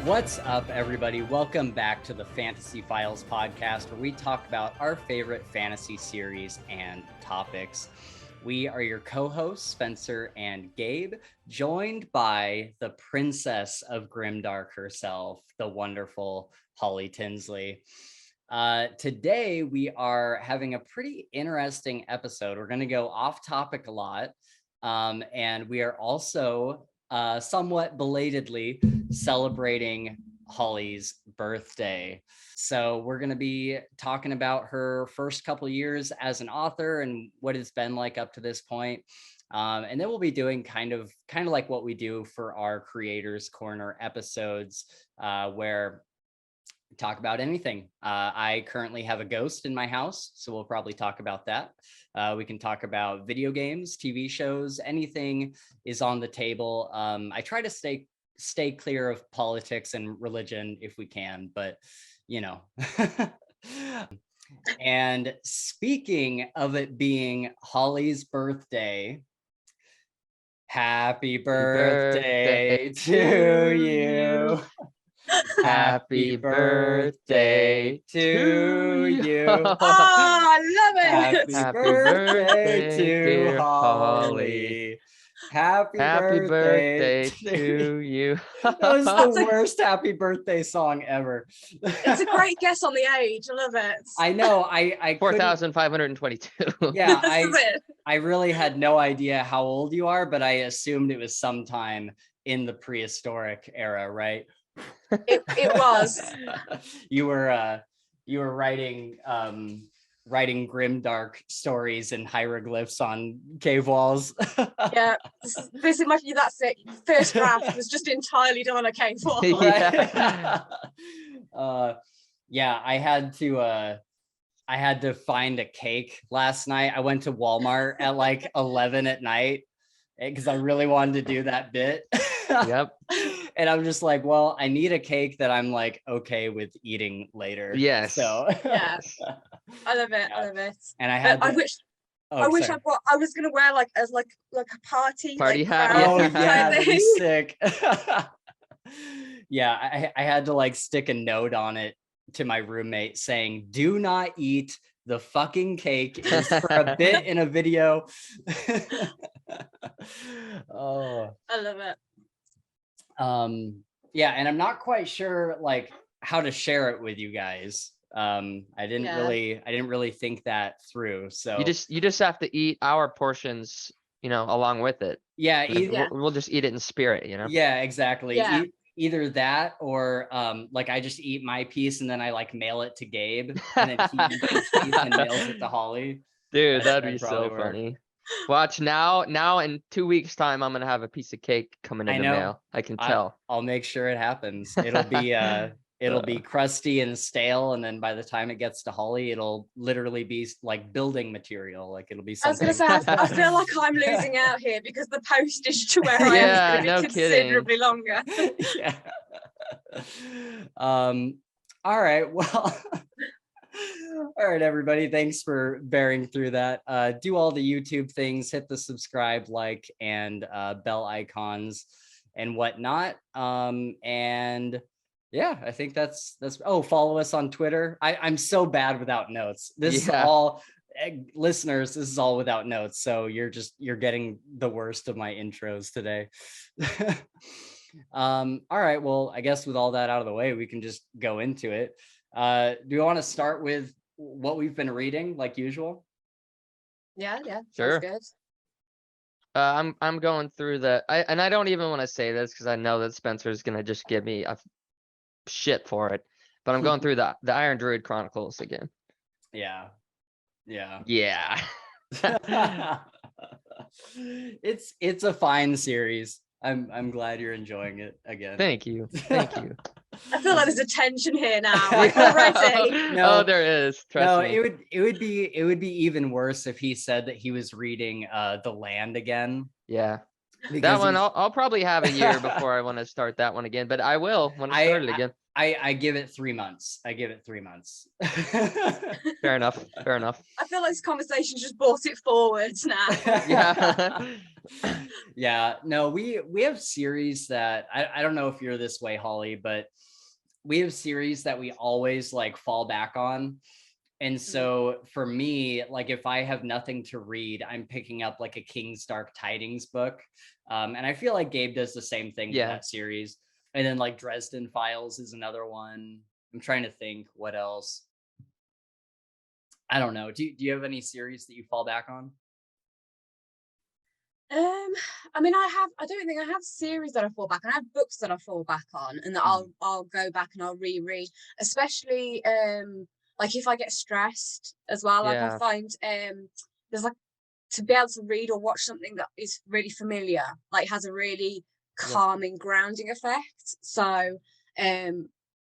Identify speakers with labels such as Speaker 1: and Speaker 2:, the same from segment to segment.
Speaker 1: What's up, everybody? Welcome back to the Fantasy Files podcast, where we talk about our favorite fantasy series and topics. We are your co-hosts, Spencer and Gabe, joined by the princess of Grimdark herself, the wonderful Holly Tinsley. Today, we are having a pretty interesting episode. We're going to go off topic a lot, and we are also somewhat belatedly celebrating Holly's birthday. So we're going to be talking about her first couple years as an author and what it's been like up to this point. And then we'll be doing kind of like what we do for our Creators Corner episodes, where we talk about anything. I currently have a ghost in my house, so we'll probably talk about that. We can talk about video games, TV shows, anything is on the table. I try to stay clear of politics and religion if we can, but you know. And speaking of it being Holly's birthday, happy birthday to you. Happy birthday to you.
Speaker 2: Oh, I love it.
Speaker 1: Happy birthday to Holly. Happy birthday
Speaker 3: to you.
Speaker 1: That was the worst happy birthday song ever.
Speaker 2: It's a great guess on the age. I love it.
Speaker 1: I know. I
Speaker 3: 4,522.
Speaker 1: Yeah, I really had no idea how old you are, but I assumed it was sometime in the prehistoric era, right?
Speaker 2: It was.
Speaker 1: You were writing grimdark stories and hieroglyphs on cave walls.
Speaker 2: Yeah, this is that's it. First draft was just entirely done on a cave wall.
Speaker 1: Yeah, I had to find a cake last night. I went to Walmart at like 11 at night because I really wanted to do that bit.
Speaker 3: Yep.
Speaker 1: And I'm just like, well, I need a cake that I'm like okay with eating later.
Speaker 3: Yes.
Speaker 1: So
Speaker 2: yeah, I love it. I love it.
Speaker 1: And I wish I
Speaker 2: was gonna wear like a party
Speaker 3: hat.
Speaker 1: Oh yeah, that'd be sick. Yeah, I had to like stick a note on it to my roommate saying, "Do not eat the fucking cake. It's for a bit in a video." Oh,
Speaker 2: I love it.
Speaker 1: Yeah, and I'm not quite sure like how to share it with you guys. I didn't really think that through. So
Speaker 3: you just have to eat our portions, along with it.
Speaker 1: Yeah,
Speaker 3: we'll just eat it in spirit,
Speaker 1: Yeah, exactly.
Speaker 2: Yeah.
Speaker 1: Either that or like I just eat my piece and then I like mail it to Gabe and then he eats his piece and mails it to Holly.
Speaker 3: Dude, that'd be so funny. Watch now in 2 weeks time I'm gonna have a piece of cake coming in the mail. I can tell.
Speaker 1: I'll make sure it happens. It'll be crusty and stale, and then by the time it gets to Holly, it'll literally be like building material. Like it'll be something.
Speaker 2: I was gonna say I feel like I'm losing out here because the postage to where I am is gonna be considerably longer.
Speaker 1: Yeah. All right. Well. All right, everybody. Thanks for bearing through that. Do all the YouTube things, hit the subscribe, like, and bell icons and whatnot. And yeah, I think that's. Oh, follow us on Twitter. I'm so bad without notes. This is all listeners. This is all without notes. So you're getting the worst of my intros today. All right. Well, I guess with all that out of the way, we can just go into it. Do you want to start with what we've been reading like usual?
Speaker 2: Yeah,
Speaker 3: sure.
Speaker 2: Good.
Speaker 3: I'm going through and I don't even want to say this because I know that Spencer's gonna just give me a shit for it, but I'm going through the Iron Druid Chronicles again.
Speaker 1: Yeah. It's a fine series. I'm glad you're enjoying it again.
Speaker 3: Thank you.
Speaker 2: I feel like there's a tension here now. Like already.
Speaker 3: No, there is. Trust me.
Speaker 1: It would be even worse if he said that he was reading The Land again.
Speaker 3: Yeah. That one I'll probably have a year before I want to start that one again, but I will when I start it again.
Speaker 1: I give it 3 months.
Speaker 3: Fair enough.
Speaker 2: I feel like this conversation's just brought it forwards now.
Speaker 3: Yeah.
Speaker 1: Yeah, no, we have series that I don't know if you're this way, Holly, but we have series that we always like fall back on. And so for me, like if I have nothing to read, I'm picking up like a King's Dark Tidings book. And I feel like Gabe does the same thing with that series. And then like Dresden Files is another one. I'm trying to think what else. I don't know. Do you have any series that you fall back on?
Speaker 2: I mean, I don't think I have series that I fall back on. I have books that I fall back on and that I'll go back and I'll reread, especially like if I get stressed as well. Like I find there's like to be able to read or watch something that is really familiar, like has a really calming, grounding effect. So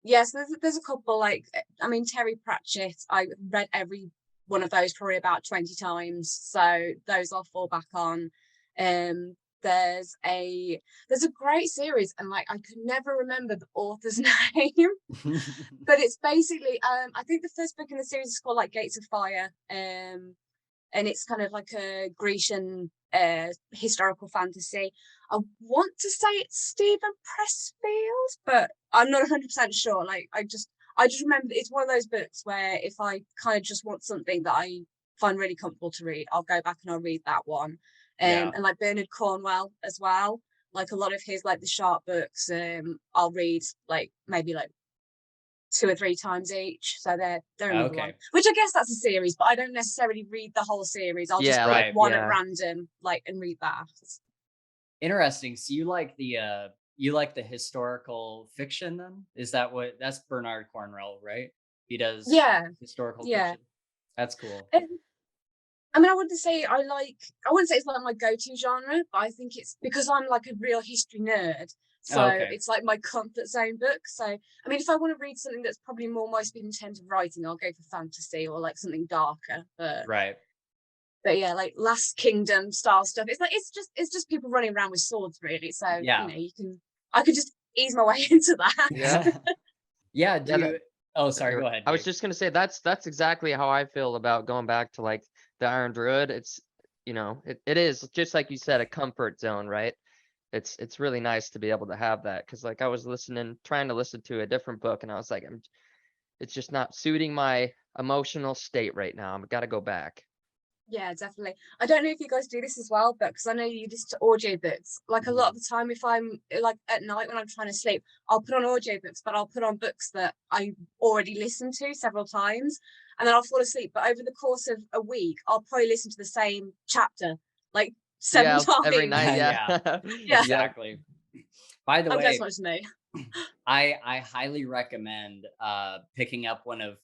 Speaker 2: yes, there's a couple, like I mean Terry Pratchett, I read every one of those probably about 20 times. So those I'll fall back on. There's a great series and like I could never remember the author's name, but it's basically I think the first book in the series is called like Gates of Fire, and it's kind of like a Grecian historical fantasy. I want to say it's Stephen Pressfield, but I'm not 100% sure. Like I just remember it's one of those books where if I kind of just want something that I find really comfortable to read, I'll go back and I'll read that one. And like Bernard Cornwell as well, like a lot of his like the Sharp books, I'll read like maybe like 2 or 3 times each. So they're another one. Which I guess that's a series, but I don't necessarily read the whole series. I'll just pick one at random, like, and read that.
Speaker 1: Interesting. So you like the historical fiction then? Is that that's Bernard Cornwell, right? He does historical fiction. That's cool.
Speaker 2: I mean, I wouldn't say it's like my go-to genre, but I think it's because I'm like a real history nerd. So it's like my comfort zone book. So, I mean, if I want to read something that's probably more my speed in terms of writing, I'll go for fantasy or like something darker. But yeah, like Last Kingdom style stuff. It's like it's just people running around with swords, really. So you know, I could just ease my way into that.
Speaker 1: Oh, sorry, go ahead.
Speaker 3: I was just gonna say that's exactly how I feel about going back to like the Iron Druid. It's it is just like you said, a comfort zone, right? It's really nice to be able to have that, because like I was trying to listen to a different book and I was like, it's just not suiting my emotional state right now. I've got to go back.
Speaker 2: Yeah, definitely. I don't know if you guys do this as well, but because I know you listen to audiobooks, like a lot of the time if I'm like at night when I'm trying to sleep, I'll put on audiobooks, but I'll put on books that I already listened to several times and then I'll fall asleep. But over the course of a week, I'll probably listen to the same chapter like 7 times.
Speaker 3: Every night.
Speaker 2: Yeah.
Speaker 1: Exactly. By the way,
Speaker 2: that's what it's me.
Speaker 1: I highly recommend picking up one of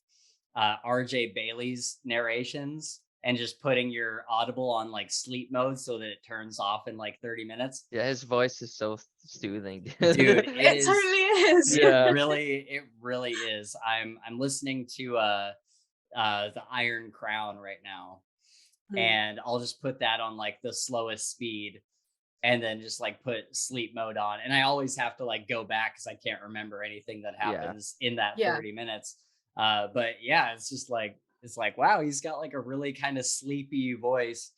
Speaker 1: RJ Bailey's narrations and just putting your Audible on like sleep mode so that it turns off in like 30 minutes.
Speaker 3: Yeah, his voice is so soothing.
Speaker 1: Dude,
Speaker 2: it totally is.
Speaker 1: It really is. I'm listening to the Iron Crown right now. And I'll just put that on like the slowest speed and then just like put sleep mode on. And I always have to like go back because I can't remember anything that happens in that 30 minutes. But yeah, it's like, wow, he's got like a really kind of sleepy voice.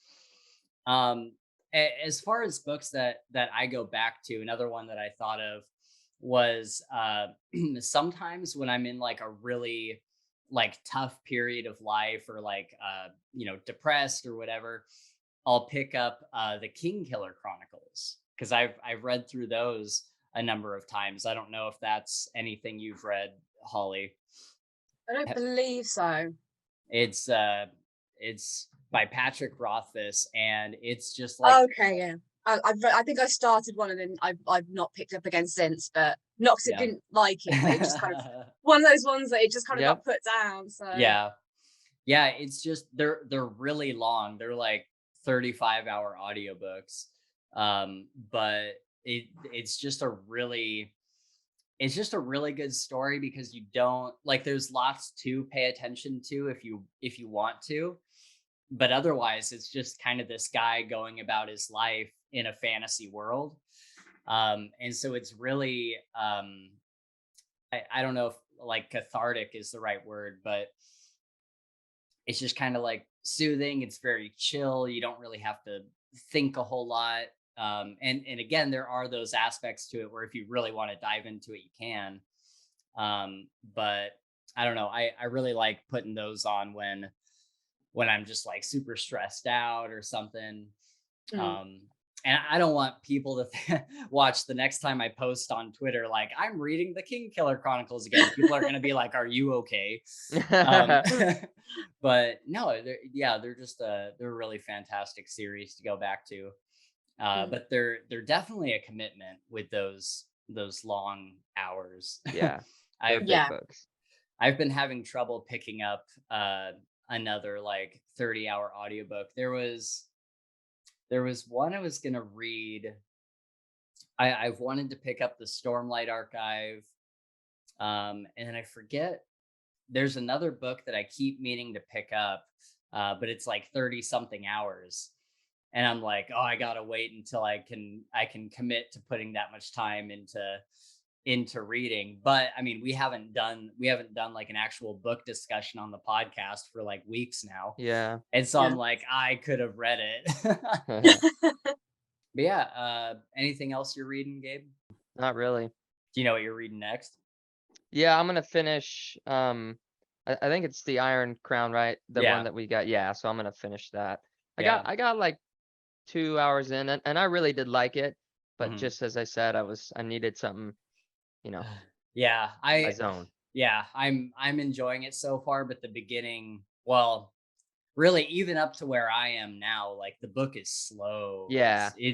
Speaker 1: As far as books that I go back to, another one that I thought of was sometimes when I'm in like a really like tough period of life or like depressed or whatever, I'll pick up the Kingkiller Chronicles because I've read through those a number of times. I don't know if that's anything you've read, Holly.
Speaker 2: I don't believe so.
Speaker 1: It's by Patrick Rothfuss, and it's just like
Speaker 2: I think I started one and then I've not picked up again since, but not because I didn't like it, but it just kind of one of those ones that it just kind of got put down. So
Speaker 1: it's just they're really long. They're like 35-hour audiobooks, but it's just a really good story because you don't like there's lots to pay attention to if you want to, but otherwise it's just kind of this guy going about his life in a fantasy world, and so it's really I don't know if like cathartic is the right word, but it's just kind of like soothing. It's very chill. You don't really have to think a whole lot. And again, there are those aspects to it where if you really want to dive into it, you can. But I don't know. I really like putting those on when I'm just like super stressed out or something.
Speaker 2: Mm.
Speaker 1: Um, and I don't want people to watch the next time I post on Twitter, like I'm reading the King Killer Chronicles again. People are going to be like, "Are you okay?" Um, but no, they're just they're a really fantastic series to go back to.
Speaker 2: Mm.
Speaker 1: But they're definitely a commitment with those long hours.
Speaker 3: Yeah, they're
Speaker 1: I've
Speaker 3: big
Speaker 2: Yeah.
Speaker 3: books.
Speaker 1: I've been having trouble picking up another like 30-hour audiobook. There was one I was gonna read. I've wanted to pick up the Stormlight Archive. And then I forget there's another book that I keep meaning to pick up, but it's like 30 something hours. And I'm like, oh, I gotta wait until I can commit to putting that much time into reading. But I mean, we haven't done like an actual book discussion on the podcast for like weeks now.
Speaker 3: Yeah.
Speaker 1: And so
Speaker 2: Yeah.
Speaker 1: I'm like, I could have read it. But yeah, anything else you're reading, Gabe?
Speaker 3: Not really.
Speaker 1: Do you know what you're reading next?
Speaker 3: Yeah, I'm gonna finish, I think it's the Iron Crown, right? The one
Speaker 1: Yeah,
Speaker 3: that we got. Yeah, so I'm gonna finish that.
Speaker 1: yeah.
Speaker 3: I got like 2 hours in, and I really did like it, but
Speaker 1: Mhm.
Speaker 3: just as I said, I needed something, you know,
Speaker 1: Yeah,
Speaker 3: a zone.
Speaker 1: I'm enjoying it so far, but the beginning, well, really even up to where I am now, like the book is slow.
Speaker 3: Yeah. Yeah.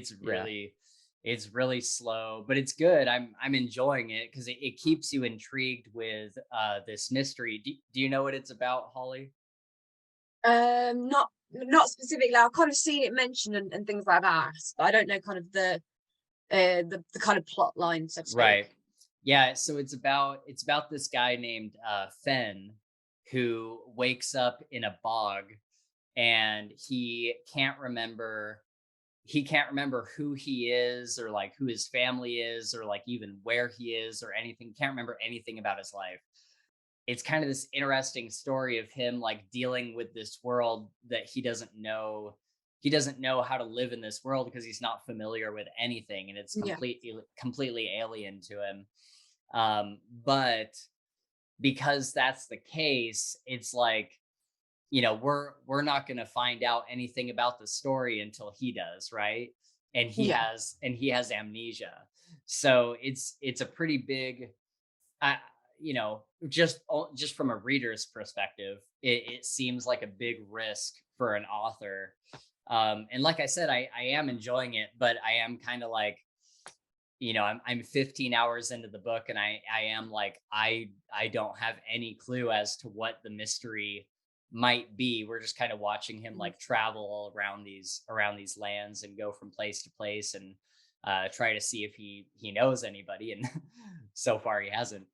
Speaker 1: It's really slow, but it's good. I'm enjoying it because it keeps you intrigued with this mystery. Do you know what it's about, Holly?
Speaker 2: Not specifically. I've kind of seen it mentioned and things like that, but I don't know kind of the kind of plot line, so to
Speaker 1: Right.
Speaker 2: speak.
Speaker 1: Yeah, so it's about this guy named Fen who wakes up in a bog and he can't remember who he is or like who his family is or like even where he is or anything. Can't remember anything about his life. It's kind of this interesting story of him like dealing with this world that he doesn't know how to live in this world because he's not familiar with anything and it's
Speaker 2: Yeah.
Speaker 1: completely alien to him. But because that's the case, it's like, we're not going to find out anything about the story until he does, right? And he
Speaker 2: Yeah.
Speaker 1: has amnesia. So it's a pretty big, uh, just from a reader's perspective, it seems like a big risk for an author. And like I said, I am enjoying it, but I am kind of like, I'm 15 hours into the book and I am like, I don't have any clue as to what the mystery might be. We're just kind of watching him
Speaker 2: Mm.
Speaker 1: like travel all around these lands and go from place to place and try to see if he knows anybody. And so far he hasn't.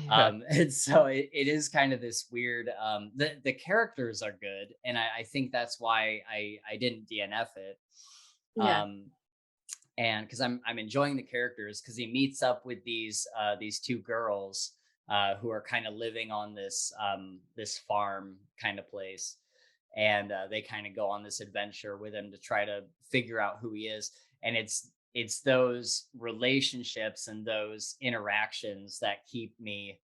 Speaker 3: Yeah.
Speaker 1: And so it is kind of this weird, the characters are good. And I think that's why I didn't DNF it.
Speaker 2: Yeah.
Speaker 1: Um, and because I'm enjoying the characters because he meets up with these two girls who are kind of living on this farm kind of place, and they kind of go on this adventure with him to try to figure out who he is. And it's those relationships and those interactions that keep me,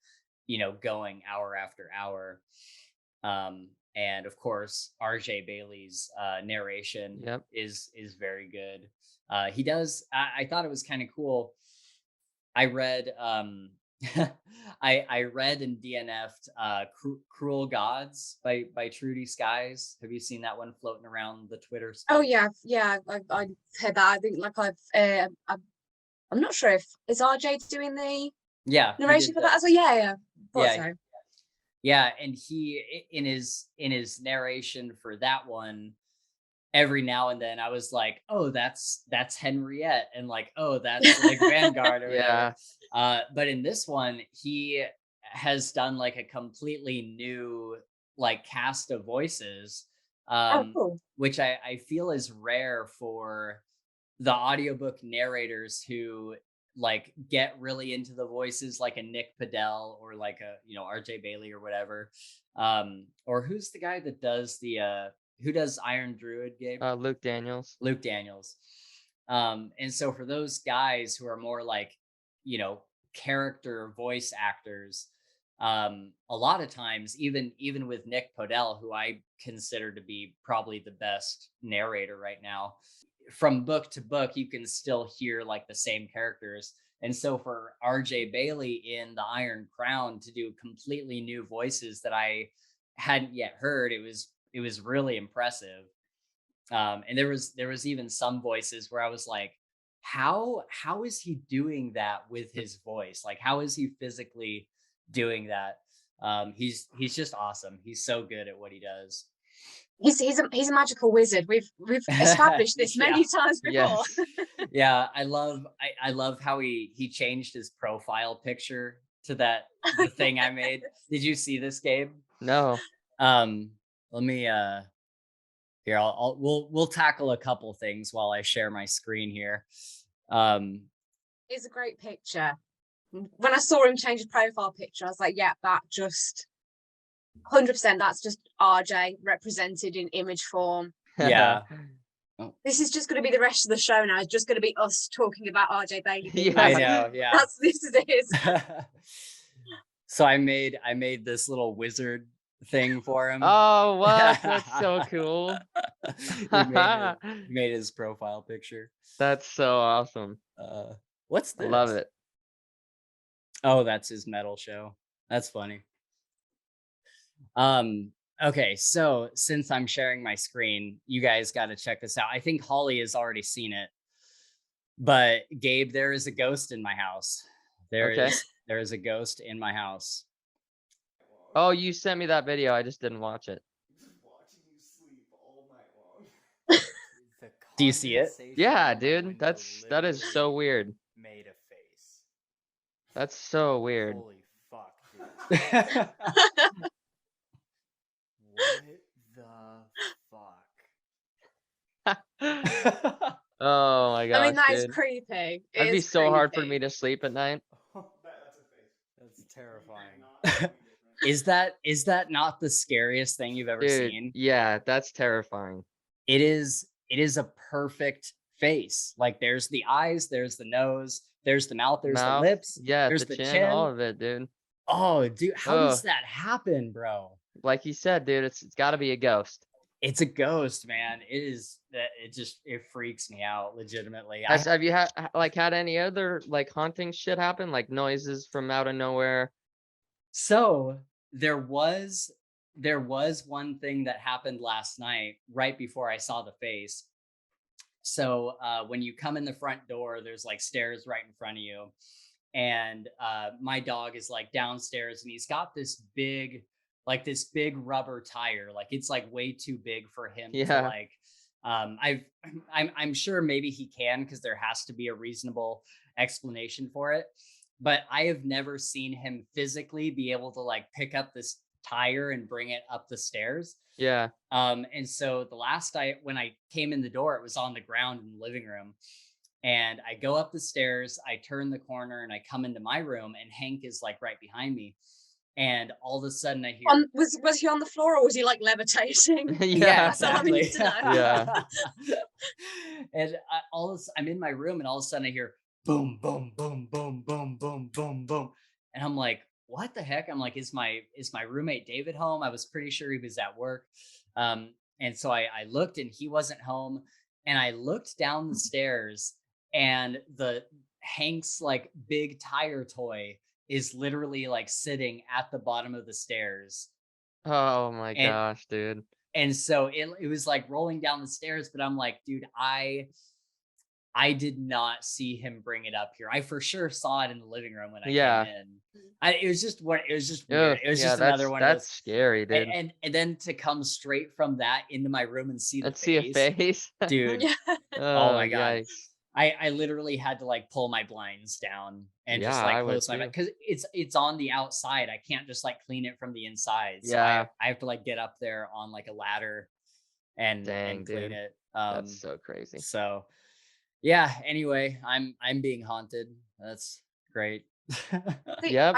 Speaker 1: going hour after hour. And of course, RJ Bailey's narration
Speaker 3: Yep.
Speaker 1: is very good. He does. I thought it was kind of cool. I read I read and DNF'd Cruel Gods by Trudy Skies. Have you seen that one floating around the Twitter
Speaker 2: Oh
Speaker 1: space?
Speaker 2: yeah, yeah. I've heard that. I think like I'm not sure if is RJ doing the
Speaker 1: Yeah, he
Speaker 2: narration
Speaker 1: did
Speaker 2: for
Speaker 1: the
Speaker 2: that as well. Yeah, yeah. Thought
Speaker 1: yeah
Speaker 2: so.
Speaker 1: yeah, and he in his narration for that one, every now and then I was like, oh, that's Henriette, and like, oh, that's like Vanguard or whatever.
Speaker 3: Yeah.
Speaker 1: But in this one, he has done like a completely new like cast of voices,
Speaker 2: Oh,
Speaker 1: um,
Speaker 2: cool.
Speaker 1: which I feel is rare for the audiobook narrators who like get really into the voices like a Nick Padell or like a RJ Bailey or whatever. Or who's the guy that does who does Iron Druid, Gabe?
Speaker 3: Luke Daniels.
Speaker 1: Luke Daniels. And so for those guys who are more like, you know, character voice actors, a lot of times, even with Nick Podell, who I consider to be probably the best narrator right now, from book to book, you can still hear like the same characters. And so for RJ Bailey in the Iron Crown to do completely new voices that I hadn't yet heard, it was really impressive. And there was even some voices where I was like, how is he doing that with his voice? Like, how is he physically doing that? He's just awesome. He's so good at what he does.
Speaker 2: He's a magical wizard. We've established this
Speaker 1: Yeah.
Speaker 2: many times before.
Speaker 3: Yes.
Speaker 1: Yeah, I love how he changed his profile picture to the thing I made. Did you see this, Gabe?
Speaker 3: No.
Speaker 1: Let me here we'll tackle a couple things while I share my screen here.
Speaker 2: It's a great picture. When I saw him change his profile picture, I was like, yeah, that just 100%. That's just RJ represented in image form.
Speaker 1: Yeah.
Speaker 2: This is just going to be the rest of the show now. It's just going to be us talking about RJ Bailey.
Speaker 3: Yeah.
Speaker 1: I know. Yeah.
Speaker 2: This is it.
Speaker 1: So I made this little wizard thing for him.
Speaker 3: Oh, what? That's so cool.
Speaker 1: He made his profile picture.
Speaker 3: That's so awesome.
Speaker 1: What's this?
Speaker 3: I love it.
Speaker 1: Oh, that's his metal show. That's funny. Okay, so since I'm sharing my screen, you guys got to check this out. I think Holly has already seen it. But Gabe, there is a ghost in my house. There is a ghost in my house.
Speaker 3: Oh, you sent me that video. I just didn't watch it.
Speaker 4: Just watching you sleep all night long.
Speaker 1: Do you see it?
Speaker 3: Yeah, dude. That is so weird.
Speaker 4: Made a face.
Speaker 3: That's so weird.
Speaker 4: Holy fuck, dude. What the fuck?
Speaker 3: Oh my gosh,
Speaker 2: I mean, that is
Speaker 3: dude.
Speaker 2: creepy.
Speaker 3: That'd be so hard for me to sleep at night.
Speaker 4: That's a face. That's terrifying.
Speaker 1: Is that not the scariest thing you've ever
Speaker 3: Dude,
Speaker 1: seen?
Speaker 3: yeah, that's terrifying.
Speaker 1: It is a perfect face. Like there's the eyes, there's the nose, there's the mouth, there's the lips,
Speaker 3: yeah,
Speaker 1: there's
Speaker 3: the
Speaker 1: the
Speaker 3: chin, all of it, dude.
Speaker 1: Oh, dude, how does that happen, bro?
Speaker 3: Like you said, dude, it's got to be a ghost.
Speaker 1: It's a ghost, man. It freaks me out legitimately.
Speaker 3: Have you had any other like haunting shit happen, like noises from out of nowhere?
Speaker 1: So there was one thing that happened last night right before I saw the face. So when you come in the front door, there's like stairs right in front of you. And my dog is like downstairs and he's got this big rubber tire. Like it's like way too big for him to like, I'm sure maybe he can, because there has to be a reasonable explanation for it. But I have never seen him physically be able to like pick up this tire and bring it up the stairs.
Speaker 3: Yeah.
Speaker 1: And so the last night when I came in the door, it was on the ground in the living room. And I go up the stairs, I turn the corner and I come into my room and Hank is like right behind me. And all of a sudden I hear...
Speaker 2: Was he on the floor or was he like levitating?
Speaker 1: Yeah,
Speaker 2: That's all I need to know.
Speaker 3: Yeah.
Speaker 1: And I'm in my room and all of a sudden I hear boom, boom, boom, boom, boom, boom, boom, boom. And I'm like, what the heck? I'm like, is my roommate David home? I was pretty sure he was at work. And so I looked and he wasn't home. And I looked down the stairs and Hank's like big tire toy is literally like sitting at the bottom of the stairs.
Speaker 3: Oh my gosh, dude.
Speaker 1: And so it was like rolling down the stairs, but I'm like, dude, I did not see him bring it up here. I for sure saw it in the living room when I came in. It was just weird. It was just another one.
Speaker 3: That's scary, dude.
Speaker 1: And then to come straight from that into my room and see
Speaker 3: see a face,
Speaker 1: dude.
Speaker 3: Oh
Speaker 1: my god.
Speaker 3: Yikes.
Speaker 1: I literally had to like pull my blinds down and just like close my, because it's on the outside. I can't just like clean it from the inside. So I have to like get up there on like a ladder and clean it.
Speaker 3: That's so crazy.
Speaker 1: So yeah, anyway, I'm being haunted. That's great.
Speaker 3: Yep.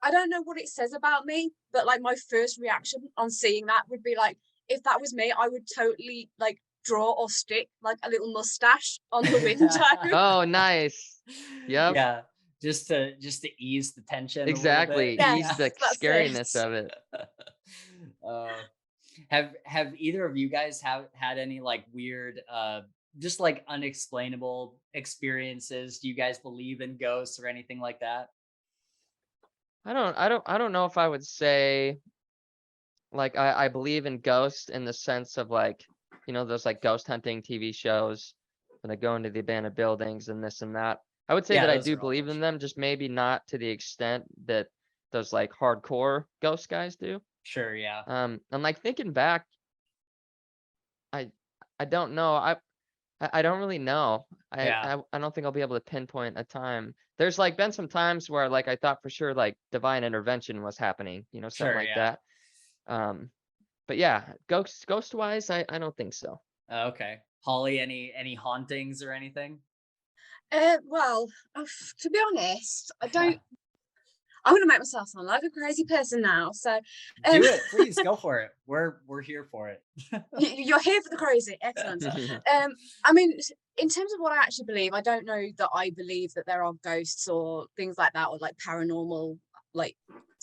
Speaker 2: I don't know what it says about me, but like my first reaction on seeing that would be like, if that was me, I would totally like draw or stick like a little mustache on the window.
Speaker 3: Oh, nice. Yep.
Speaker 1: Yeah, just to ease the tension a little bit.
Speaker 3: Exactly. Ease
Speaker 2: Yes,
Speaker 3: the
Speaker 2: that's
Speaker 3: scariness
Speaker 2: it.
Speaker 3: of it.
Speaker 1: uh, have either of you guys have had any like weird just like unexplainable experiences? Do you guys believe in ghosts or anything like that?
Speaker 3: I don't know if I would say like I believe in ghosts in the sense of like, you know, those like ghost hunting TV shows when they go into the abandoned buildings and this and that. I would say
Speaker 1: Yeah,
Speaker 3: that I
Speaker 1: those
Speaker 3: do
Speaker 1: are all
Speaker 3: believe in
Speaker 1: bullshit.
Speaker 3: them, just maybe not to the extent that those like hardcore ghost guys do.
Speaker 1: Sure, yeah.
Speaker 3: And like thinking back, I I don't know. I don't really know.
Speaker 1: Yeah,
Speaker 3: I don't think I'll be able to pinpoint a time. There's like been some times where like I thought for sure like divine intervention was happening, you know, something
Speaker 1: sure,
Speaker 3: like
Speaker 1: yeah.
Speaker 3: that. Um, but yeah, ghost wise, I don't think so.
Speaker 1: Okay. Holly, any hauntings or anything?
Speaker 2: Well, to be honest, I'm gonna make myself sound like a crazy person now. So, um,
Speaker 1: Do it, please go for it. We're here for it.
Speaker 2: you're here for the crazy. Excellent. I mean, in terms of what I actually believe, I don't know that I believe that there are ghosts or things like that, or like paranormal, like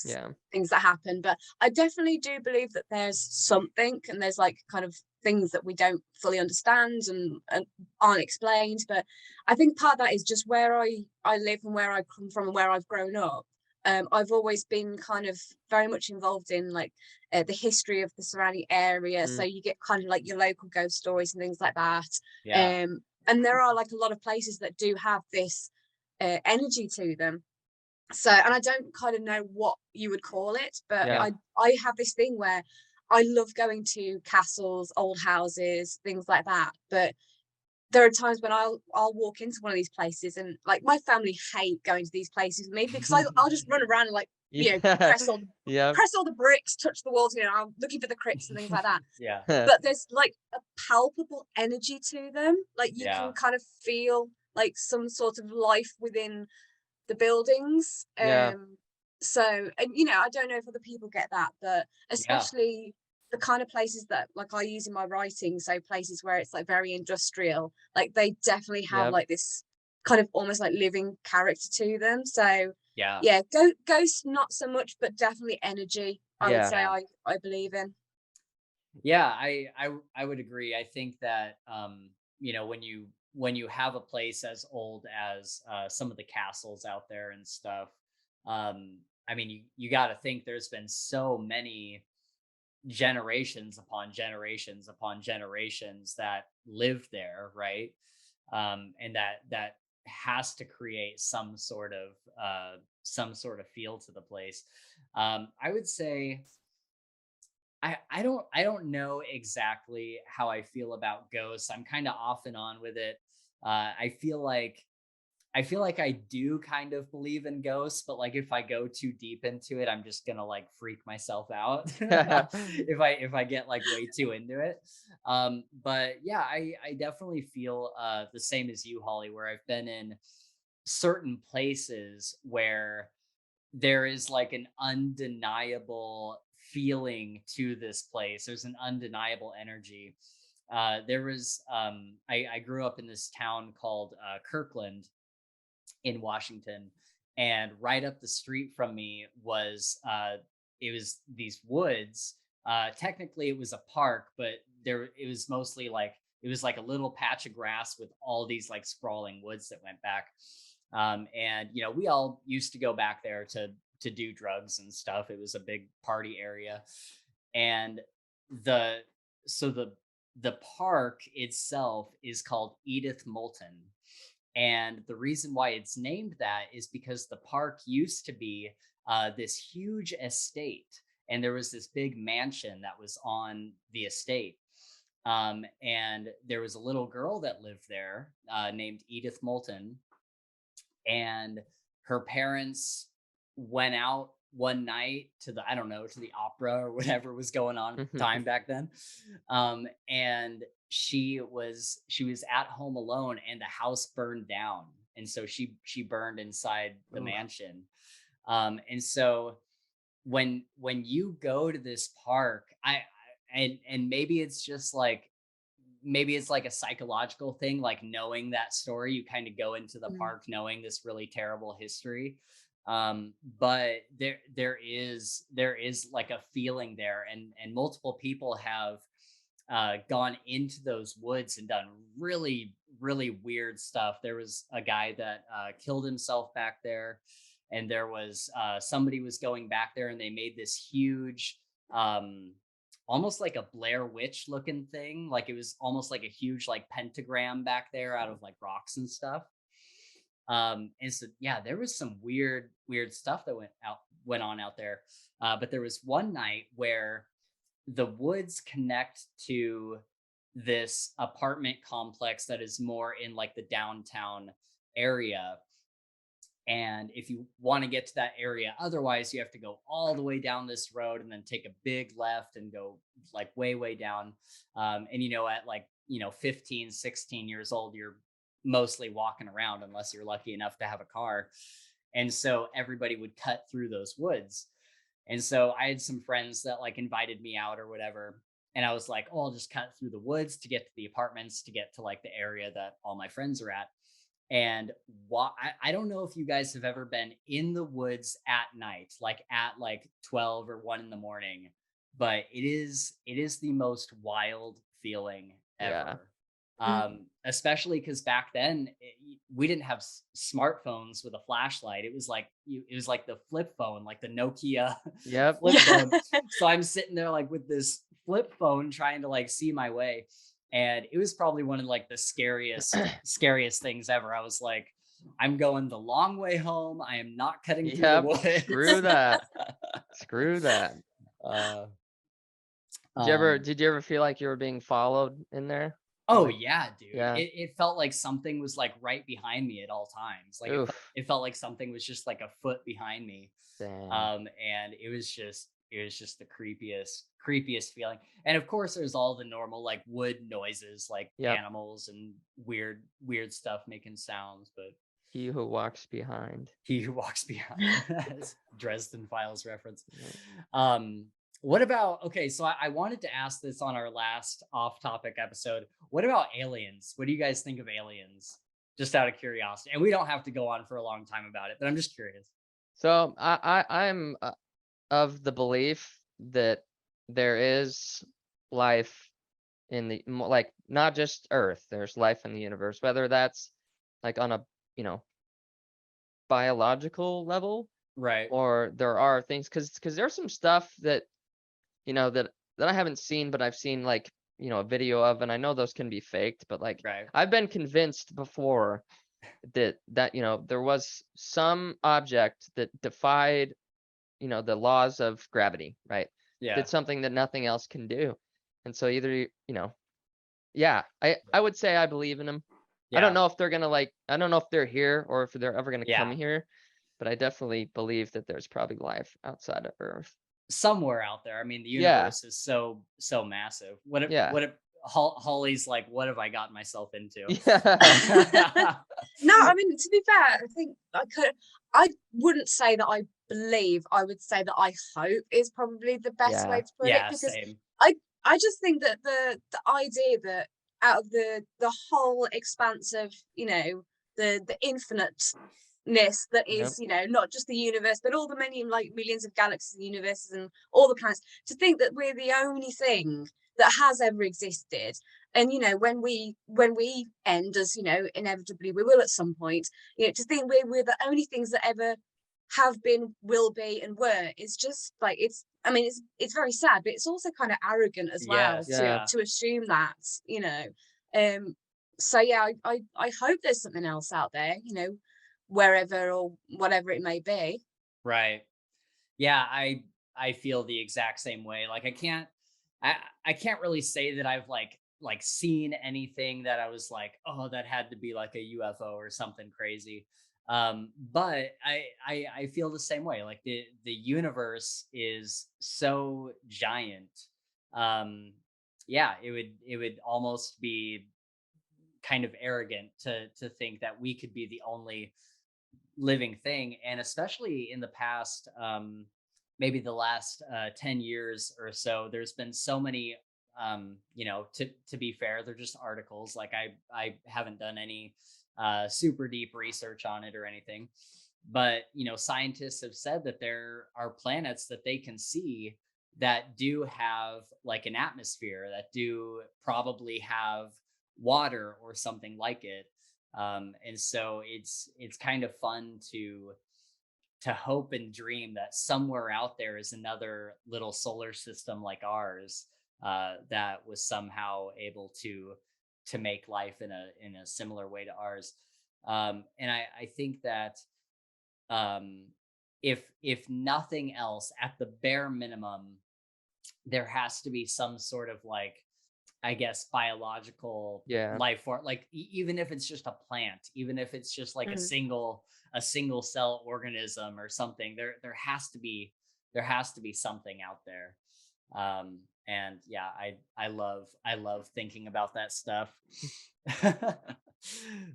Speaker 3: Yeah.
Speaker 2: things that happen. But I definitely do believe that there's something, and there's like kind of things that we don't fully understand and aren't explained. But I think part of that is just where I live and where I come from and where I've grown up. I've always been kind of very much involved in like the history of the surrounding area. So
Speaker 3: Mm,
Speaker 2: you get kind of like your local ghost stories and things like that.
Speaker 1: Yeah.
Speaker 2: And there are like a lot of places that do have this energy to them. So, and I don't kind of know what you would call it, but
Speaker 3: yeah.
Speaker 2: I have this thing where I love going to castles, old houses, things like that. But there are times when I'll walk into one of these places and like my family hate going to these places with me because I'll just run around and like, you know,
Speaker 3: Yeah. Yep.
Speaker 2: press all the bricks, touch the walls, you know, I'm looking for the crypts and things like that.
Speaker 1: Yeah.
Speaker 2: But there's like a palpable energy to them. Like you
Speaker 1: Yeah.
Speaker 2: can kind of feel like some sort of life within the buildings.
Speaker 3: Yeah.
Speaker 2: So, and you know, I don't know if other people get that, but
Speaker 1: Yeah.
Speaker 2: especially the kind of places that like I use in my writing, so places where it's like very industrial, like they definitely have
Speaker 3: Yep.
Speaker 2: like this kind of almost like living character to them. So
Speaker 1: Yeah.
Speaker 2: yeah, ghosts not so much, but definitely energy, I would
Speaker 3: Yeah.
Speaker 2: say
Speaker 1: Yeah.
Speaker 2: I believe in.
Speaker 1: Yeah, I would agree. I think that you know, when you have a place as old as some of the castles out there and stuff, I mean, you got to think there's been so many generations upon generations upon generations that live there, right? And that has to create some sort of feel to the place. I would say I don't know exactly how I feel about ghosts. I'm kind of off and on with it. I feel like I do kind of believe in ghosts, but like if I go too deep into it, I'm just gonna like freak myself out if I get like way too into it. But yeah, I definitely feel the same as you, Holly, where I've been in certain places where there is like an undeniable feeling to this place. There's an undeniable energy. There was I grew up in this town called Kirkland in Washington, and right up the street from me was it was these woods. Technically, it was a park, but there it was mostly like it was like a little patch of grass with all these like sprawling woods that went back. And you know, we all used to go back there to do drugs and stuff. It was a big party area, and the so the park itself is called Edith Moulton. And the reason why it's named that is because the park used to be this huge estate, and there was this big mansion that was on the estate. And there was a little girl that lived there named Edith Moulton, and her parents went out one night to the I don't know to the opera or whatever was going on at the time back then, and she was at home alone and the house burned down, and so she burned inside the
Speaker 3: Ooh.
Speaker 1: mansion. And so when you go to this park, and maybe it's just like, maybe it's like a psychological thing, like knowing that story, you kind of go into the park knowing this really terrible history. But there is like a feeling there, and multiple people have gone into those woods and done really, really weird stuff. There was a guy that killed himself back there, and there was somebody was going back there, and they made this huge, almost like a Blair Witch looking thing. Like it was almost like a huge like pentagram back there out of like rocks and stuff. And so yeah, there was some weird, weird stuff that went on out there. But there was one night where the woods connect to this apartment complex that is more in like the downtown area. And if you want to get to that area, otherwise you have to go all the way down this road and then take a big left and go like way, way down. And at like, 15, 16 years old, you're mostly walking around unless you're lucky enough to have a car. And so everybody would cut through those woods. And so I had some friends that like invited me out or whatever. And I was like, oh, I'll just cut through the woods to get to the apartments, to get to like the area that all my friends are at. And I don't know if you guys have ever been in the woods at night, like at like 12 or 1 in the morning, but it is the most wild feeling ever. Especially because back then we didn't have smartphones with a flashlight. It was like the flip phone, like the Nokia flip phone. So I'm sitting there like with this flip phone trying to like see my way. And it was probably one of like the scariest things ever. I was like, I'm going the long way home. I am not cutting through the woods.
Speaker 3: Screw that. Screw that. Did you ever feel like you were being followed in there?
Speaker 1: Oh yeah, dude.
Speaker 3: Yeah.
Speaker 1: It felt like something was like right behind me at all times. Like it felt like something was just like a foot behind me.
Speaker 3: Dang.
Speaker 1: And it was just the creepiest feeling. And of course there's all the normal like wood noises, like animals and weird stuff making sounds, but
Speaker 3: he who walks behind.
Speaker 1: Dresden Files reference. What about, okay, so I wanted to ask this on our last off-topic episode. What about aliens? What do you guys think of aliens? Just out of curiosity. And we don't have to go on for a long time about it, but I'm just curious.
Speaker 3: So I'm of the belief that there is life in the, like, not just Earth, there's life in the universe, whether that's like on a, biological level,
Speaker 1: right?
Speaker 3: Or there are things, because there's some stuff that, that I haven't seen, but I've seen like, a video of, and I know those can be faked, but like, I've been convinced before that there was some object that defied, the laws of gravity, right?
Speaker 1: Yeah.
Speaker 3: Did something that nothing else can do. And so either, I would say I believe in them. Yeah. I don't know if they're gonna I don't know if they're here or if they're ever gonna come here, but I definitely believe that there's probably life outside of Earth.
Speaker 1: Somewhere out there. I mean, the universe is so massive. What if Holly's like, what have I gotten myself into?
Speaker 2: No, I mean, to be fair, I think I wouldn't say that I believe, I would say that I hope is probably the best way to put it, because same. I just think that the idea that out of the whole expanse of, the infiniteness that is, not just the universe, but all the many like millions of galaxies and universes and all the planets, to think that we're the only thing that has ever existed. And when we end, as inevitably we will at some point, to think we're the only things that ever have been, will be, and were, is just like, it's very sad, but it's also kind of arrogant as well to assume that, so yeah, I hope there's something else out there, wherever or whatever it may be.
Speaker 1: Right. Yeah, I feel the exact same way. Like I can't really say that I've like seen anything that I was like, oh, that had to be like a UFO or something crazy. But I feel the same way. Like the universe is so giant. It would almost be kind of arrogant to think that we could be the only living thing. And especially in the past maybe the last 10 years or so, there's been so many, to be fair, they're just articles. Like I haven't done any super deep research on it or anything. But, scientists have said that there are planets that they can see that do have like an atmosphere, that do probably have water or something like it. And so it's kind of fun to hope and dream that somewhere out there is another little solar system like ours, that was somehow able to make life in a similar way to ours. And I think that, um, if nothing else, at the bare minimum, there has to be some sort of like, I guess, biological
Speaker 3: Yeah.
Speaker 1: life form, like even if it's just a plant, even if it's just like
Speaker 2: Mm.
Speaker 1: a single cell organism or something, there has to be something out there. And yeah, I love thinking about that stuff.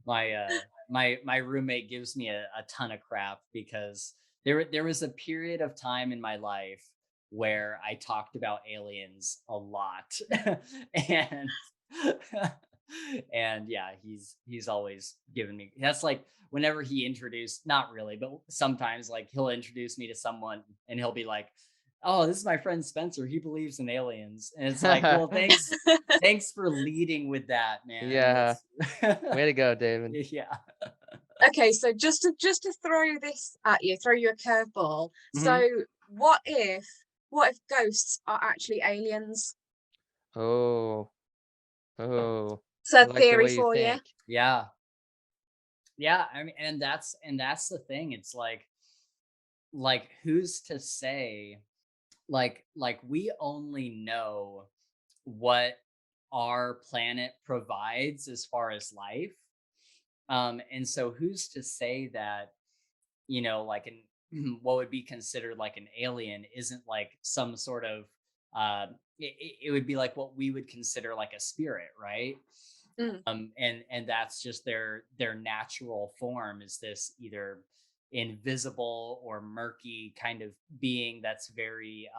Speaker 1: My roommate gives me a ton of crap because there was a period of time in my life where I talked about aliens a lot. and and yeah, he's always given me, that's like whenever he introduced, not really, but sometimes like he'll introduce me to someone and he'll be like, "Oh, this is my friend Spencer. He believes in aliens." And it's like, well, thanks for leading with that, man.
Speaker 3: Yeah.
Speaker 1: That's
Speaker 3: Way to go, David.
Speaker 1: yeah.
Speaker 2: Okay, so just to throw this at you, throw you a curveball.
Speaker 1: Mhm.
Speaker 2: So what if ghosts are actually aliens?
Speaker 3: Oh, oh,
Speaker 2: So
Speaker 3: I like the
Speaker 2: theory
Speaker 3: way you
Speaker 2: for you.
Speaker 3: think.
Speaker 1: Yeah. Yeah, I mean, and that's the thing. It's like who's to say, like we only know what our planet provides as far as life. And so who's to say that, like an what would be considered like an alien isn't like some sort of, it would be like what we would consider like a spirit, right?
Speaker 2: Mm.
Speaker 1: And that's just their natural form, is this either invisible or murky kind of being that's very,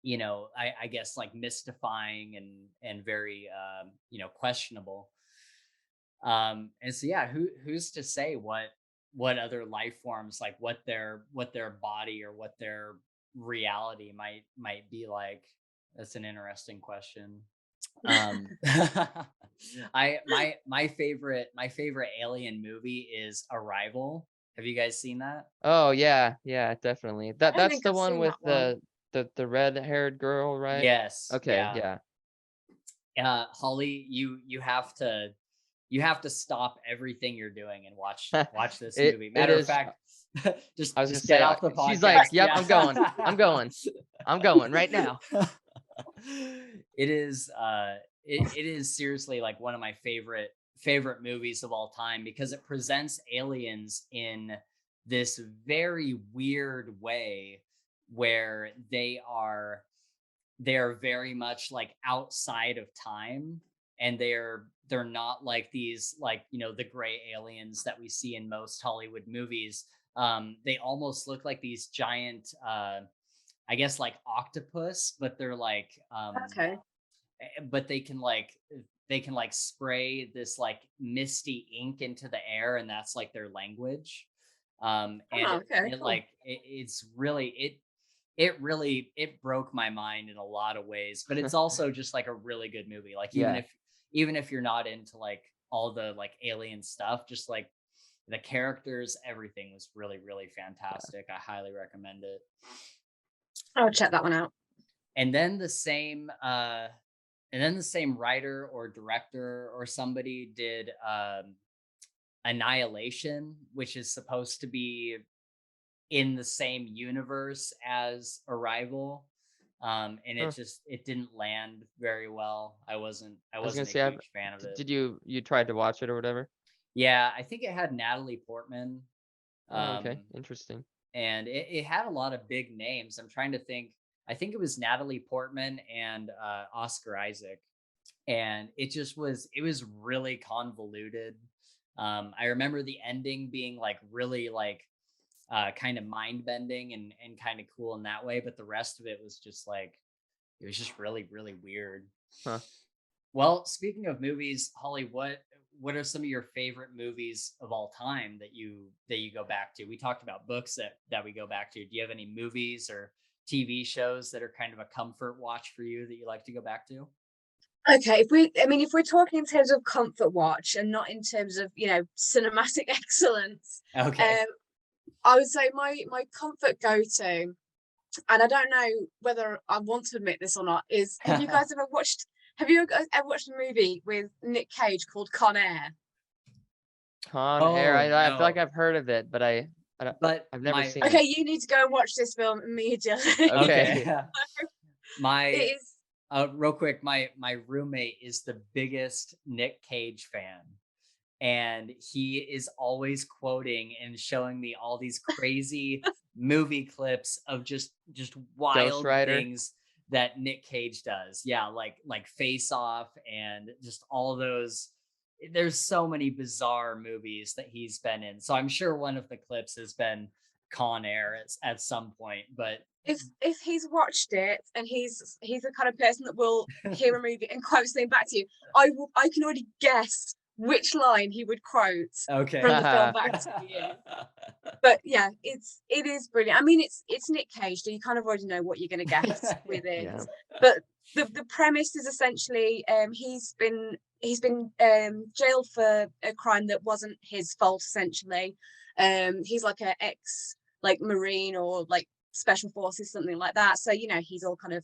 Speaker 1: I guess like mystifying and very, questionable. And so yeah, who's to say what other life forms, like what their body or what their reality might be like. That's an interesting question. My favorite alien movie is Arrival. Have you guys seen that?
Speaker 3: Oh yeah, yeah, definitely.
Speaker 2: I don't
Speaker 3: That's
Speaker 2: think
Speaker 3: the
Speaker 2: I've
Speaker 3: one
Speaker 2: seen
Speaker 3: with
Speaker 2: that one.
Speaker 3: the red-haired girl, right?
Speaker 1: Yes.
Speaker 3: Okay,
Speaker 1: Yeah.
Speaker 3: yeah.
Speaker 1: Holly, you have to stop everything you're doing and watch this
Speaker 3: It
Speaker 1: movie.
Speaker 3: it
Speaker 1: Matter of
Speaker 3: is.
Speaker 1: fact,
Speaker 3: I was gonna
Speaker 1: just get
Speaker 3: say.
Speaker 1: off the
Speaker 3: She's like,
Speaker 1: podcast.
Speaker 3: "Yep, I'm going. I'm
Speaker 1: Yeah.
Speaker 3: going. I'm going right now."
Speaker 1: It is it is seriously like one of my favorite movies of all time, because it presents aliens in this very weird way, where they're very much like outside of time, and they're not like these, like, the gray aliens that we see in most Hollywood movies. They almost look like these giant, I guess like octopus, but they're like,
Speaker 2: Okay.
Speaker 1: but they can like spray this like misty ink into the air, and that's like their language. And
Speaker 2: Oh, okay,
Speaker 1: it
Speaker 2: cool.
Speaker 1: like it's really it really it broke my mind in a lot of ways, but it's also just like a really good movie. Like
Speaker 3: Yeah.
Speaker 1: even if you're not into like all the like alien stuff, just like the characters, everything was really really fantastic. I highly recommend it.
Speaker 2: I'll check that one out.
Speaker 1: And then the same writer or director or somebody did, Annihilation, which is supposed to be in the same universe as Arrival. And
Speaker 3: Huh.
Speaker 1: it didn't land very well. I
Speaker 3: I was gonna
Speaker 1: wasn't a
Speaker 3: say,
Speaker 1: huge fan of it.
Speaker 3: did you tried to watch it or whatever?
Speaker 1: Yeah, I think it had Natalie Portman.
Speaker 3: Oh, okay,
Speaker 1: Um,
Speaker 3: interesting.
Speaker 1: and it had a lot of big names. I'm trying to think. I think it was Natalie Portman and Oscar Isaac, and it was really convoluted. I remember the ending being like really like, kind of mind bending and kind of cool in that way. But the rest of it was just like, it was just really, really weird.
Speaker 3: Huh.
Speaker 1: Well, speaking of movies, Holly, what are some of your favorite movies of all time that you go back to? We talked about books that we go back to. Do you have any movies or TV shows that are kind of a comfort watch for you that you like to go back to?
Speaker 2: Okay, if we're talking in terms of comfort watch and not in terms of, cinematic excellence,
Speaker 1: Okay.
Speaker 2: um, I would say my comfort go-to, and I don't know whether I want to admit this or not, is have you guys ever watched a movie with Nick Cage called Con Air?
Speaker 3: Con Air.
Speaker 1: Oh
Speaker 3: I feel like
Speaker 1: no.
Speaker 3: I've heard of it, but
Speaker 1: But
Speaker 3: I've never
Speaker 1: my
Speaker 3: seen
Speaker 2: Okay,
Speaker 3: it.
Speaker 2: you need to go and watch this film immediately.
Speaker 3: Okay.
Speaker 1: okay.
Speaker 2: It
Speaker 1: My
Speaker 2: is.
Speaker 1: real quick, my roommate is the biggest Nick Cage fan. And he is always quoting and showing me all these crazy movie clips of just
Speaker 3: Ghost
Speaker 1: wild
Speaker 3: Rider.
Speaker 1: things that Nick Cage does. Yeah, like Face Off and just all those. There's so many bizarre movies that he's been in. So I'm sure one of the clips has been Con Air at some point. But
Speaker 2: If he's watched it and he's the kind of person that will hear a movie and quote something back to you, I can already guess which line he would quote
Speaker 1: okay.
Speaker 2: from the film back to you. But yeah, it is brilliant. I mean, it's Nick Cage, so you kind of already know what you're going to get with it.
Speaker 3: Yeah.
Speaker 2: But the premise is essentially he's been jailed for a crime that wasn't his fault. Essentially, he's like a ex like Marine or like special forces, something like that. So he's all kind of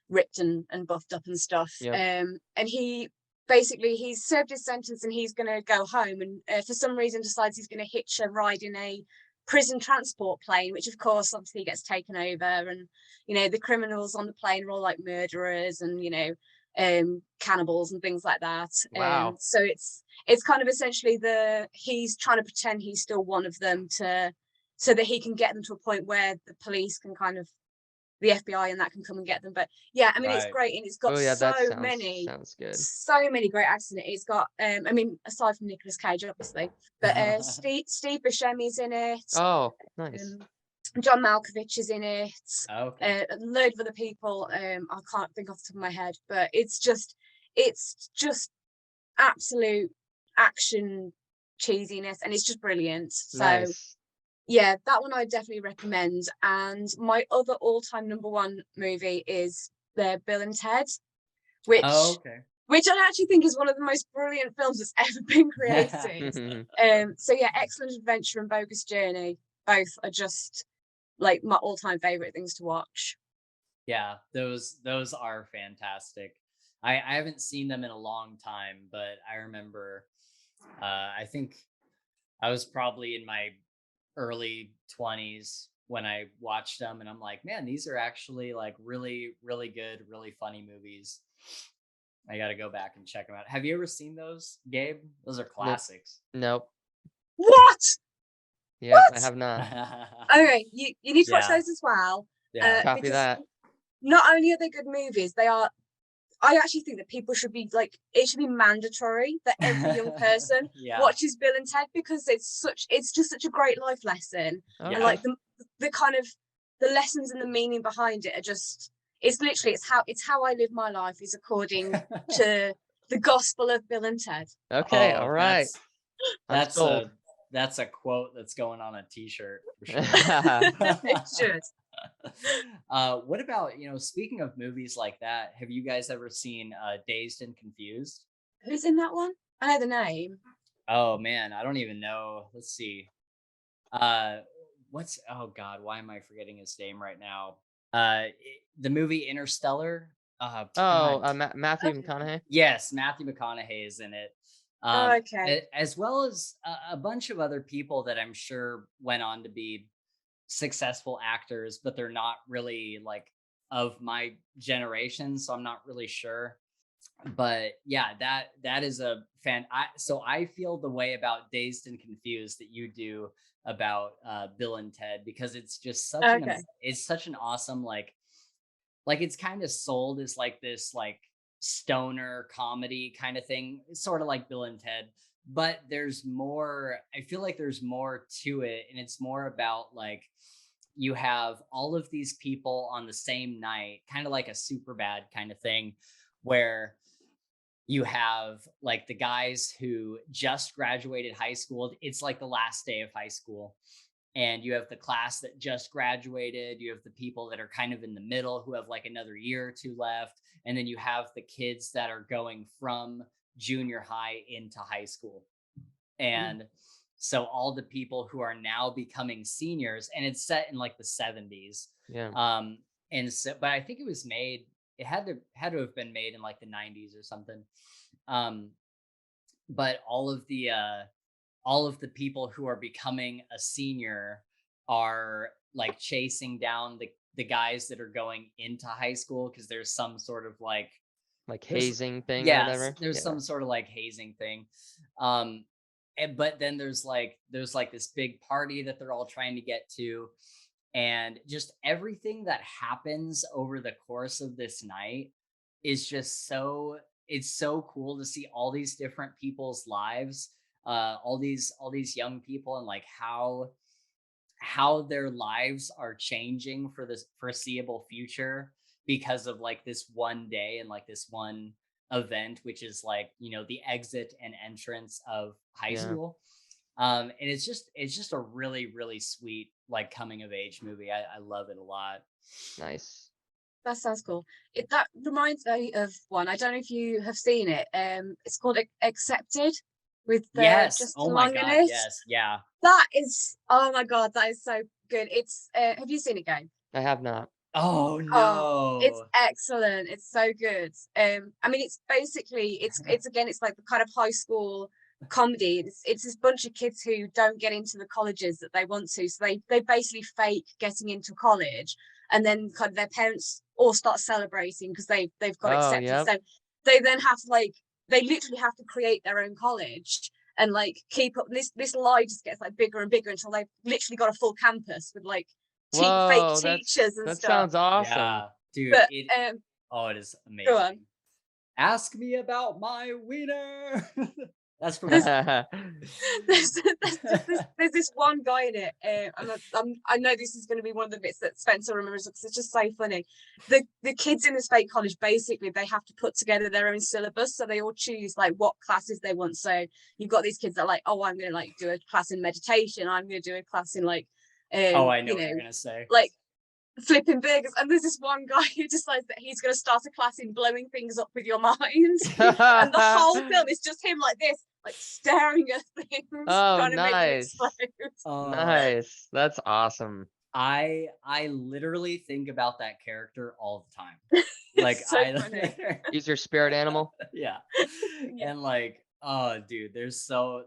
Speaker 2: ripped and buffed up and stuff.
Speaker 3: Yep.
Speaker 2: And he's served his sentence and he's going to go home, and for some reason decides he's going to hitch a ride in a prison transport plane, which of course obviously gets taken over, and the criminals on the plane are all like murderers and cannibals and things like that.
Speaker 3: Wow.
Speaker 2: So it's kind of essentially he's trying to pretend he's still one of them so that he can get them to a point where the police can kind of, the FBI and that can come and get them. But yeah, I mean, it's
Speaker 1: Right.
Speaker 2: great, and it's got
Speaker 3: Oh yeah,
Speaker 2: so
Speaker 3: that
Speaker 2: many
Speaker 3: sounds
Speaker 2: great actors in it. It's got aside from Nicolas Cage obviously, but Steve Buscemi's in it,
Speaker 3: good. Oh, nice.
Speaker 2: John Malkovich is in it,
Speaker 1: Okay.
Speaker 2: a load of other people, I can't think off the top of my head, but it's just absolute action cheesiness, and it's just brilliant. So
Speaker 3: Nice.
Speaker 2: yeah, that one I definitely recommend. And my other all-time number one movie is the Bill and Ted, which
Speaker 1: Okay.
Speaker 2: I actually think is one of the most brilliant films that's ever been created. So yeah, Excellent Adventure and Bogus Journey, both are just like my all-time favorite things to watch.
Speaker 1: Yeah, those are fantastic. I haven't seen them in a long time, but I remember I think I was probably in my early 20s when I watched them, and I'm like, man, these are actually like really, really good, really funny movies. I got to go back and check them out. Have you ever seen those, Gabe? Those are classics.
Speaker 3: Nope.
Speaker 2: What?
Speaker 3: Yeah, I
Speaker 2: What?
Speaker 3: have not.
Speaker 2: Okay, you need to watch
Speaker 1: Yeah.
Speaker 2: those as well.
Speaker 1: Yeah.
Speaker 3: Copy
Speaker 2: Because
Speaker 3: that.
Speaker 2: not only are they good movies, I actually think that people should be like, it should be mandatory that every young person
Speaker 1: Yeah.
Speaker 2: watches Bill and Ted, because it's just such a great life lesson.
Speaker 3: Okay.
Speaker 2: And like the kind of the lessons and the meaning behind it are just, it's how I live my life is according to the gospel of Bill and Ted.
Speaker 3: Okay.
Speaker 1: Oh,
Speaker 3: All right.
Speaker 1: That's
Speaker 3: sold.
Speaker 1: that's a quote that's going on a t-shirt for sure.
Speaker 2: It should.
Speaker 1: What about, speaking of movies like that, have you guys ever seen Dazed and Confused?
Speaker 2: Who's in that one? I know the name.
Speaker 1: Oh man, I don't even know. Let's see. Oh god, why am I forgetting his name right now? The movie Interstellar.
Speaker 3: Oh,
Speaker 1: God.
Speaker 3: Matthew
Speaker 2: Okay.
Speaker 3: McConaughey.
Speaker 1: Yes, Matthew McConaughey is in it.
Speaker 2: Okay.
Speaker 1: As well as a bunch of other people that I'm sure went on to be successful actors, but they're not really like of my generation, so I'm not really sure. But yeah, that is a fan. I feel the way about Dazed and Confused that you do about Bill and Ted, because it's just such an awesome like it's kind of sold as like this like stoner comedy kind of thing. It's sort of like Bill and Ted, but there's more. I feel like there's more to it, and it's more about like you have all of these people on the same night, kind of like a super bad kind of thing, where you have like the guys who just graduated high school. It's like the last day of high school. And you have the class that just graduated. You have the people that are kind of in the middle who have like another year or two left. And then you have the kids that are going from junior high into high school. And so all the people who are now becoming seniors, and it's set in like the 70s.
Speaker 3: Yeah.
Speaker 1: And so, but I think it was made, it had to have been made in like the 90s or something. But all of the people who are becoming a senior are like chasing down the guys that are going into high school, because there's some sort of like
Speaker 3: hazing thing or
Speaker 1: yes,
Speaker 3: whatever.
Speaker 1: there's some sort of like hazing thing. But then there's like this big party that they're all trying to get to, and just everything that happens over the course of this night is just so, it's so cool to see all these different people's lives, all these young people, and like how their lives are changing for this foreseeable future because of like this one day and like this one event, which is like, the exit and entrance of high school. And it's just a really, really sweet like coming of age movie. I love it a lot.
Speaker 3: Nice.
Speaker 2: That sounds cool. That reminds me of one. I don't know if you have seen it. It's called Accepted with
Speaker 1: Yes.
Speaker 2: Justin
Speaker 1: Oh my
Speaker 2: Long in
Speaker 1: God.
Speaker 2: it.
Speaker 1: Yes. Yeah.
Speaker 2: That is, oh my God, that is so good. It's have you seen it, Gabe?
Speaker 3: I have not.
Speaker 1: Oh
Speaker 2: Oh, it's
Speaker 1: no.
Speaker 2: excellent. It's so good. I mean, it's basically it's again, it's like the kind of high school comedy. It's this bunch of kids who don't get into the colleges that they want to, so they basically fake getting into college, and then kind of their parents all start celebrating because they've got accepted.
Speaker 3: Yep.
Speaker 2: So they then have to like, they literally have to create their own college and like keep up. This lie just gets like bigger and bigger until they've literally got a full campus with like fake teachers and
Speaker 3: that
Speaker 2: stuff.
Speaker 3: sounds awesome.
Speaker 1: Yeah, dude.
Speaker 2: But
Speaker 1: it is
Speaker 2: go on.
Speaker 1: amazing. Ask me about my wiener. That's from
Speaker 2: there's this one guy in it, and I know this is going to be one of the bits that Spencer remembers because it's just so funny. The kids in this fake college, basically they have to put together their own syllabus, so they all choose like what classes they want. So you've got these kids that are like, oh, I'm going to like do a class in meditation, I'm going to do a class in like
Speaker 1: oh, I know what you're gonna say,
Speaker 2: like flipping burgers, and there's this one guy who decides that he's going to start a class in blowing things up with your mind. And the whole film is just him like this, like staring at things, trying to make them explode.
Speaker 3: Nice. That's awesome.
Speaker 1: I literally think about that character all the time. Like
Speaker 2: so funny.
Speaker 3: He's your spirit animal.
Speaker 1: Yeah. And like, oh dude, there's so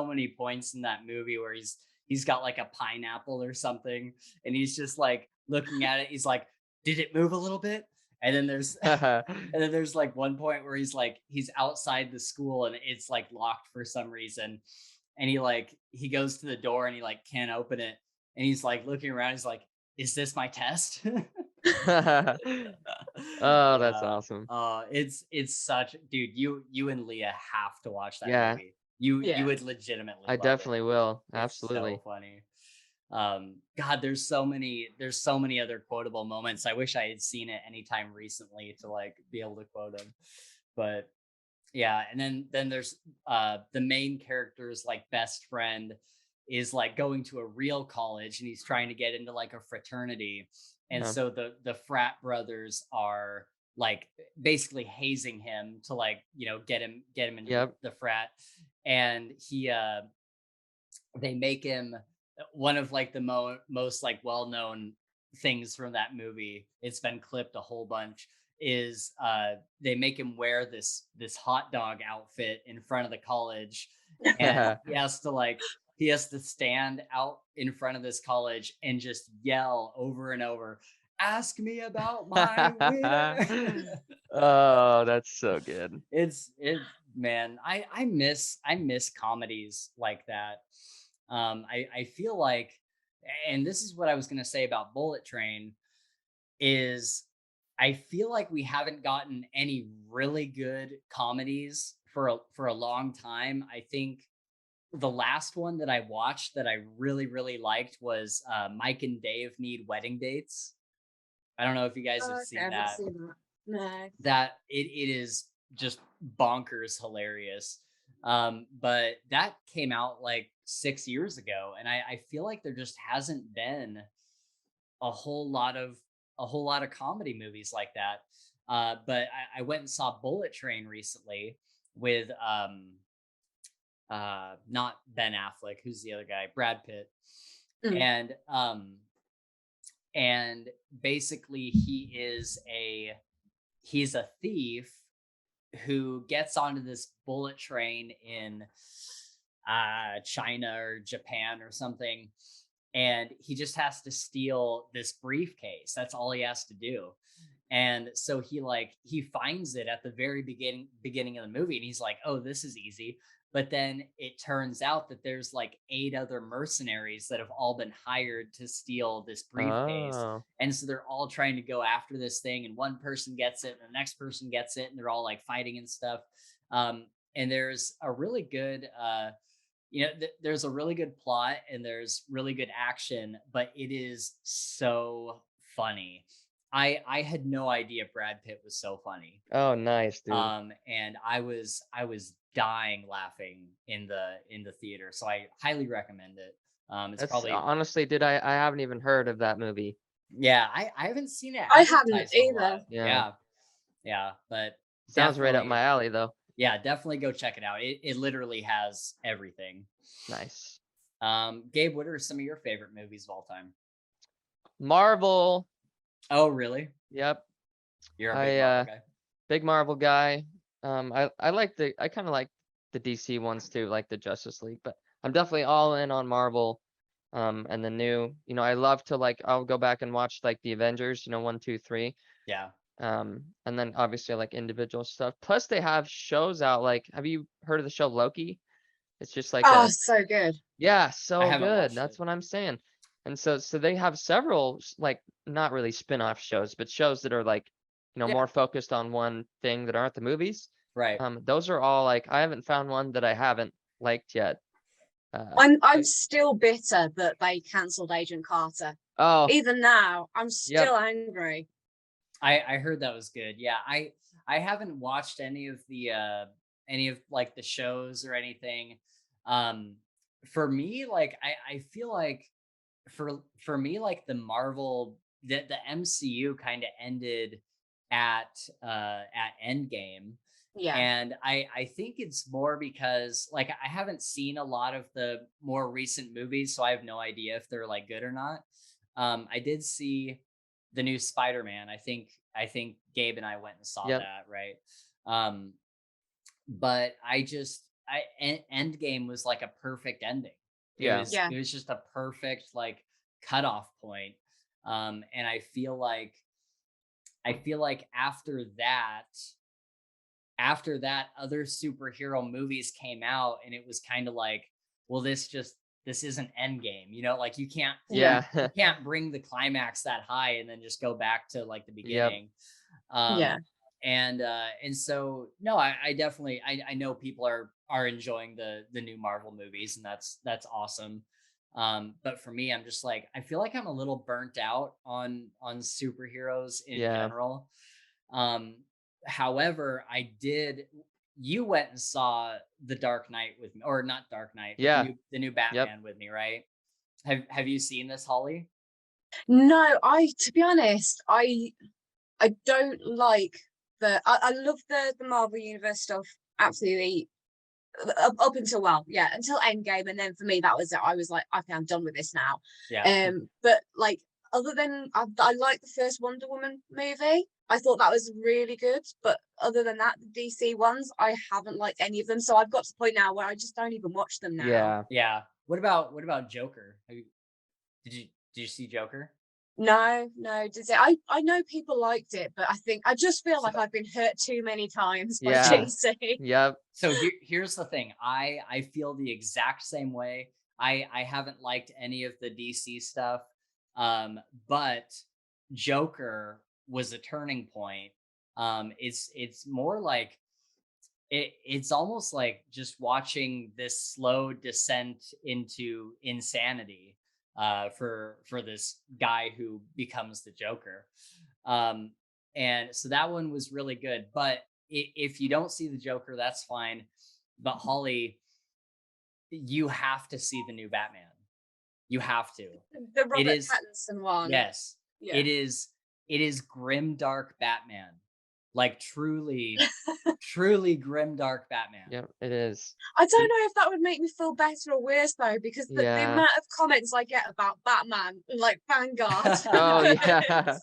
Speaker 1: many points in that movie where he's got like a pineapple or something, and he's just like looking at it. He's like, did it move a little bit? And then there's like one point where he's outside the school and it's like locked for some reason, and he goes to the door and he like can't open it, and he's like looking around. He's like, is this my test?
Speaker 3: Oh, that's awesome.
Speaker 1: It's such, dude, you and Leah have to watch that movie. You would legitimately
Speaker 3: I
Speaker 1: love
Speaker 3: definitely
Speaker 1: it.
Speaker 3: will.
Speaker 1: It's
Speaker 3: Absolutely.
Speaker 1: so funny. God, there's so many other quotable moments. I wish I had seen it anytime recently to like be able to quote them. But yeah, and then there's the main character's like best friend is like going to a real college, and he's trying to get into like a fraternity. And so the frat brothers are like basically hazing him to like, get him into the frat. And they make him one of like the most like well-known things from that movie. It's been clipped a whole bunch. Is they make him wear this hot dog outfit in front of the college, and he has to stand out in front of this college and just yell over and over, ask me about my wiener.
Speaker 3: Oh, that's so good.
Speaker 1: Man, I miss comedies like that. I feel like, and this is what I was going to say about Bullet Train, is I feel like we haven't gotten any really good comedies for a long time. I think the last one that I watched that I really really liked was Mike and Dave Need Wedding Dates. I don't know if you guys
Speaker 2: Oh,
Speaker 1: have
Speaker 2: okay, I
Speaker 1: seen
Speaker 2: haven't
Speaker 1: that.
Speaker 2: seen that. No.
Speaker 1: That it is just bonkers hilarious. But that came out like 6 years ago, and I feel like there just hasn't been a whole lot of comedy movies like that. But I went and saw Bullet Train recently with not Ben Affleck, who's the other guy, Brad Pitt,
Speaker 2: Mm.
Speaker 1: and basically he's a thief who gets onto this bullet train in China or Japan or something, and he just has to steal this briefcase. That's all he has to do. And so he finds it at the very beginning of the movie, and he's like, "Oh, this is easy." But then it turns out that there's like 8 other mercenaries that have all been hired to steal this briefcase.
Speaker 3: Oh,
Speaker 1: And so they're all trying to go after this thing, and one person gets it, and the next person gets it, and they're all like fighting and stuff. And there's a really good there's a really good plot, and there's really good action, but it is so funny. I had no idea Brad Pitt was so funny.
Speaker 3: oh, nice, dude.
Speaker 1: And I was dying laughing in the theater, so I highly recommend it. It's
Speaker 3: That's
Speaker 1: probably,
Speaker 3: honestly, dude, I haven't even heard of that movie.
Speaker 1: yeah, I haven't seen it
Speaker 2: I haven't
Speaker 1: advertised a whole
Speaker 2: either.
Speaker 1: lot.
Speaker 3: Yeah.
Speaker 1: Yeah, but
Speaker 3: Sounds right up
Speaker 1: definitely,
Speaker 3: my alley, though.
Speaker 1: yeah, definitely go check it out. It literally has everything.
Speaker 3: Nice.
Speaker 1: Gabe, what are some of your favorite movies of all time?
Speaker 3: Marvel.
Speaker 1: Oh, really?
Speaker 3: Yep.
Speaker 1: You're a big Marvel guy.
Speaker 3: Big Marvel guy. I kind of like the DC ones too, like the Justice League, but I'm definitely all in on Marvel. And the new, I love to I'll go back and watch like the Avengers, 1, 2, 3.
Speaker 1: Yeah.
Speaker 3: And then obviously I like individual stuff. Plus they have shows out. Like, have you heard of the show Loki? It's just like
Speaker 2: Oh, so good.
Speaker 3: yeah,
Speaker 1: I
Speaker 3: so
Speaker 1: haven't
Speaker 3: good.
Speaker 1: watched
Speaker 3: That's
Speaker 1: it.
Speaker 3: what I'm saying. And so they have several like not really spin-off shows, but shows that are like,
Speaker 1: Yeah.
Speaker 3: more focused on one thing that aren't the movies.
Speaker 1: Right.
Speaker 3: Those are all like I haven't found one that I haven't liked yet.
Speaker 2: I'm still bitter that they cancelled Agent Carter.
Speaker 3: Oh,
Speaker 2: Even now, I'm still angry.
Speaker 1: I heard that was good. Yeah, I haven't watched any of like the shows or anything. For me, like I feel like for me, like the Marvel, the MCU kind of ended at Endgame.
Speaker 2: Yeah.
Speaker 1: And I think it's more because like I haven't seen a lot of the more recent movies, so I have no idea if they're like good or not. I did see the new Spider-Man. I think Gabe and I went and saw
Speaker 3: Yep.
Speaker 1: that, right? But Endgame was like a perfect ending.
Speaker 3: Yeah.
Speaker 2: Yeah.
Speaker 1: It was just a perfect like cutoff point. And I feel like after that other superhero movies came out, and it was kind of like, well, this isn't Endgame, like you can't
Speaker 3: Yeah.
Speaker 1: bring the climax that high and then just go back to like the
Speaker 3: Yep.
Speaker 1: beginning.
Speaker 2: Yeah.
Speaker 1: And so no, I definitely I know people are enjoying the new Marvel movies, and that's awesome. But for me, I'm just like, I feel like I'm a little burnt out on superheroes in
Speaker 3: Yeah.
Speaker 1: general. However, you went and saw The Dark Knight with me, or not Dark Knight, but
Speaker 3: Yeah.
Speaker 1: the new Batman with me, right? Have you seen this, Holly?
Speaker 2: No, to be honest, I don't like I love the Marvel Universe stuff, absolutely, up until until Endgame, and then for me that was it. I was like, okay, I'm done with this now.
Speaker 1: Yeah.
Speaker 2: But like, other than I like the first Wonder Woman movie. I thought that was really good, but other than that, the DC ones, I haven't liked any of them. So I've got to the point now where I just don't even watch them now.
Speaker 3: Yeah.
Speaker 1: Yeah. What about Joker? Did you see Joker?
Speaker 2: No, did it? I know people liked it, but I just feel like I've been hurt too many times by
Speaker 3: Yeah.
Speaker 2: DC.
Speaker 3: Yep.
Speaker 1: So here's the thing. I feel the exact same way. I haven't liked any of the DC stuff. But Joker was a turning point. It's more like it's almost like just watching this slow descent into insanity for this guy who becomes the Joker. Um, and so that one was really good. But if you don't see the Joker, that's fine. But Holly, you have to see the new Batman. You have to.
Speaker 2: The
Speaker 1: It
Speaker 2: Robert
Speaker 1: is
Speaker 2: Pattinson one.
Speaker 1: yes.
Speaker 2: Yeah.
Speaker 1: It is grim dark Batman. Like truly, truly grim dark Batman.
Speaker 3: Yep, it is.
Speaker 2: I don't know if that would make me feel better or worse though, because the
Speaker 3: Yeah.
Speaker 2: amount of comments I get about Batman and like Vanguard.
Speaker 3: Oh yeah.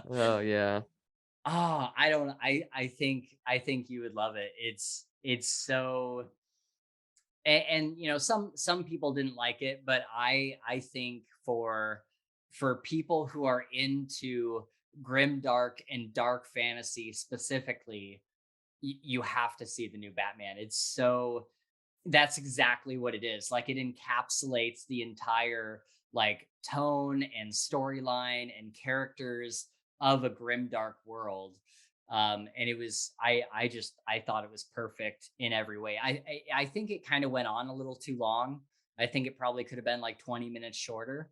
Speaker 3: Oh yeah.
Speaker 1: Oh, I don't I think you would love it. It's so and you know some people didn't like it, but I think for people who are into grim dark and dark fantasy specifically, you have to see the new Batman. It's so that's exactly what it is. Like it encapsulates the entire like tone and storyline and characters of a grim dark world. And it was I thought it was perfect in every way. I think it kind of went on a little too long. I think it probably could have been like 20 minutes shorter.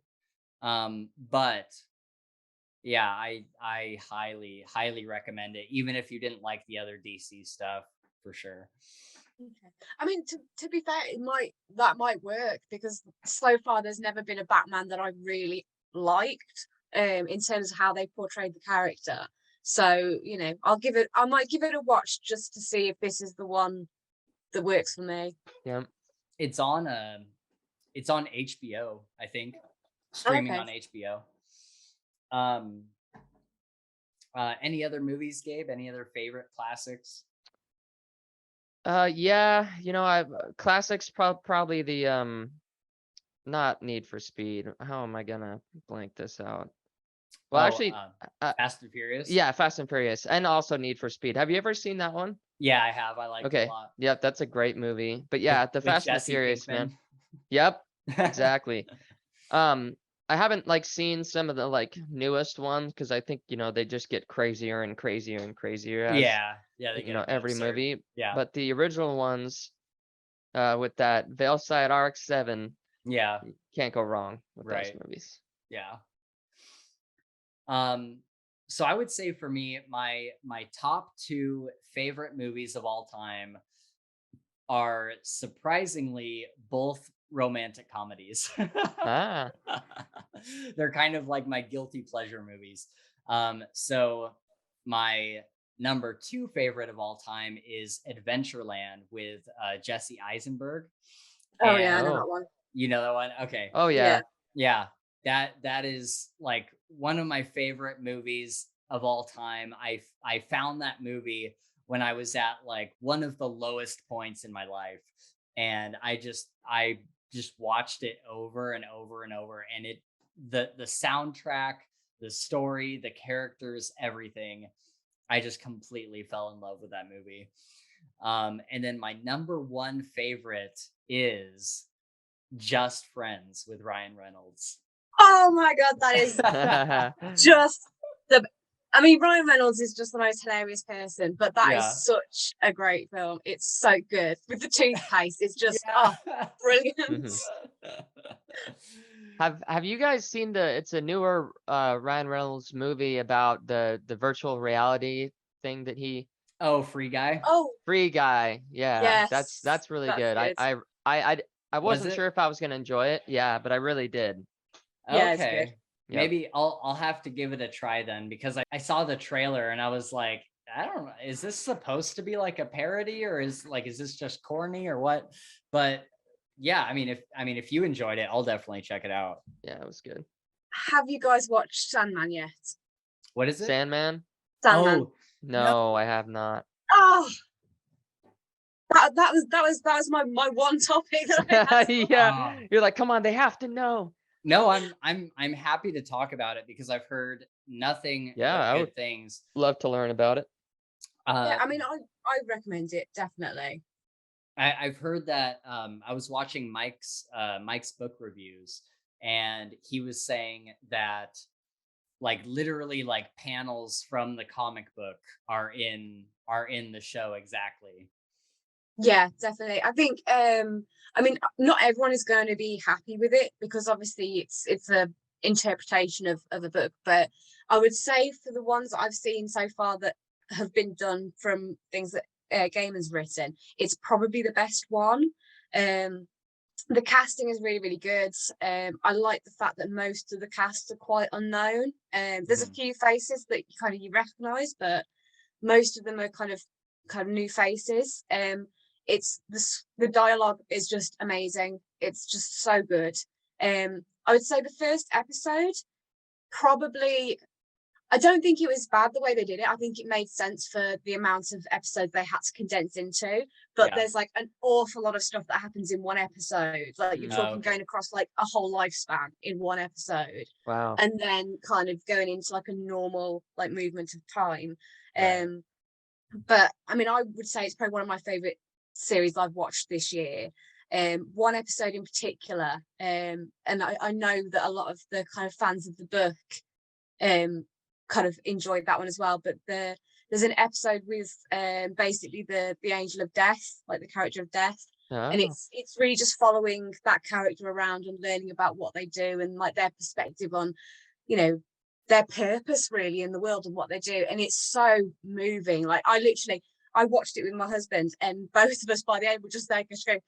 Speaker 1: But yeah, I highly recommend it, even if you didn't like the other DC stuff, for sure.
Speaker 2: Okay. I mean, to be fair, that might work because so far there's never been a Batman that I really liked in terms of how they portrayed the character. So, you know, I might give it a watch just to see if this is the one that works for me.
Speaker 3: Yeah.
Speaker 1: It's on HBO, I think. Streaming on HBO. Any other movies, Gabe? Any other favorite classics?
Speaker 3: Yeah, you know, I've classics probably the not Need for Speed. How am I gonna blank this out? Well, actually,
Speaker 1: Fast and Furious.
Speaker 3: yeah, Fast and Furious, and also Need for Speed. Have you ever seen that one?
Speaker 1: Yeah, I have. I like it a
Speaker 3: Okay,
Speaker 1: lot.
Speaker 3: yep, that's a great movie. But yeah, the
Speaker 1: With
Speaker 3: Fast and the
Speaker 1: Jesse
Speaker 3: Furious,
Speaker 1: Pinkman.
Speaker 3: man. Yep, exactly. I haven't like seen some of the like newest ones because I think you know they just get crazier and crazier and crazier as
Speaker 1: Yeah, they
Speaker 3: you
Speaker 1: get
Speaker 3: know
Speaker 1: a bit
Speaker 3: every
Speaker 1: absurd.
Speaker 3: movie.
Speaker 1: Yeah,
Speaker 3: But the original ones, with that Veilside RX-7,
Speaker 1: yeah,
Speaker 3: you can't go wrong with those
Speaker 1: right.
Speaker 3: movies.
Speaker 1: Yeah. So I would say for me, my top two favorite movies of all time are surprisingly both romantic comedies.
Speaker 3: Ah,
Speaker 1: They're kind of like my guilty pleasure movies. So my number two favorite of all time is Adventureland with Jesse Eisenberg.
Speaker 2: Oh yeah, I know
Speaker 3: oh,
Speaker 2: that one.
Speaker 1: You know that one? Okay.
Speaker 3: oh
Speaker 2: Yeah.
Speaker 3: yeah.
Speaker 1: Yeah, that is like one of my favorite movies of all time. I found that movie when I was at like one of the lowest points in my life, and I just watched it over and over and over, and it the soundtrack, the story, the characters, everything. I just completely fell in love with that movie. And then my number one favorite is Just Friends with Ryan Reynolds.
Speaker 2: Oh my god, that is just the. I mean, Ryan Reynolds is just the most hilarious person, but that is such a great film. It's so good with the toothpaste. It's just brilliant.
Speaker 3: Have you guys seen it's a newer Ryan Reynolds movie about the virtual reality thing that he
Speaker 1: Oh, Free Guy.
Speaker 2: Oh,
Speaker 3: Free Guy. Yeah,
Speaker 2: yes,
Speaker 3: that's really
Speaker 2: that's
Speaker 3: good.
Speaker 2: good.
Speaker 3: I
Speaker 1: Was
Speaker 3: wasn't
Speaker 1: it?
Speaker 3: sure if I was gonna enjoy it. Yeah, but I really did.
Speaker 2: Yeah, it's good.
Speaker 1: Okay.
Speaker 3: Yep.
Speaker 1: Maybe I'll have to give it a try then, because I saw the trailer and I was like, I don't know, is this supposed to be like a parody, or is this just corny or what? But yeah, I mean if you enjoyed it, I'll definitely check it out.
Speaker 3: Yeah, it was good.
Speaker 2: Have you guys watched Sandman yet?
Speaker 1: What is it?
Speaker 3: Sandman?
Speaker 2: Sandman.
Speaker 1: Oh,
Speaker 3: No, I have not.
Speaker 2: Oh, that was my one topic that I had to
Speaker 3: Yeah, you're like, come on, they have to know.
Speaker 1: no, I'm happy to talk about it because I've heard nothing
Speaker 3: Yeah,
Speaker 1: but
Speaker 3: I
Speaker 1: good
Speaker 3: would
Speaker 1: things.
Speaker 3: love to learn about it.
Speaker 2: yeah, I mean, I recommend it definitely.
Speaker 1: I've heard that I was watching Mike's book reviews, and he was saying that like literally like panels from the comic book are in the show exactly.
Speaker 2: Yeah, definitely. I think I mean, not everyone is going to be happy with it because obviously it's a interpretation of a book, but I would say for the ones that I've seen so far that have been done from things that Gaiman's written, it's probably the best one. Um the casting is really, really good. I like the fact that most of the cast are quite unknown. There's a
Speaker 1: Mhm.
Speaker 2: few faces that you recognize, but most of them are kind of new faces. It's the dialogue is just amazing. It's just so good. I would say the first episode probably, I don't think it was bad the way they did it. I think it made sense for the amount of episodes they had to condense into. But
Speaker 1: Yeah.
Speaker 2: there's like an awful lot of stuff that happens in one episode. Like you're
Speaker 3: Mm.
Speaker 1: Oh,
Speaker 2: talking
Speaker 1: okay.
Speaker 2: going across like a whole lifespan in one episode,
Speaker 3: Wow.
Speaker 2: and then kind of going into like a normal like movement of time.
Speaker 1: Right.
Speaker 2: But I mean, I would say it's probably one of my favorite series I've watched this year. One episode in particular, and I know that a lot of the kind of fans of the book kind of enjoyed that one as well. But there's an episode with basically the angel of death, like the character of death, and
Speaker 3: Oh,
Speaker 2: it's really just following that character around and learning about what they do and like their perspective on, you know, their purpose really in the world and what they do. And it's so moving. Like I watched it with my husband, and both of us by the end were just there just going,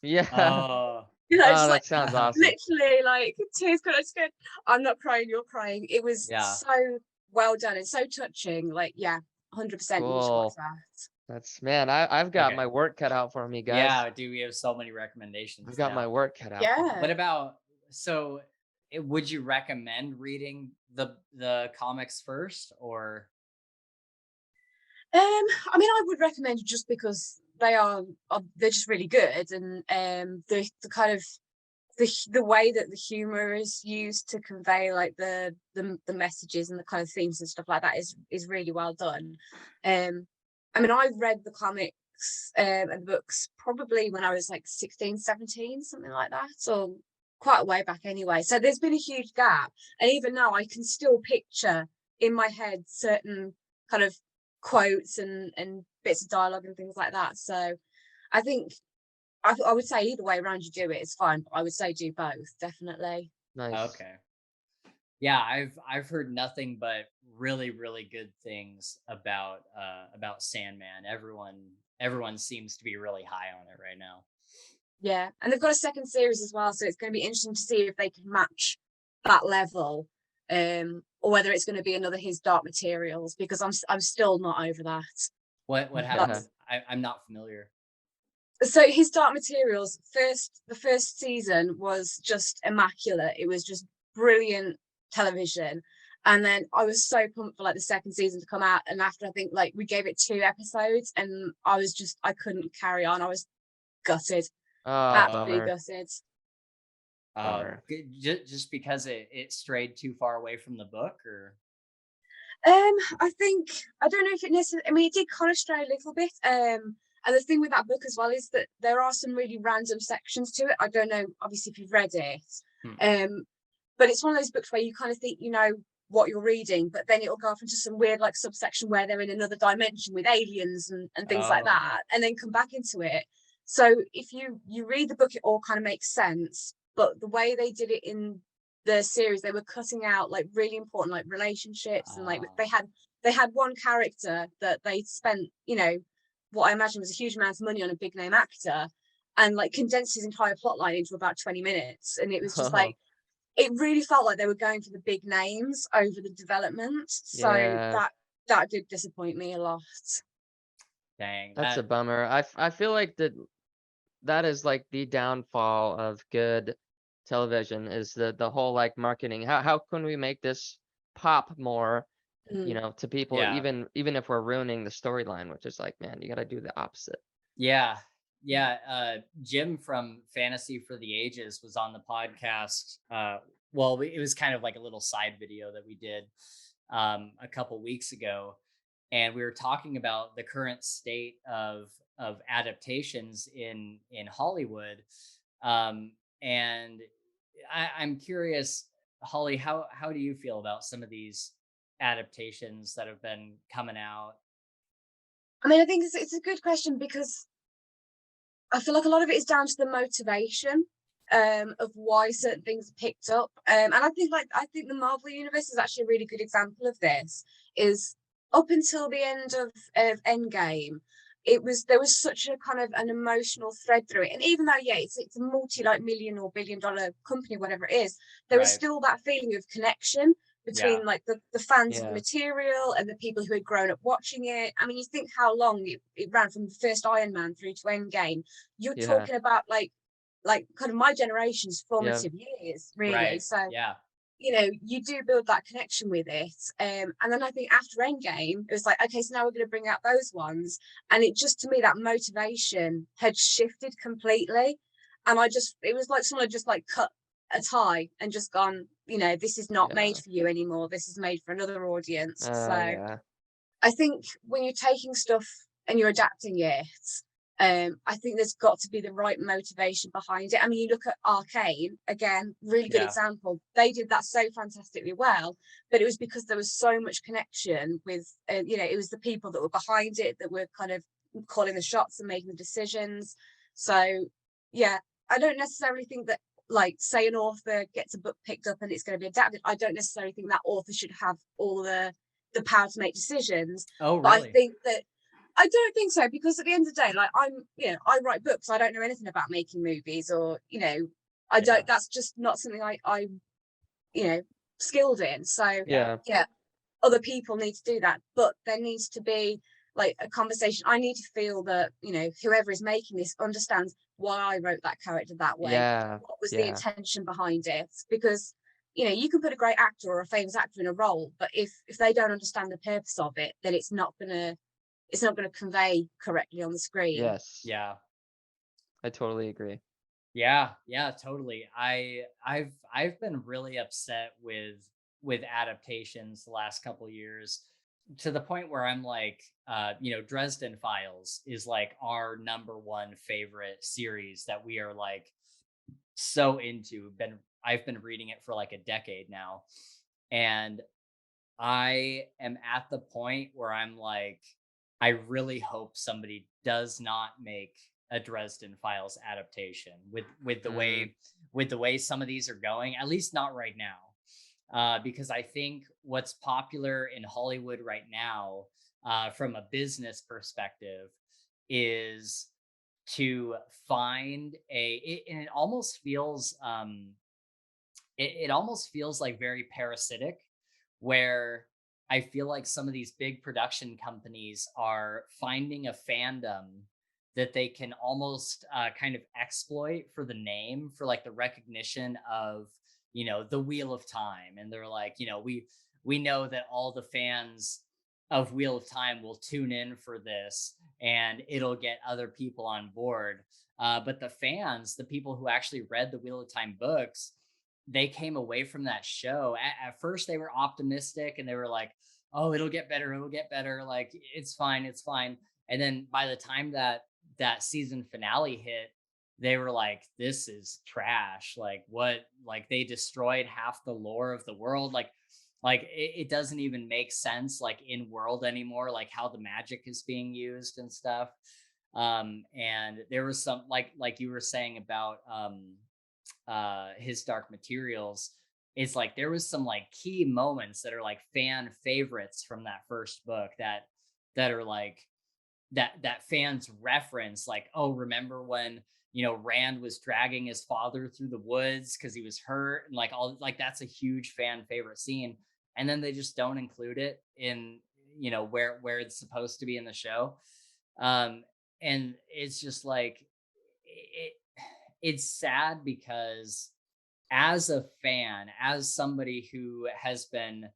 Speaker 3: yeah.
Speaker 1: Oh,
Speaker 2: just
Speaker 3: Oh,
Speaker 2: like
Speaker 3: that sounds awesome.
Speaker 2: literally like tears coming. I just go, I'm not crying, you're crying. It was
Speaker 1: yeah.
Speaker 2: so well done and so touching. Like, yeah, 100% you should watch
Speaker 3: Cool.
Speaker 2: that.
Speaker 3: That's man, I've got
Speaker 1: Okay.
Speaker 3: my work cut out for me, guys.
Speaker 1: Yeah, dude, we have so many recommendations
Speaker 3: I've got my
Speaker 1: now.
Speaker 3: work cut out for me.
Speaker 2: Yeah.
Speaker 1: What about, so would you recommend reading the comics first, or
Speaker 2: I mean, I would recommend it just because they're just really good, and the kind of the way that the humor is used to convey like the messages and the kind of themes and stuff like that is really well done. I mean, I read the comics and the books probably when I was like 16, 17, something like that, so quite a way back anyway. So there's been a huge gap, and even now I can still picture in my head certain kind of quotes and bits of dialogue and things like that. So I think I would say either way around you do it, it's fine. But I would say do both, definitely.
Speaker 3: Nice.
Speaker 1: okay. Yeah, I've heard nothing but really, really good things about Sandman. Everyone seems to be really high on it right now.
Speaker 2: Yeah, and they've got a second series as well, so it's going to be interesting to see if they can match that level, or whether it's going to be another His Dark Materials, because I'm still not over that.
Speaker 1: What
Speaker 3: Yeah.
Speaker 1: happened? I'm not familiar.
Speaker 2: So His Dark Materials, the first season was just immaculate. It was just brilliant television. And then I was so pumped for like the second season to come out. And after I think like we gave it 2 episodes and I couldn't carry on. I was gutted,
Speaker 3: Oh,
Speaker 2: absolutely
Speaker 3: bummer.
Speaker 2: gutted.
Speaker 3: Bummer.
Speaker 1: Just because it strayed too far away from the book, or
Speaker 2: I think I don't know if it necessarily. I mean, it did kind of stray a little bit. And the thing with that book as well is that there are some really random sections to it. I don't know, obviously, if you've read it.
Speaker 1: Hmm.
Speaker 2: But it's one of those books where you kind of think you know what you're reading, but then it'll go off into some weird like subsection where they're in another dimension with aliens and things like
Speaker 1: Oh,
Speaker 2: that, and then come back into it. So if you read the book, it all kind of makes sense. But the way they did it in the series, they were cutting out like really important like relationships, and like they had one character that they spent, you know, what I imagine was a huge amount of money on a big name actor, and like condensed his entire plot line into about 20 minutes. And it was just like, it really felt like they were going for the big names over the development. So
Speaker 3: Yeah,
Speaker 2: that did disappoint me a lot.
Speaker 1: dang
Speaker 3: that's a
Speaker 1: that.
Speaker 3: bummer. I feel like that is like the downfall of good television is the whole like marketing. How can we make this pop more, you
Speaker 2: Mm.
Speaker 3: know, to people
Speaker 1: Yeah,
Speaker 3: even if we're ruining the storyline, which is like, man, you got to do the opposite.
Speaker 1: yeah, yeah. Jim from Fantasy for the Ages was on the podcast. Well, it was kind of like a little side video that we did a couple weeks ago, and we were talking about the current state of adaptations in Hollywood. And I'm curious, Holly, how do you feel about some of these adaptations that have been coming out?
Speaker 2: I mean, I think it's a good question because I feel like a lot of it is down to the motivation of why certain things are picked up. And I think the Marvel universe is actually a really good example of this. Is up until the end of Endgame, there was such a kind of an emotional thread through it. And even though it's a multi-million or billion-dollar company, whatever it is, there was
Speaker 1: Right.
Speaker 2: still that feeling of connection between like the fans of the
Speaker 3: Yeah.
Speaker 2: material and the people who had grown up watching it. I mean, you think how long it ran from the first Iron Man through to Endgame. You're
Speaker 3: Yeah.
Speaker 2: talking about like kind of my generation's
Speaker 3: Yeah.
Speaker 2: formative years, really.
Speaker 1: Right.
Speaker 2: So,
Speaker 1: Yeah.
Speaker 2: you do build that connection with it. And then I think after Endgame, it was like, okay, so now we're going to bring out those ones. And it just, to me, that motivation had shifted completely. And it was like someone had just like cut a tie and just gone, this is not made
Speaker 3: Yeah.
Speaker 2: for you anymore. This is made for another audience. So
Speaker 3: Yeah.
Speaker 2: I think when you're taking stuff and you're adapting it, I think there's got to be the right motivation behind it. I mean, you look at Arcane, again, really good
Speaker 1: Yeah.
Speaker 2: example. They did that so fantastically well, but it was because there was so much connection with, it was the people that were behind it that were kind of calling the shots and making the decisions. So, yeah, I don't necessarily think that, like, say an author gets a book picked up and it's going to be adapted. I don't necessarily think that author should have all the power to make decisions.
Speaker 1: Oh,
Speaker 2: But
Speaker 1: really?
Speaker 2: I don't think so, because at the end of the day, like I write books. I don't know anything about making movies, or I don't.
Speaker 1: Yeah.
Speaker 2: That's just not something I skilled in. So
Speaker 3: Yeah.
Speaker 2: yeah, other people need to do that, but there needs to be like a conversation. I need to feel that whoever is making this understands why I wrote that character that way.
Speaker 3: Yeah.
Speaker 2: What was the
Speaker 3: Yeah.
Speaker 2: intention behind it? Because you can put a great actor or a famous actor in a role, but if they don't understand the purpose of it, then it's not going to convey correctly on the screen.
Speaker 3: Yes.
Speaker 1: Yeah.
Speaker 3: I totally agree.
Speaker 1: Yeah, yeah, totally. I've been really upset with adaptations the last couple years, to the point where I'm like, Dresden Files is like our number one favorite series that we are like so into. I've been reading it for like a decade now. And I am at the point where I'm like, I really hope somebody does not make a Dresden Files adaptation with the
Speaker 3: Mm.
Speaker 1: way some of these are going, at least not right now. Because I think what's popular in Hollywood right now, from a business perspective, is to find and it almost feels it almost feels like very parasitic, where I feel like some of these big production companies are finding a fandom that they can almost kind of exploit for the name, for like the recognition of, the Wheel of Time. And they're like, we know that all the fans of Wheel of Time will tune in for this and it'll get other people on board. But the fans, the people who actually read the Wheel of Time books, they came away from that show. At first, they were optimistic and they were like, "Oh, it'll get better. It'll get better. Like it's fine. It's fine." And then by the time that season finale hit, they were like, "This is trash. Like what? Like they destroyed half the lore of the world. Like it doesn't even make sense like in world anymore. Like how the magic is being used and stuff." And there was some like you were saying about his Dark Materials. It's like there was some like key moments that are like fan favorites from that first book that are like that fans reference, like, oh, remember when Rand was dragging his father through the woods because he was hurt, and like all like that's a huge fan favorite scene, and then they just don't include it in where it's supposed to be in the show. And it's just like it, it's sad because as a fan, as somebody who has been,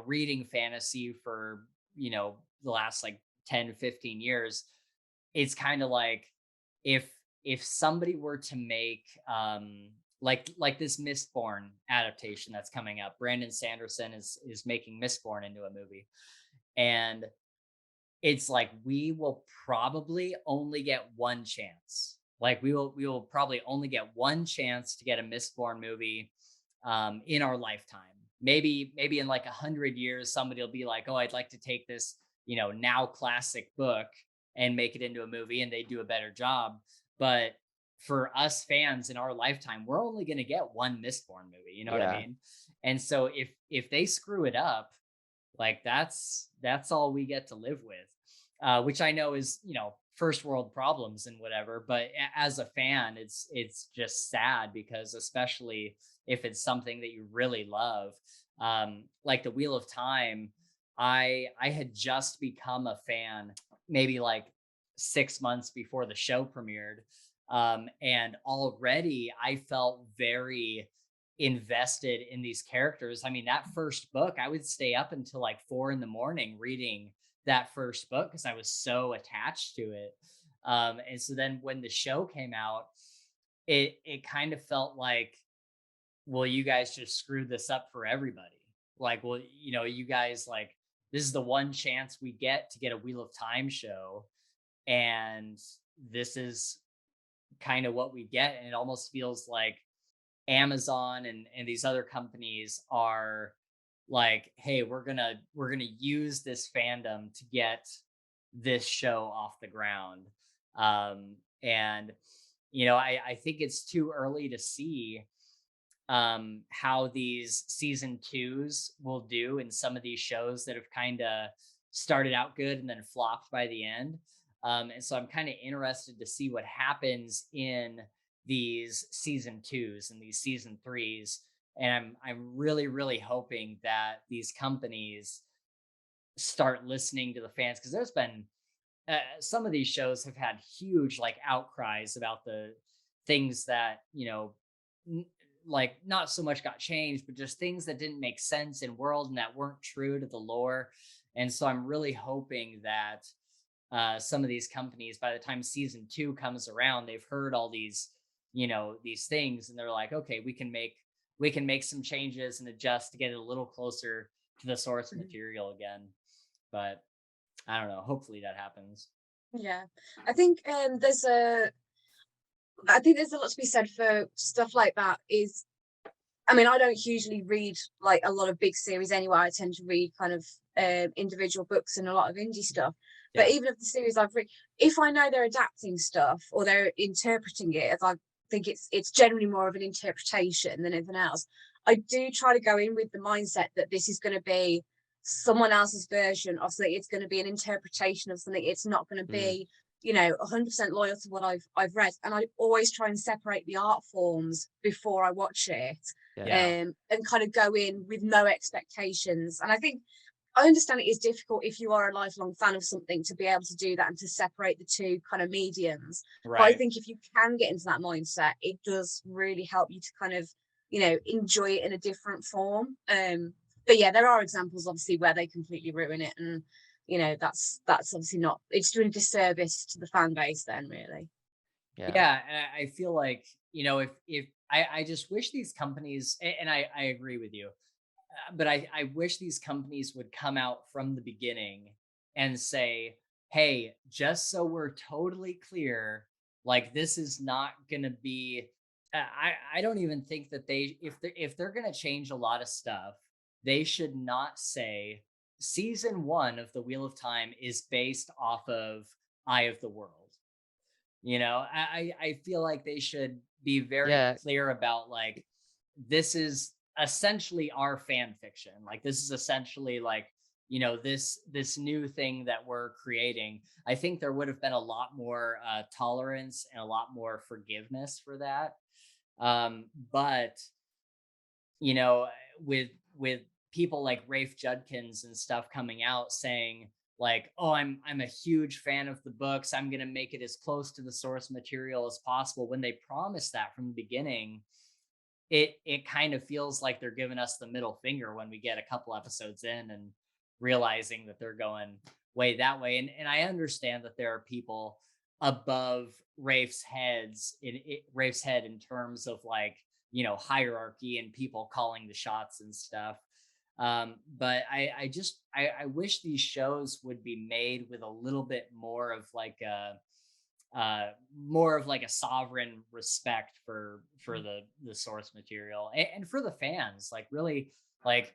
Speaker 1: reading fantasy for, the last like 10, 15 years, it's kind of like if somebody were to make like this Mistborn adaptation that's coming up. Brandon Sanderson is making Mistborn into a movie. And it's like we will probably only get one chance. Like we will probably only get one chance to get a Mistborn movie in our lifetime. Maybe in like 100 years, somebody will be like, "Oh, I'd like to take this, now classic book and make it into a movie," and they do a better job. but for us fans in our lifetime, we're only going to get one Mistborn movie. You know what I
Speaker 3: Yeah.
Speaker 1: mean? And so if they screw it up, like that's all we get to live with, which I know is, you know, first world problems and whatever. But as a fan, it's just sad because especially if it's something that you really love, like the Wheel of Time, I had just become a fan maybe like 6 months before the show premiered, and already I felt very invested in these characters. I mean, that first book, I would stay up until like 4 a.m. reading that first book because I was so attached to it. And so then when the show came out, it kind of felt like, well, you guys just screwed this up for everybody. Like, well, you know, you guys, like, this is the one chance we get to get a Wheel of Time show, and this is kind of what we get. And it almost feels like Amazon and these other companies are like, hey, we're gonna use this fandom to get this show off the ground. And you know, I think it's too early to see how these season twos will do in some of these shows that have kind of started out good and then flopped by the end. And so I'm kind of interested to see what happens in these season twos and these season threes. And I'm really, really hoping that these companies start listening to the fans, because there's been some of these shows have had huge like outcries about the things that, you know, n- like not so much got changed, but just things that didn't make sense in world and that weren't true to the lore. And so I'm really hoping that some of these companies, by the time season two comes around, they've heard all these, you know, these things, and they're like, okay, we can make some changes and adjust to get it a little closer to the source
Speaker 2: Mhm.
Speaker 1: material again. But I don't know. Hopefully that happens.
Speaker 2: Yeah, I think there's a lot to be said for stuff like that. Is I mean, I don't usually read like a lot of big series anyway. I tend to read kind of individual books and a lot of indie stuff. But
Speaker 1: Yeah.
Speaker 2: even if the series I've read, if I know they're adapting stuff or they're interpreting it, if I think it's generally more of an interpretation than anything else, I do try to go in with the mindset that this is going to be someone else's version of something. It's going to be an interpretation of something. It's not going to
Speaker 3: Mm,
Speaker 2: be, 100% loyal to what I've read. And I always try and separate the art forms before I watch it,
Speaker 3: yeah.
Speaker 1: Yeah.
Speaker 2: and kind of go in with no expectations. And I think I understand it is difficult if you are a lifelong fan of something to be able to do that and to separate the two kind of mediums. But I
Speaker 1: Right.
Speaker 2: think if you can get into that mindset, it does really help you to kind of, enjoy it in a different form. But yeah, there are examples obviously where they completely ruin it, and that's obviously not. It's doing a disservice to the fan base then, really.
Speaker 3: Yeah.
Speaker 1: Yeah, and I feel like, you know, if I just wish these companies, and I agree with you, but I wish these companies would come out from the beginning and say, hey, just so we're totally clear, like this is not gonna be. I don't even think that they, if they're gonna change a lot of stuff, they should not say season one of the Wheel of Time is based off of Eye of the World. You know, I feel like they should be very
Speaker 3: Yeah.
Speaker 1: clear about, like, this is essentially our fan fiction. Like this is essentially like, you know, this new thing that we're creating. I think there would have been a lot more tolerance and a lot more forgiveness for that. But you know, with people like Rafe Judkins and stuff coming out saying like, "Oh, I'm a huge fan of the books. I'm going to make it as close to the source material as possible." When they promised that from the beginning, it kind of feels like they're giving us the middle finger when we get a couple episodes in and realizing that they're going way that way. And I understand that there are people above Rafe's head in terms of, like, you know, hierarchy and people calling the shots and stuff. But I wish these shows would be made with a little bit more of like a sovereign respect for the source material, and for the fans. Like really, like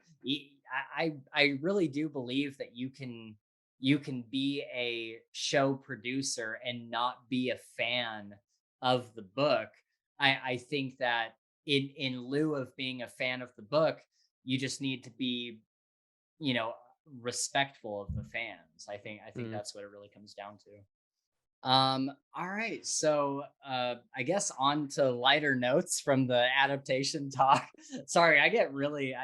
Speaker 1: I really do believe that you can be a show producer and not be a fan of the book, I think that in lieu of being a fan of the book, you just need to be, you know, respectful of the fans. I think
Speaker 3: Mm.
Speaker 1: that's what it really comes down to. All right, so I guess on to lighter notes from the adaptation talk. Sorry, I get really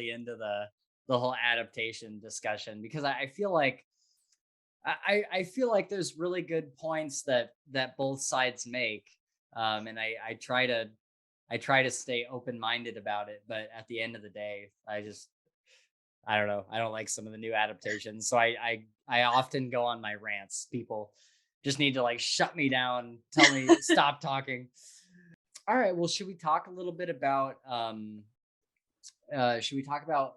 Speaker 1: into the whole adaptation discussion because I feel like I feel like there's really good points that both sides make. And I try to stay open-minded about it, but at the end of the day, I don't know. I don't like some of the new adaptations. So I often go on my rants. People just need to like shut me down, tell me stop talking. All right, well, should we talk about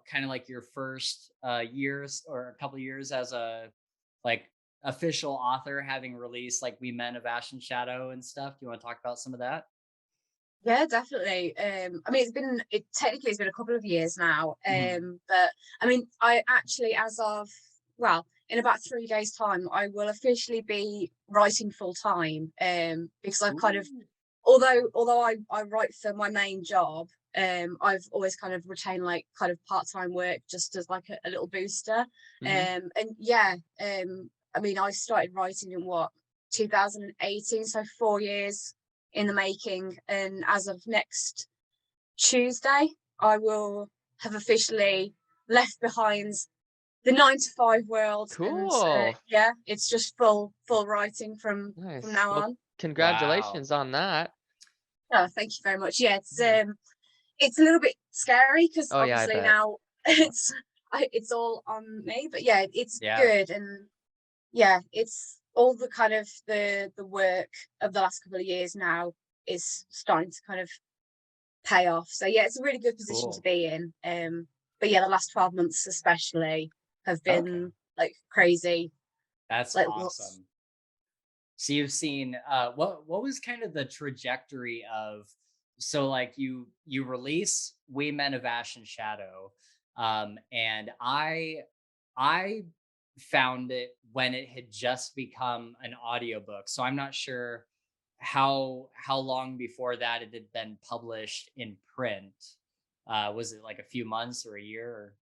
Speaker 1: kind of like your first years or a couple years as a like official author, having released like We Men of Ash and Shadow and stuff? Do you want to talk about some of that?
Speaker 2: Yeah, definitely. I mean, technically it's been a couple of years now.
Speaker 1: Mhm.
Speaker 2: But I mean, I actually, as of, well, in about 3 days' time, I will officially be writing full time. Because I've kind of,
Speaker 1: Ooh.
Speaker 2: although I write for my main job, I've always kind of retained like kind of part-time work just as like a little booster.
Speaker 3: Hmm.
Speaker 2: And yeah, I mean, I started writing in 2018, so 4 years in the making, and as of next Tuesday I will have officially left behind the 9 to 5 world, and
Speaker 3: Cool.
Speaker 2: yeah, it's just full writing from
Speaker 3: Nice.
Speaker 2: now
Speaker 3: Well,
Speaker 2: on.
Speaker 1: Wow.
Speaker 3: congratulations on that.
Speaker 2: Oh, thank you very much. Yeah, it's a little bit scary because
Speaker 3: Oh yeah, I
Speaker 2: obviously
Speaker 3: bet.
Speaker 2: now it's all on me, but yeah, it's
Speaker 1: Yeah.
Speaker 2: good. And yeah, it's all the kind of the work of the last couple of years now is starting to kind of pay off. So yeah, it's a really good position to
Speaker 1: Cool.
Speaker 2: be in. But yeah, the last 12 months especially have
Speaker 1: Okay.
Speaker 2: been like crazy.
Speaker 1: That's
Speaker 2: Like lots.
Speaker 1: awesome. So you've seen what was kind of the trajectory of, so like you release We Men of Ash and Shadow, and I found it when it had just become an audiobook. So I'm not sure how long before that it had been published in print. Was it like a few months or a year? Or...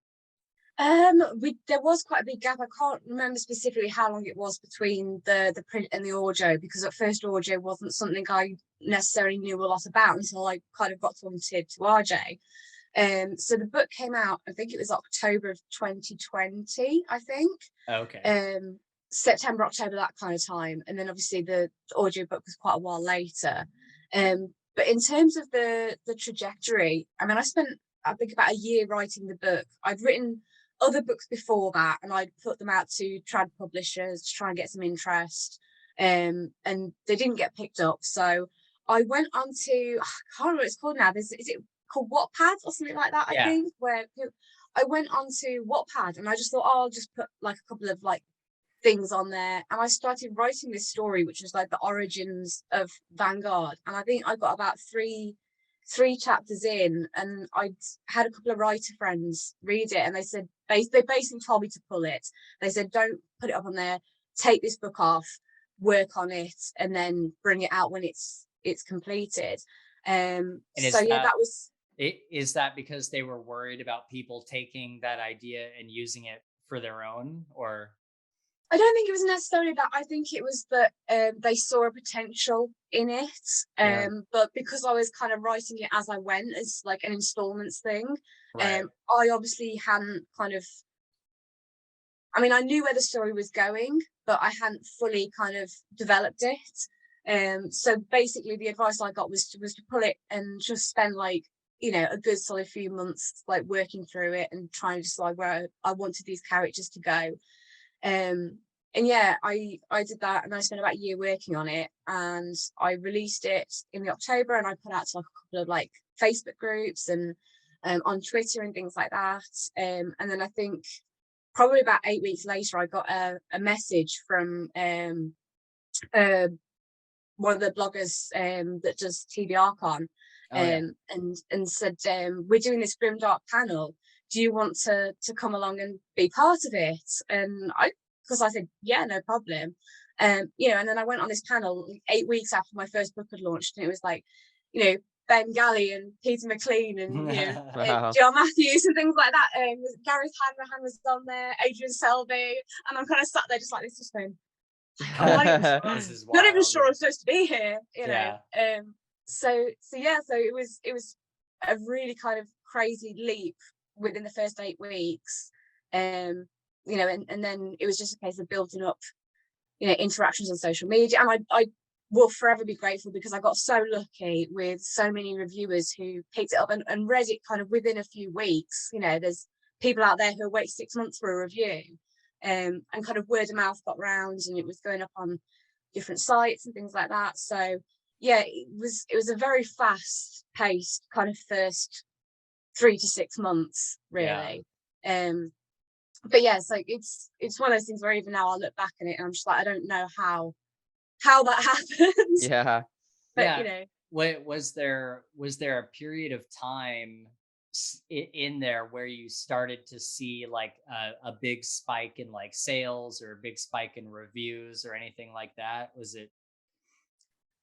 Speaker 2: There was quite a big gap. I can't remember specifically how long it was between the print and the audio, because at first audio wasn't something I necessarily knew a lot about until I kind of got to RJ. So the book came out, I think it was October of 2020, I think.
Speaker 1: Okay.
Speaker 2: Um, September, October, that kind of time. And then obviously the audio book was quite a while later. But in terms of the trajectory, I mean, I think about a year writing the book. I'd written other books before that, and I'd put them out to trad publishers to try and get some interest. And they didn't get picked up. So I went on to, I can't remember what it's called now. Is it called Wattpad or something like that, I
Speaker 1: Yeah.
Speaker 2: think, where I went on to Wattpad and I just thought, oh, I'll just put like a couple of like things on there. And I started writing this story, which was like the origins of Vanguard. And I think I got about three chapters in, and I had a couple of writer friends read it, and they basically told me to pull it. They said, don't put it up on there, take this book off, work on it, and then bring it out when it's completed.
Speaker 1: And
Speaker 2: So yeah, that was.
Speaker 1: is that because they were worried about people taking that idea and using it for their own, or...
Speaker 2: I don't think it was necessarily that. I think it was that they saw a potential in it.
Speaker 3: Yeah.
Speaker 2: But because I was kind of writing it as I went, as like an installments thing,
Speaker 1: Right.
Speaker 2: I obviously hadn't kind of. I mean, I knew where the story was going, but I hadn't fully kind of developed it. So basically, the advice I got was to pull it and just spend like, a good solid few months like working through it and trying to decide where I wanted these characters to go. And yeah, I did that, and I spent about a year working on it, and I released it in the October, and I put out to like a couple of like Facebook groups and on Twitter and things like that. And then I think probably about 8 weeks later, I got a message from uh, one of the bloggers that does TV Archon,
Speaker 1: Oh yeah.
Speaker 2: and said, we're doing this grimdark panel, do you want to come along and be part of it? And because I said, yeah, no problem. You know, and then I went on this panel 8 weeks after my first book had launched, and it was like, you know, Ben Galley and Peter McLean and, you know,
Speaker 3: Wow.
Speaker 2: John Matthews and things like that. Gareth Hanrahan was on there, Adrian Selby, and I'm kind of sat there just like this, just going, I'm not even sure,
Speaker 1: This is
Speaker 2: not even
Speaker 1: wild.
Speaker 2: sure I'm supposed to be here, you know.
Speaker 1: Yeah.
Speaker 2: So it was a really kind of crazy leap within the first 8 weeks. You know, and then it was just a case of building up, you know, interactions on social media. And I will forever be grateful because I got so lucky with so many reviewers who picked it up and read it kind of within a few weeks. You know, there's people out there who wait 6 months for a review, and kind of word of mouth got round, and it was going up on different sites and things like that. So yeah, it was a very fast paced kind of first 3 to 6 months, really. But yeah, so it's one of those things where even now I look back at it and I'm just like, I don't know how that happened.
Speaker 3: Yeah.
Speaker 2: But
Speaker 1: Yeah.
Speaker 2: you know,
Speaker 1: Was there a period of time in there where you started to see like a big spike in like sales or a big spike in reviews or anything like that? Was it?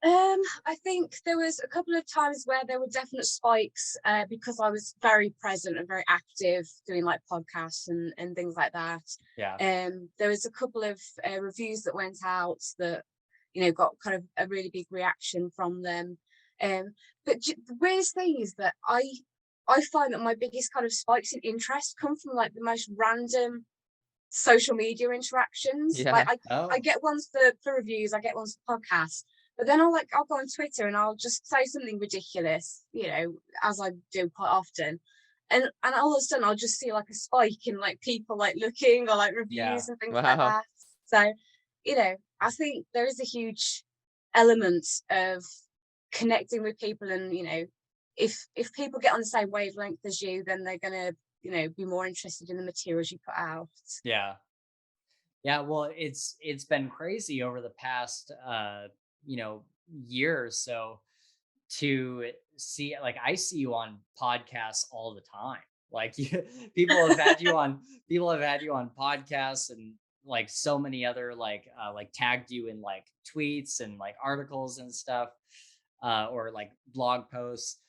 Speaker 2: I think there was a couple of times where there were definite spikes because I was very present and very active doing like podcasts and things like that.
Speaker 1: Yeah.
Speaker 2: There was a couple of reviews that went out that, you know, got kind of a really big reaction from them. But the weirdest thing is that I find that my biggest kind of spikes in interest come from like the most random social media interactions.
Speaker 3: Yeah.
Speaker 2: Like
Speaker 1: Oh.
Speaker 2: I get ones for reviews, I get ones for podcasts, but then I'll go on Twitter and I'll just say something ridiculous, you know, as I do quite often. And all of a sudden I'll just see like a spike in like people like looking or like reviews and things like
Speaker 3: Wow.
Speaker 2: that. So, you know, I think there is a huge element of connecting with people, and you know, if people get on the same wavelength as you, then they're gonna, you know, be more interested in the materials you put out.
Speaker 1: Yeah. Yeah, well, it's been crazy over the past you know, year or so to see, like, I see you on podcasts all the time. Like people have had you on podcasts, and like so many other like tagged you in like tweets and like articles and stuff, or like blog posts.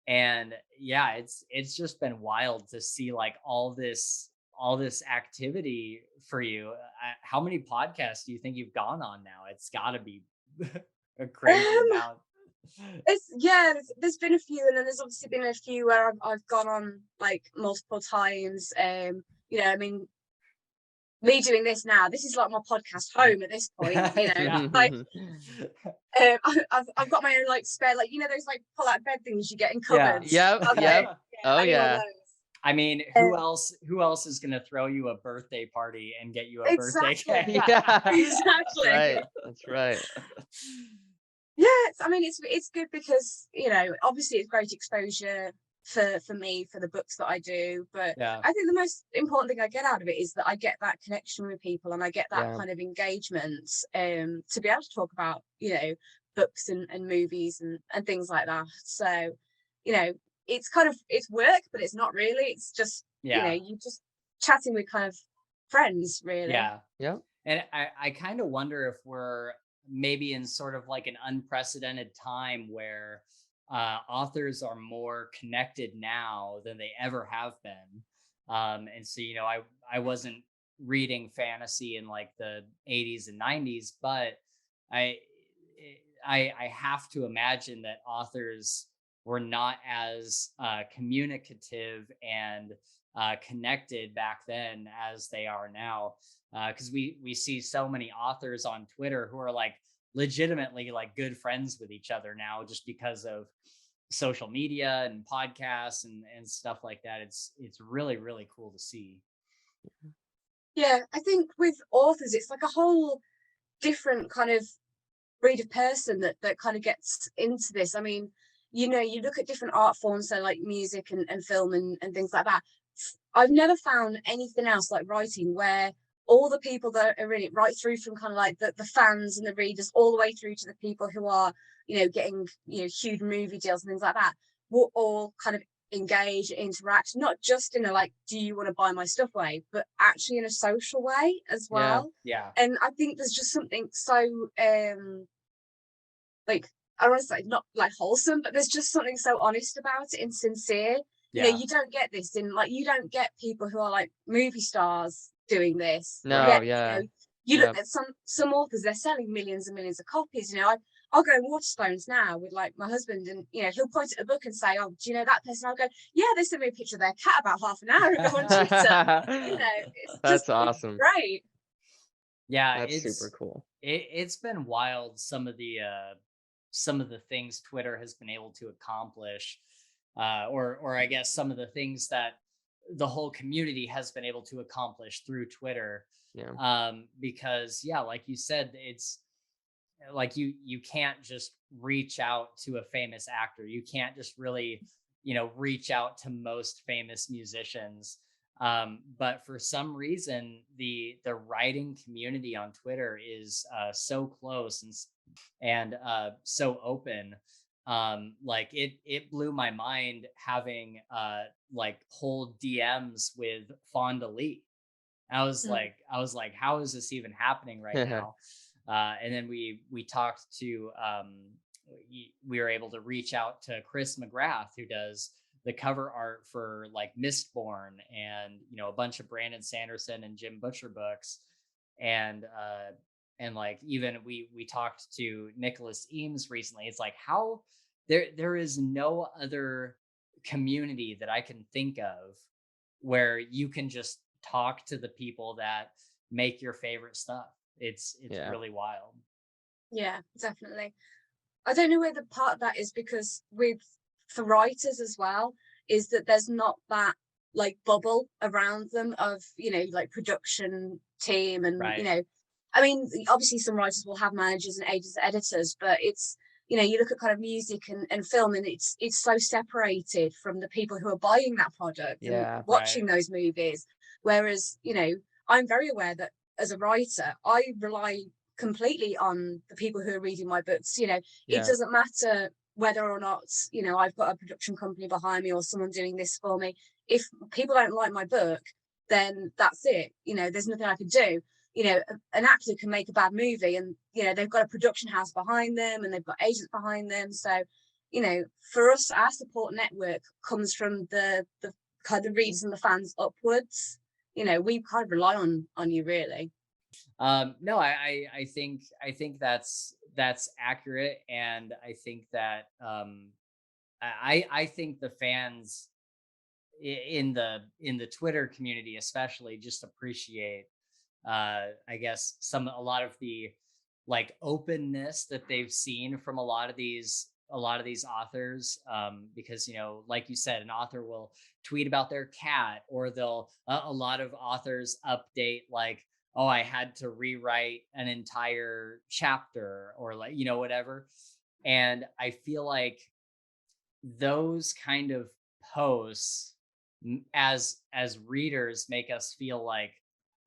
Speaker 1: And yeah, it's just been wild to see like all this activity for you. How many podcasts do you think you've gone on now? It's got to be a crazy amount.
Speaker 2: There's been a few, and then there's obviously been a few where I've gone on like multiple times. You know, I mean, me doing this now, this is like my podcast home at this point. You know,
Speaker 1: Yeah.
Speaker 2: like I've got my own like spare, like, you know, those like pull out bed things you get in cupboards.
Speaker 3: Yep.
Speaker 2: Okay.
Speaker 3: Yep. Oh
Speaker 2: I need one of
Speaker 3: yeah.
Speaker 2: those.
Speaker 1: I mean, who else is gonna throw you a birthday party and get you a birthday
Speaker 2: Exactly.
Speaker 1: cake?
Speaker 3: Yeah.
Speaker 2: Exactly.
Speaker 3: Right. That's right.
Speaker 2: Yeah, I mean, it's good because, you know, obviously it's great exposure for me, for the books that I do, but
Speaker 1: Yeah.
Speaker 2: I think the most important thing I get out of it is that I get that connection with people, and I get that
Speaker 3: Yeah.
Speaker 2: kind of engagement to be able to talk about, you know, books and movies and things like that. So, you know, it's kind of, it's work, but it's not really. It's just, you know,
Speaker 1: Yeah.
Speaker 2: you just chatting with kind of friends, really.
Speaker 1: Yeah.
Speaker 3: Yep.
Speaker 1: And I kind of wonder if we're maybe in sort of like an unprecedented time where authors are more connected now than they ever have been. And so, you know, I wasn't reading fantasy in like the 80s and 90s, but I I have to imagine that authors were not as communicative and connected back then as they are now, because we see so many authors on Twitter who are like legitimately like good friends with each other now just because of social media and podcasts and stuff like that. It's really, really cool to see.
Speaker 2: Yeah, I think with authors, it's like a whole different kind of breed of person that kind of gets into this. I mean, you know, you look at different art forms, so like music and film and things like that. I've never found anything else like writing where all the people that are in it, right through from kind of like the fans and the readers, all the way through to the people who are, you know, getting, you know, huge movie deals and things like that, we're all kind of engage, interact, not just in a like, do you want to buy my stuff way, but actually in a social way as well.
Speaker 1: Yeah.
Speaker 2: And I think there's just something so like, I don't want to say not like wholesome, but there's just something so honest about it and sincere. You know,
Speaker 1: Yeah.
Speaker 2: you don't get this in like, you don't get people who are like movie stars doing this.
Speaker 3: No,
Speaker 2: Yet,
Speaker 3: yeah.
Speaker 2: you know, you look
Speaker 3: Yeah.
Speaker 2: at some authors, they're selling millions and millions of copies. You know, I'll go in Waterstones now with like my husband, and you know, he'll point at a book and say, "Oh, do you know that person?" I'll go, "Yeah, they sent me a picture of their cat about half an hour ago on Twitter." You know, it's
Speaker 3: That's
Speaker 2: just
Speaker 3: awesome.
Speaker 2: great.
Speaker 1: Yeah,
Speaker 3: That's super cool.
Speaker 1: It's been wild, some of the things Twitter has been able to accomplish, or I guess some of the things that the whole community has been able to accomplish through Twitter.
Speaker 3: Yeah.
Speaker 1: Because yeah, like you said, it's like you can't just reach out to a famous actor. You can't just really, reach out to most famous musicians. But for some reason, the writing community on Twitter is so close and so open. Like it blew my mind having like whole DMs with Fonda Lee. I was like, how is this even happening right now? And then we talked to we were able to reach out to Chris McGrath, who does the cover art for like Mistborn and a bunch of Brandon Sanderson and Jim Butcher books, and like even we talked to Nicholas Eames recently. It's like how there is no other community that I can think of where you can just talk to the people that make your favorite stuff. It's
Speaker 3: Yeah.
Speaker 1: really wild.
Speaker 2: Yeah, definitely. I don't know whether part of that is because for writers as well, is that there's not that like bubble around them of, you know, like production team and,
Speaker 1: Right.
Speaker 2: you know, I mean, obviously some writers will have managers and agents and editors, but it's, you know, you look at kind of music and film and it's so separated from the people who are buying that product and
Speaker 3: Yeah.
Speaker 2: watching those movies. Whereas, you know, I'm very aware that as a writer, I rely completely on the people who are reading my books. You know,
Speaker 3: Yeah.
Speaker 2: it doesn't matter whether or not, you know, I've got a production company behind me or someone doing this for me. If people don't like my book, then that's it. You know, there's nothing I can do. You know, an actor can make a bad movie and, you know, they've got a production house behind them and they've got agents behind them. So, you know, for us, our support network comes from the kind of readers and the fans upwards. You know, we kind of rely on you really.
Speaker 1: No, I think that's accurate, and I think that I think the fans in the Twitter community especially just appreciate I guess a lot of the like openness that they've seen from a lot of these authors, because like you said, an author will tweet about their cat, or they'll a lot of authors update like, oh, I had to rewrite an entire chapter, or like whatever. And I feel like those kind of posts, as readers, make us feel like,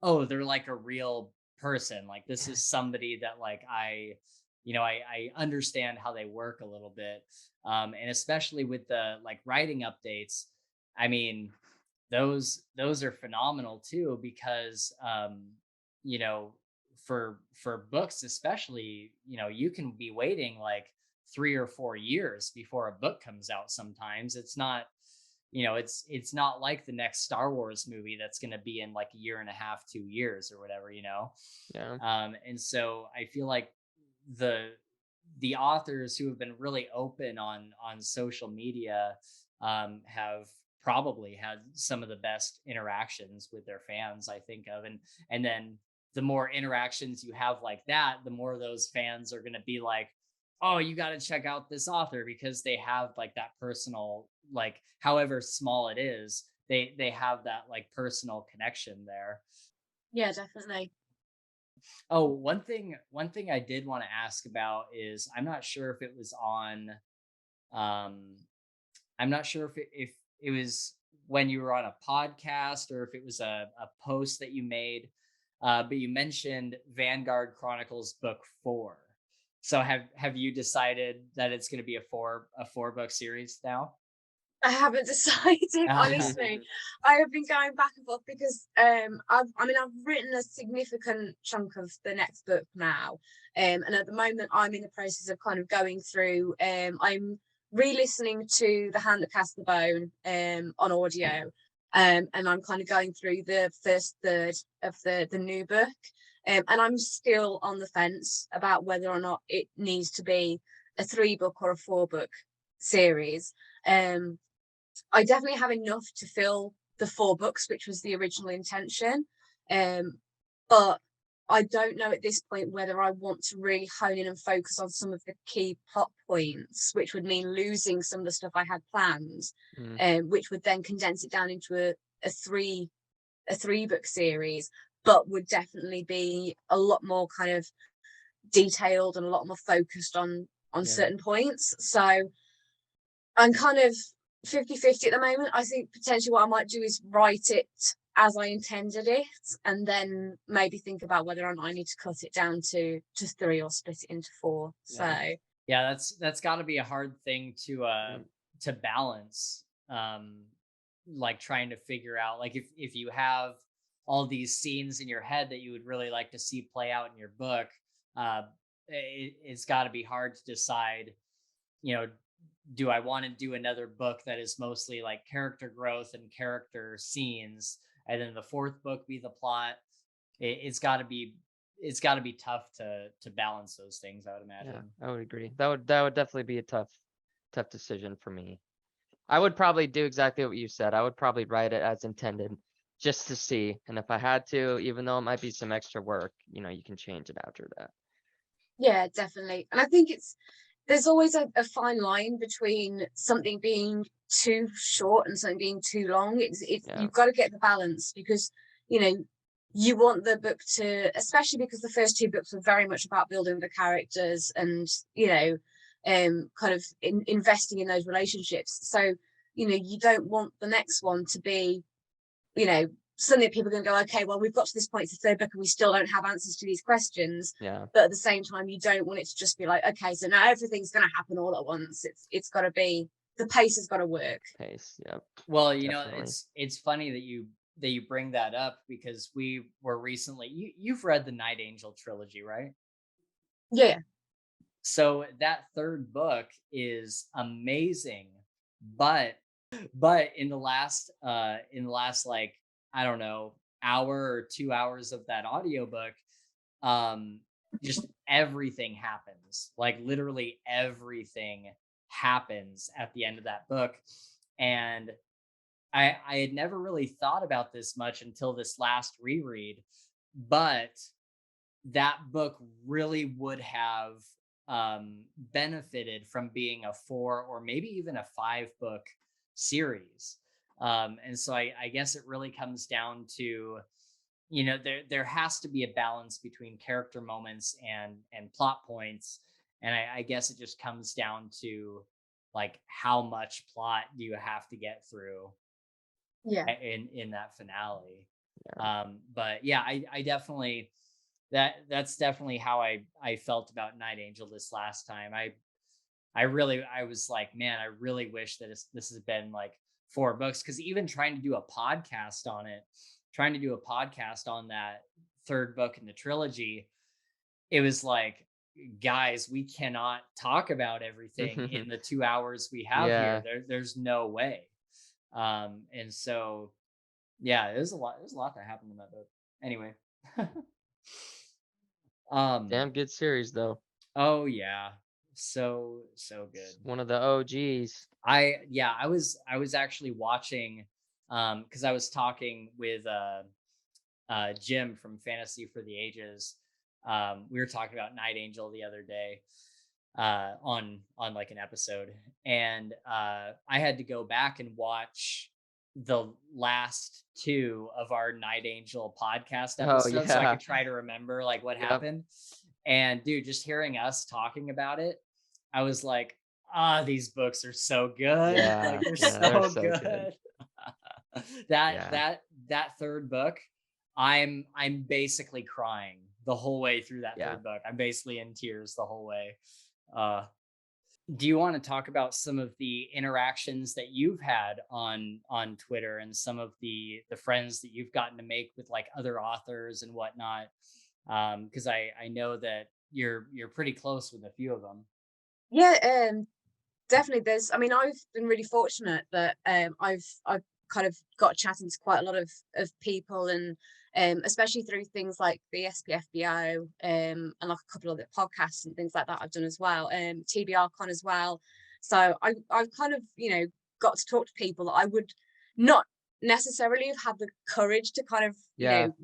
Speaker 1: oh, they're like a real person. Like this is somebody that like I understand how they work a little bit. And especially with the like writing updates, I mean, those are phenomenal too, because you know for books especially, you can be waiting like 3 or 4 years before a book comes out. Sometimes it's not, it's not like the next Star Wars movie that's going to be in like a year and a half, 2 years or whatever.
Speaker 3: Yeah.
Speaker 1: And so I feel like the authors who have been really open on social media have probably had some of the best interactions with their fans, I think of. And then the more interactions you have like that, the more those fans are going to be like, oh, you got to check out this author, because they have like that personal, like however small it is, they have that like personal connection there.
Speaker 2: Yeah, definitely.
Speaker 1: Oh, one thing I did want to ask about is, um I'm not sure if it was when you were on a podcast, or if it was a post that you made, but you mentioned Vanguard Chronicles book 4. So have you decided that it's going to be a four book series now?
Speaker 2: I haven't decided, honestly. I have been going back and forth because I've written a significant chunk of the next book now. And at the moment I'm in the process of kind of going through, I'm re-listening to The Hand That Cast the Bone on audio. And I'm kind of going through the first third of the new book. And I'm still on the fence about whether or not it needs to be a 3-book or a 4-book series. I definitely have enough to fill the 4 books, which was the original intention. But I don't know at this point whether I want to really hone in and focus on some of the key plot points, which would mean losing some of the stuff I had planned, which would then condense it down into a 3-book series, but would definitely be a lot more kind of detailed and a lot more focused on certain points. So I'm kind of 50-50 at the moment. I think potentially what I might do is write it as I intended it, and then maybe think about whether or not I need to cut it down to 3 or split it into 4. So
Speaker 1: yeah, that's got to be a hard thing to balance. Like trying to figure out, like, if you have all these scenes in your head that you would really like to see play out in your book, it's got to be hard to decide, do I want to do another book that is mostly like character growth and character scenes, and then the 4th book be the plot? It's got to be tough to balance those things, I would imagine.
Speaker 3: Yeah, I would agree. That would definitely be a tough decision for me. I would probably do exactly what you said. I would probably write it as intended just to see. And if I had to, even though it might be some extra work, you can change it after that.
Speaker 2: yeah, definitely. And I think there's always a fine line between something being too short and something being too long. It's You've got to get the balance, because you want the book to, especially because the first 2 books were very much about building the characters and kind of investing in those relationships. So you don't want the next one to be suddenly people are going to go, okay, well, we've got to this point, it's the 3rd book and we still don't have answers to these questions.
Speaker 3: Yeah.
Speaker 2: But at the same time, you don't want it to just be like, okay, so now everything's going to happen all at once. It's got to be, the pace has got to work.
Speaker 3: Pace, yeah.
Speaker 1: Well, it's funny that you bring that up, because we were recently, you've read the Night Angel trilogy, right?
Speaker 2: Yeah.
Speaker 1: So that 3rd book is amazing, but in the last like, I don't know, hour or 2 hours of that audiobook, just everything happens. Like literally everything happens at the end of that book. And I had never really thought about this much until this last reread, but that book really would have benefited from being a 4 or maybe even a 5-book series. And so I guess it really comes down to, there has to be a balance between character moments and plot points. And I guess it just comes down to, like, how much plot do you have to get through in that finale. But yeah, I definitely, that's definitely how I felt about Night Angel this last time. I was like, man, I really wish that this has been like 4 books, because even trying to do a podcast on that 3rd book in the trilogy, it was like, guys, we cannot talk about everything in the 2 hours we have here. There's no way. And so yeah, there's a lot that happened in that book. Anyway.
Speaker 3: Damn good series though.
Speaker 1: Oh yeah. So good.
Speaker 3: One of the OGs.
Speaker 1: I was actually watching, because I was talking with Jim from Fantasy for the Ages. We were talking about Night Angel the other day on like an episode, and I had to go back and watch the last 2 of our Night Angel podcast episodes, so I could try to remember like what happened. And dude, just hearing us talking about it, I was like, these books are so good. Like they're so good. That 3rd book, I'm basically crying the whole way through that 3rd book. I'm basically in tears the whole way. do you want to talk about some of the interactions that you've had on Twitter and some of the friends that you've gotten to make with like other authors and whatnot? Because I know that you're pretty close with a few of them.
Speaker 2: Yeah, definitely. I mean, I've been really fortunate that I've kind of got chatting to quite a lot of people, and especially through things like the SPFBO and like a couple of the podcasts and things like that I've done as well, TBRCon as well. So I've kind of, got to talk to people that I would not necessarily have had the courage to kind of,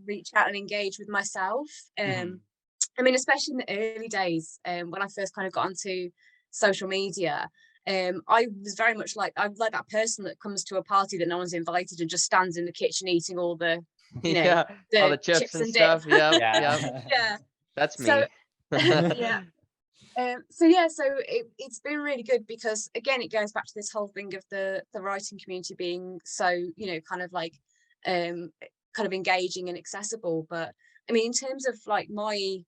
Speaker 2: reach out and engage with myself. I mean, especially in the early days, when I first kind of got onto social media, I was very much I'm like that person that comes to a party that no one's invited and just stands in the kitchen eating all the,
Speaker 3: Yeah, all the
Speaker 2: the
Speaker 3: chips and stuff.
Speaker 2: dip.
Speaker 3: Yep,
Speaker 1: Yeah.
Speaker 3: yep.
Speaker 2: Yeah.
Speaker 3: That's
Speaker 2: So
Speaker 3: me.
Speaker 2: yeah. So it's been really good, because again, it goes back to this whole thing of the writing community being so, kind of like kind of engaging and accessible. But I mean, in terms of like my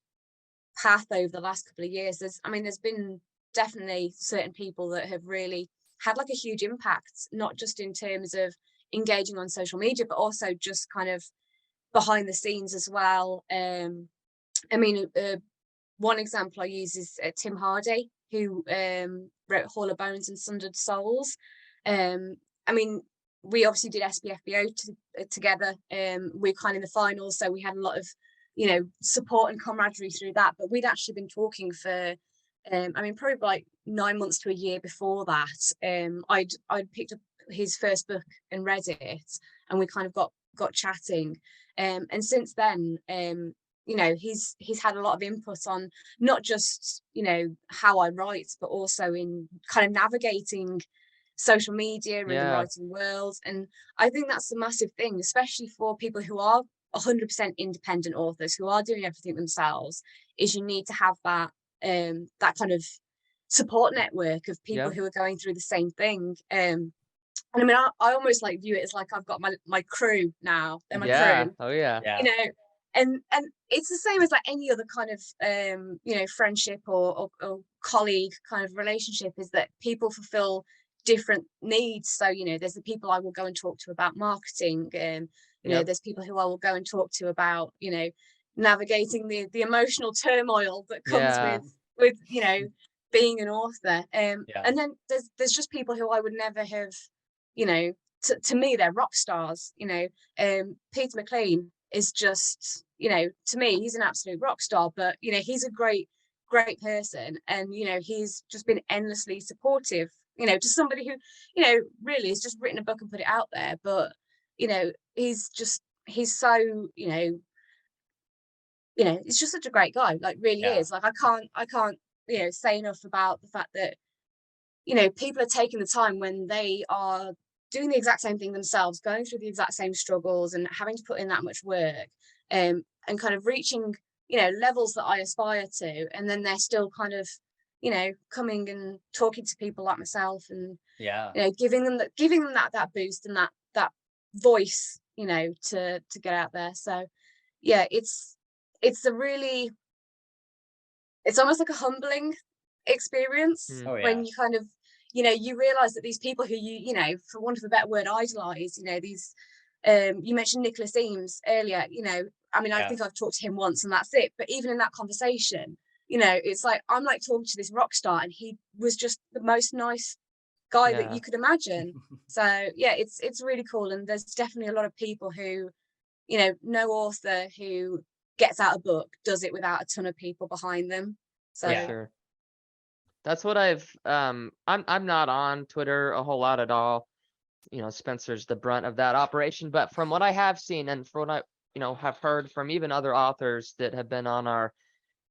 Speaker 2: path over the last couple of years, there's been definitely certain people that have really had like a huge impact, not just in terms of engaging on social media, but also just kind of behind the scenes as well. I mean, one example I use is Tim Hardy, who wrote Hall of Bones and Sundered Souls. I mean, we obviously did SPFBO together. We're kind of in the finals, so we had a lot of, support and camaraderie through that. But we'd actually been talking for, I mean, probably like 9 months to a year before that. I'd picked up his first book and read it, and we kind of got chatting. And since then, he's had a lot of input on not just, how I write, but also in kind of navigating social media and the
Speaker 3: Yeah,
Speaker 2: writing world. And I think that's a massive thing, especially for people who are 100% independent authors who are doing everything themselves, is you need to have that that kind of support network of people
Speaker 3: yep,
Speaker 2: who are going through the same thing. And I mean, I almost like view it as like I've got my crew now. They're my
Speaker 3: yeah,
Speaker 2: crew,
Speaker 3: oh yeah,
Speaker 1: Yeah.
Speaker 2: and it's the same as like any other kind of friendship or colleague kind of relationship, is that people fulfill different needs. So there's the people I will go and talk to about marketing, and
Speaker 3: yep,
Speaker 2: there's people who I will go and talk to about navigating the emotional turmoil that comes
Speaker 3: yeah,
Speaker 2: with being an author.
Speaker 1: Yeah.
Speaker 2: And then there's just people who I would never have, to me they're rock stars. Peter McLean is just, to me, he's an absolute rock star. But he's a great person, and he's just been endlessly supportive, to somebody who really has just written a book and put it out there. But he's so he's just such a great guy, like really
Speaker 1: Yeah.
Speaker 2: is. Like I can't say enough about the fact that people are taking the time when they are doing the exact same thing themselves, going through the exact same struggles and having to put in that much work, and kind of reaching, levels that I aspire to. And then they're still kind of, coming and talking to people like myself, and,
Speaker 1: Yeah.
Speaker 2: giving them that boost and that voice, to get out there. So yeah, it's almost like a humbling experience
Speaker 3: mm,
Speaker 1: Oh yeah.
Speaker 2: when you kind of you realize that these people who for want of a better word, idolize, these you mentioned Nicholas Eames earlier. I mean, I
Speaker 1: Yeah.
Speaker 2: think I've talked to him once and that's it, but even in that conversation, it's like I'm like talking to this rock star, and he was just the most nice guy that
Speaker 3: yeah,
Speaker 2: you could imagine. So yeah, it's really cool. And there's definitely a lot of people who, no author who gets out a book does it without a ton of people behind them.
Speaker 3: for
Speaker 2: So
Speaker 3: sure. That's what I'm not on Twitter a whole lot at all. Spencer's the brunt of that operation, but from what I have seen and from what I, have heard from even other authors that have been on our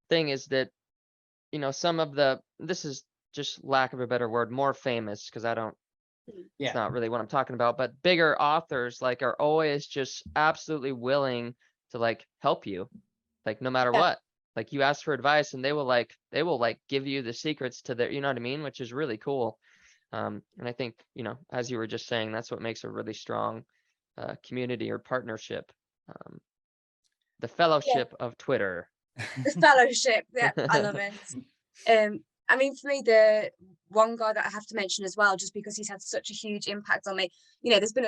Speaker 3: thing, is that, some of this is just lack of a better word, more famous, because I don't, it's
Speaker 1: Yeah.
Speaker 3: not really what I'm talking about, but bigger authors like are always just absolutely willing to like help you, like no matter
Speaker 2: yeah,
Speaker 3: what. Like you ask for advice and they will give you the secrets to their, you know what I mean, which is really cool. And I think, as you were just saying, that's what makes a really strong community or partnership. Um, the
Speaker 2: yeah,
Speaker 3: fellowship of Twitter.
Speaker 2: the fellowship. Yeah, I love it. I mean, for me, the one guy that I have to mention as well, just because he's had such a huge impact on me, there's been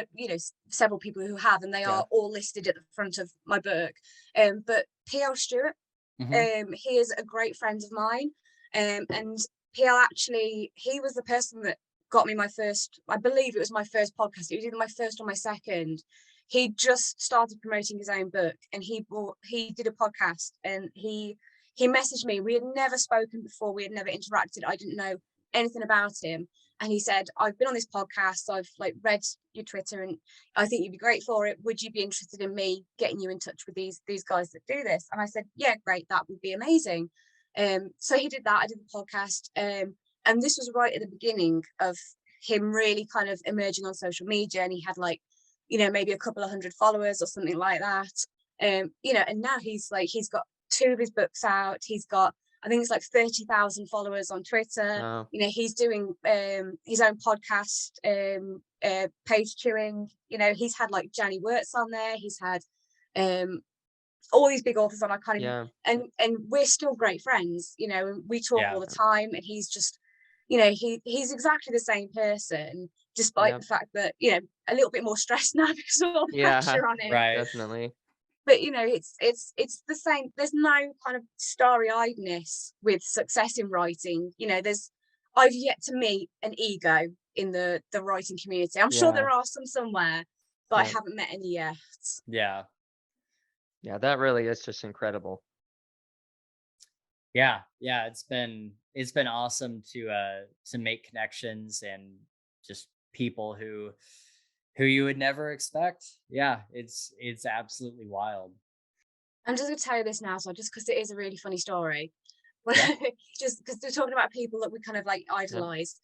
Speaker 2: several people who have, and they are all listed at the front of my book. But PL Stewart, he is a great friend of mine, and PL actually, he was the person that got me my first, I believe it was my first podcast. It was either my first or my second. He just started promoting his own book, and he did a podcast, and he messaged me. We had never spoken before. We had never interacted. I didn't know anything about him. And he said, I've been on this podcast. I've read your Twitter, and I think you'd be great for it. Would you be interested in me getting you in touch with these guys that do this? And I said, yeah, great. That would be amazing. So he did that. I did the podcast. And this was right at the beginning of him really kind of emerging on social media. And he had maybe a couple of hundred followers or something like that. And now he's got 2 of his books out. He's got, I think it's 30,000 followers on Twitter.
Speaker 3: Wow.
Speaker 2: He's doing his own podcast, Page Chewing. He's had Janny Wirtz on there. He's had all these big authors on. I can't even, and we're still great friends. And we talk all the time. And he's just, he's exactly the same person, despite the fact that a little bit more stressed now because of all the pressure on it.
Speaker 1: Right,
Speaker 3: definitely.
Speaker 2: But it's the same. There's no kind of starry-eyedness with success in writing. I've yet to meet an ego in the writing community. I'm sure there are some somewhere, but I haven't met any yet.
Speaker 1: Yeah,
Speaker 3: that really is just incredible.
Speaker 1: Yeah, it's been awesome to make connections and just people who you would never expect. Yeah, it's absolutely wild.
Speaker 2: I'm just going to tell you this now, so just because it is a really funny story.
Speaker 1: Yeah.
Speaker 2: Just because they're talking about people that we kind of idolized.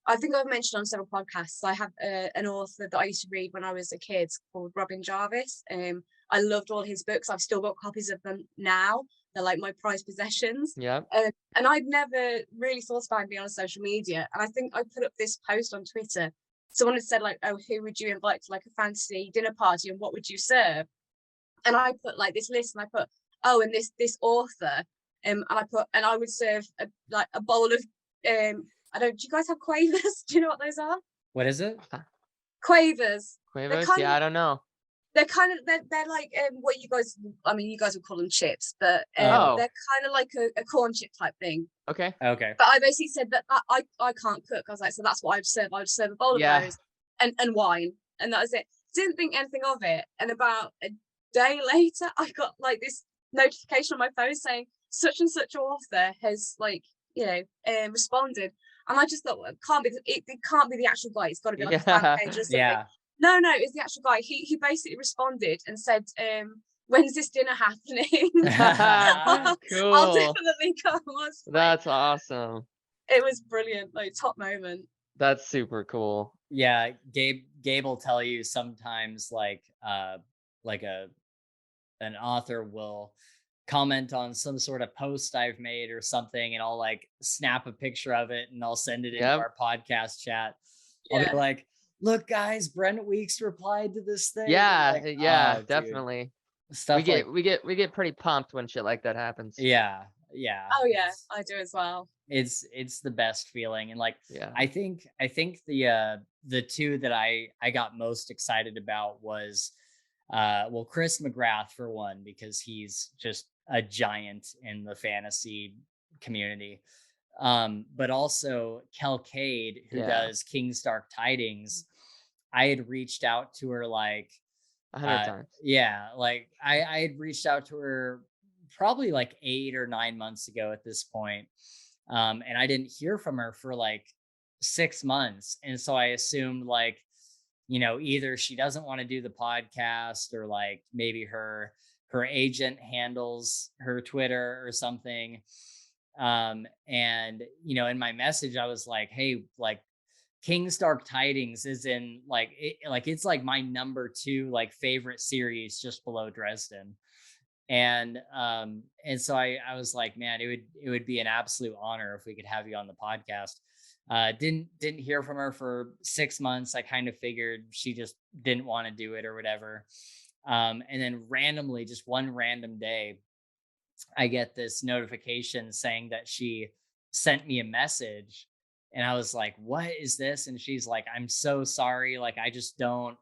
Speaker 2: I think I've mentioned on several podcasts, I have an author that I used to read when I was a kid called Robin Jarvis. I loved all his books. I've still got copies of them now. They're my prized possessions.
Speaker 3: Yeah.
Speaker 2: And I'd never really thought about being on social media. And I think I put up this post on Twitter. Someone had said oh, who would you invite to a fantasy dinner party and what would you serve? And I put this list, and I put, oh, and this author, and I put, and I would serve a bowl of do you guys have quavers? Do you know what those are?
Speaker 1: What is it?
Speaker 3: Quavers?
Speaker 2: Quavers.
Speaker 3: I don't know.
Speaker 2: They're kind of they're what you guys would call them chips, but they're kind of like a corn chip type thing.
Speaker 3: Okay.
Speaker 2: But I basically said that I can't cook. I was so that's what I'd serve. I'd serve a bowl of those and wine, and that was it. Didn't think anything of it. And about a day later, I got this notification on my phone saying such and such author has responded, and I just thought, well, it can't be the actual guy. It's got to be a fan page or something.
Speaker 1: Yeah.
Speaker 2: No, it's the actual guy. He basically responded and said, when's this dinner happening?
Speaker 3: Cool.
Speaker 2: I'll definitely come.
Speaker 3: That's awesome.
Speaker 2: It was brilliant, top moment.
Speaker 3: That's super cool.
Speaker 1: Yeah, Gabe will tell you sometimes an author will comment on some sort of post I've made or something, and I'll snap a picture of it and I'll send it into our podcast chat. I'll be like, look guys, Brent Weeks replied to this thing.
Speaker 3: Yeah,
Speaker 1: oh,
Speaker 3: definitely.
Speaker 1: Stuff
Speaker 3: we get pretty pumped when shit like that happens.
Speaker 1: Yeah.
Speaker 2: Oh yeah, I do as well.
Speaker 1: It's the best feeling. And I think the 2 that I got most excited about was Chris McGrath, for one, because he's just a giant in the fantasy community. But also Kel Cade, who does King's Dark Tidings. I had reached out to her 100
Speaker 3: times.
Speaker 1: Yeah, I had reached out to her probably 8 or 9 months ago at this point. And I didn't hear from her for 6 months. And so I assumed either she doesn't want to do the podcast, or maybe her agent handles her Twitter or something. And in my message I was like, hey, King's Dark Tidings is in it's my number 2 favorite series, just below Dresden. And so I was like, man, it would be an absolute honor if we could have you on the podcast. Didn't hear from her for 6 months. I kind of figured she just didn't want to do it or whatever. And then randomly, just one random day, I get this notification saying that she sent me a message, and I was like, what is this? And she's like, I'm so sorry. Like, I just don't,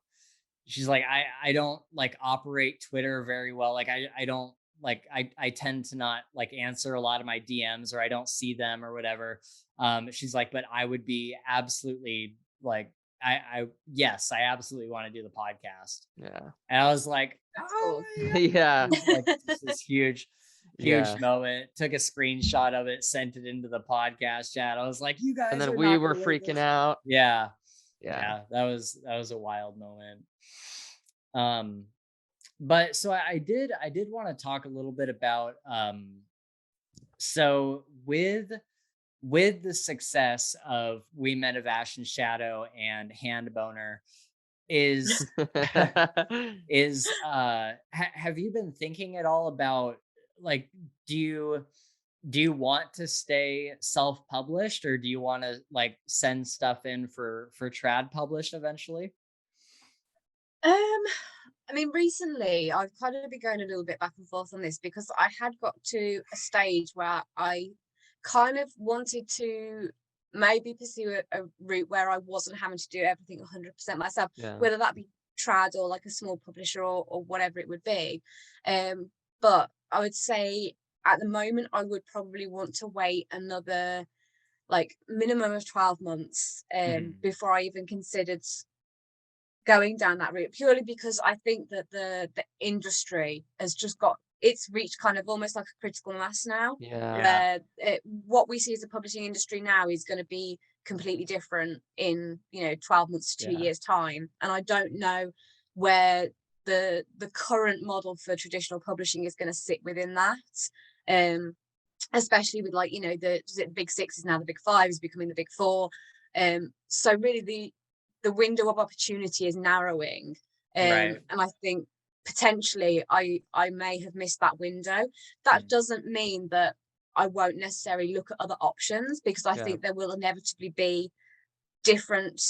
Speaker 1: she's like, I don't like operate Twitter very well. Like, I don't like, I tend to not like answer a lot of my DMs, or I don't see them or whatever. She's like, but I would be absolutely like, yes, I absolutely want to do the podcast.
Speaker 3: Yeah.
Speaker 1: And I was like,
Speaker 2: That's
Speaker 1: oh,
Speaker 2: cool.
Speaker 1: yeah.
Speaker 3: Yeah.
Speaker 1: It was like this huge
Speaker 3: Yeah.
Speaker 1: moment. Took a screenshot of it, sent it into the podcast chat. I was like, you guys
Speaker 3: And then
Speaker 1: are
Speaker 3: we
Speaker 1: not
Speaker 3: were
Speaker 1: gonna believe
Speaker 3: freaking
Speaker 1: this.
Speaker 3: out.
Speaker 1: Yeah.
Speaker 3: Yeah.
Speaker 1: That was a wild moment. But so I did want to talk a little bit about so with the success of We Men of Ash and Shadow and Hand Boner, is have you been thinking at all about, like, do you want to stay self-published, or do you want to like send stuff in for trad published eventually?
Speaker 2: I mean, recently I've kind of been going a little bit back and forth on this, because I had got to a stage where I kind of wanted to maybe pursue a route where I wasn't having to do everything 100% myself,
Speaker 3: Yeah.
Speaker 2: whether that be trad or like a small publisher, or whatever it would be. But I would say at the moment I would probably want to wait another like minimum of 12 months
Speaker 1: Mhm.
Speaker 2: before I even considered going down that route, purely because I think that the industry has just got, it's reached kind of almost like a critical mass now,
Speaker 3: Yeah.
Speaker 2: where what we see as a publishing industry now is going to be completely different in 12 months to 2
Speaker 1: Yeah.
Speaker 2: years time. And I don't know where the current model for traditional publishing is going to sit within that, especially with, like, the big six is now the big five is becoming the big four. So really the window of opportunity is narrowing,
Speaker 1: Right.
Speaker 2: and I think potentially I may have missed that window. That
Speaker 1: Mm.
Speaker 2: doesn't mean that I won't necessarily look at other options, because I
Speaker 3: Yeah.
Speaker 2: think there will inevitably be different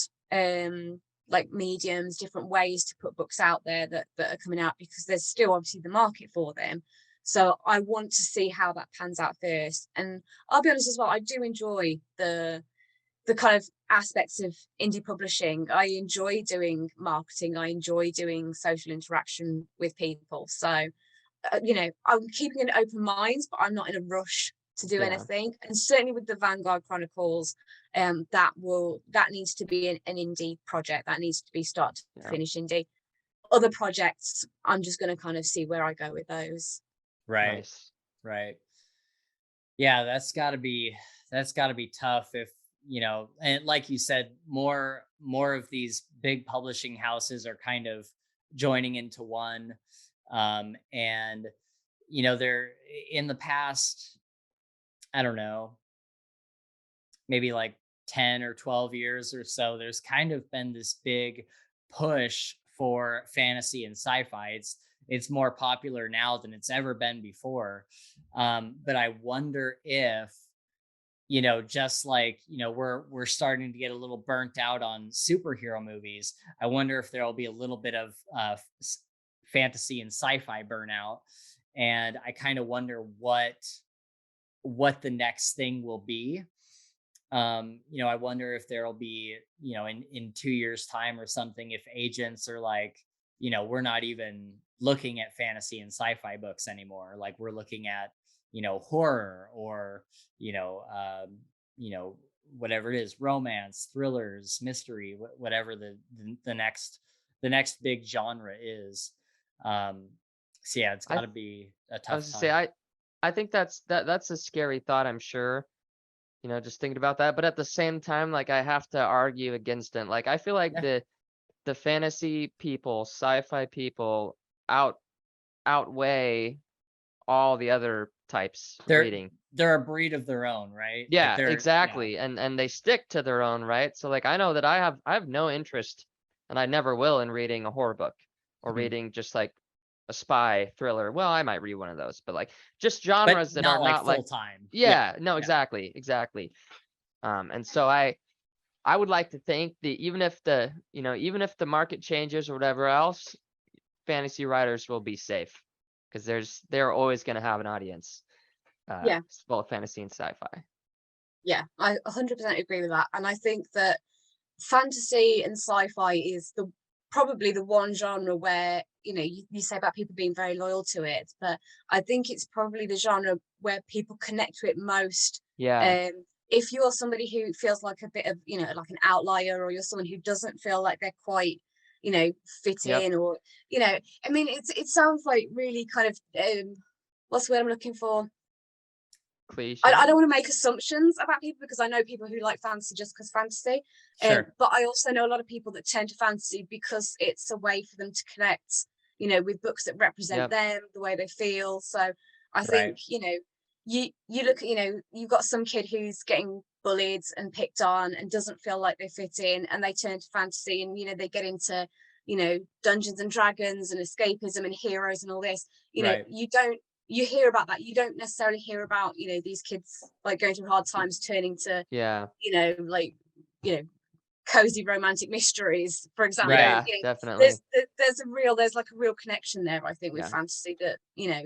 Speaker 2: like mediums, different ways to put books out there that are coming out, because there's still obviously the market for them. So I want to see how that pans out first. And I'll be honest as well, I do enjoy the kind of aspects of indie publishing. I enjoy doing marketing. I enjoy doing social interaction with people. So, I'm keeping an open mind, but I'm not in a rush to do
Speaker 3: Yeah.
Speaker 2: anything. And certainly with the Vanguard Chronicles, that needs to be an indie project. That needs to be start to
Speaker 3: Yeah.
Speaker 2: finish indie. Other projects, I'm just going to kind of see where I go with those.
Speaker 1: Right.
Speaker 3: Nice.
Speaker 1: Right. Yeah, that's got to be tough if, and like you said, more of these big publishing houses are kind of joining into one. And they're in the past, I don't know, maybe like 10 or 12 years or so, there's kind of been this big push for fantasy and sci-fi. It's more popular now than it's ever been before. But I wonder if, just like, we're starting to get a little burnt out on superhero movies. I wonder if there'll be a little bit of fantasy and sci-fi burnout. And I kind of wonder what the next thing will be. I wonder if there'll be, in 2 years time or something, if agents are like, we're not even looking at fantasy and sci-fi books anymore. Like, we're looking at, horror, or, you know, um, you know, whatever it is, romance, thrillers, mystery, whatever the next big genre is. Um, so yeah, it's
Speaker 3: I
Speaker 1: got to be a
Speaker 3: I
Speaker 1: tough
Speaker 3: was to say,
Speaker 1: time.
Speaker 3: I think that's a scary thought, I'm sure. Just thinking about that. But at the same time, like, I have to argue against it. Like, I feel like
Speaker 1: Yeah.
Speaker 3: the fantasy people, sci-fi people outweigh all the other types
Speaker 1: They're
Speaker 3: reading.
Speaker 1: they're a breed of their own, right? Like,
Speaker 3: Yeah,
Speaker 1: yeah.
Speaker 3: exactly. And they stick to their own, right? So like, I know that I have no interest, and I never will, in reading a horror book, or
Speaker 1: Mhm.
Speaker 3: reading just like a spy thriller. Well, I might read one of those, but like, just
Speaker 1: But
Speaker 3: genres that are
Speaker 1: not like
Speaker 3: not like,
Speaker 1: full time. Yeah.
Speaker 3: yeah, no,
Speaker 1: Yeah.
Speaker 3: exactly. And so I would like to think that even if the market changes or whatever else, fantasy writers will be safe, because they're always going to have an audience,
Speaker 2: Yeah.
Speaker 3: both fantasy and sci-fi.
Speaker 2: Yeah, I 100% agree with that. And I think that fantasy and sci-fi is probably the one genre where, you know, you say about people being very loyal to it, but I think it's probably the genre where people connect to it most.
Speaker 3: Yeah.
Speaker 2: If you're somebody who feels like a bit of, you know, like an outlier, or you're someone who doesn't feel like they're quite, you know, fit
Speaker 3: Yep.
Speaker 2: in, or, you know, I mean, it sounds like really kind of, what's the word I'm looking for?
Speaker 3: Cliche.
Speaker 2: I don't want to make assumptions about people, because I know people who like fantasy just because fantasy.
Speaker 1: Sure.
Speaker 2: But I also know a lot of people that turn to fantasy because it's a way for them to connect, you know, with books that represent
Speaker 3: Yep.
Speaker 2: them, the way they feel. So I think,
Speaker 1: Right.
Speaker 2: you know, you look at, you know, you've got some kid who's getting bullied and picked on and doesn't feel like they fit in, and they turn to fantasy, and, you know, they get into, you know, Dungeons and Dragons and escapism and heroes and all this. You know,
Speaker 1: Right.
Speaker 2: you hear about that. You don't necessarily hear about, you know, these kids like going through hard times turning to,
Speaker 3: Yeah.
Speaker 2: you know, like, you know, cozy romantic mysteries, for example.
Speaker 1: Right.
Speaker 3: Yeah,
Speaker 2: You know,
Speaker 3: definitely.
Speaker 2: there's like a real connection there, I think, with
Speaker 3: Yeah.
Speaker 2: fantasy that, you know,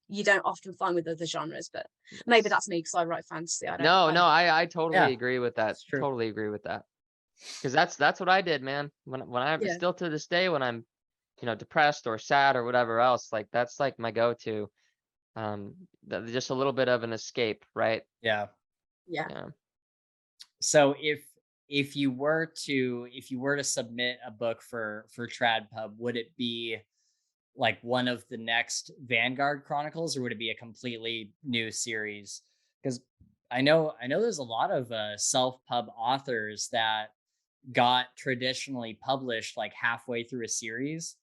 Speaker 2: you don't often find with other genres. But maybe that's me because I write fantasy. I don't
Speaker 3: No,
Speaker 2: I
Speaker 3: no,
Speaker 2: don't
Speaker 3: I totally
Speaker 1: Yeah,
Speaker 3: agree with that.
Speaker 1: it's true.
Speaker 3: Totally agree with that. Because that's what I did, man. When I
Speaker 2: Yeah.
Speaker 3: still to this day, when I'm, you know, depressed or sad or whatever else, like that's like my go-to. Just a little bit of an escape, right?
Speaker 1: Yeah.
Speaker 2: Yeah.
Speaker 3: Yeah.
Speaker 1: So if you were to submit a book for TradPub, would it be like one of the next Vanguard Chronicles, or would it be a completely new series? Because I know there's a lot of self-pub authors that got traditionally published like halfway through a series.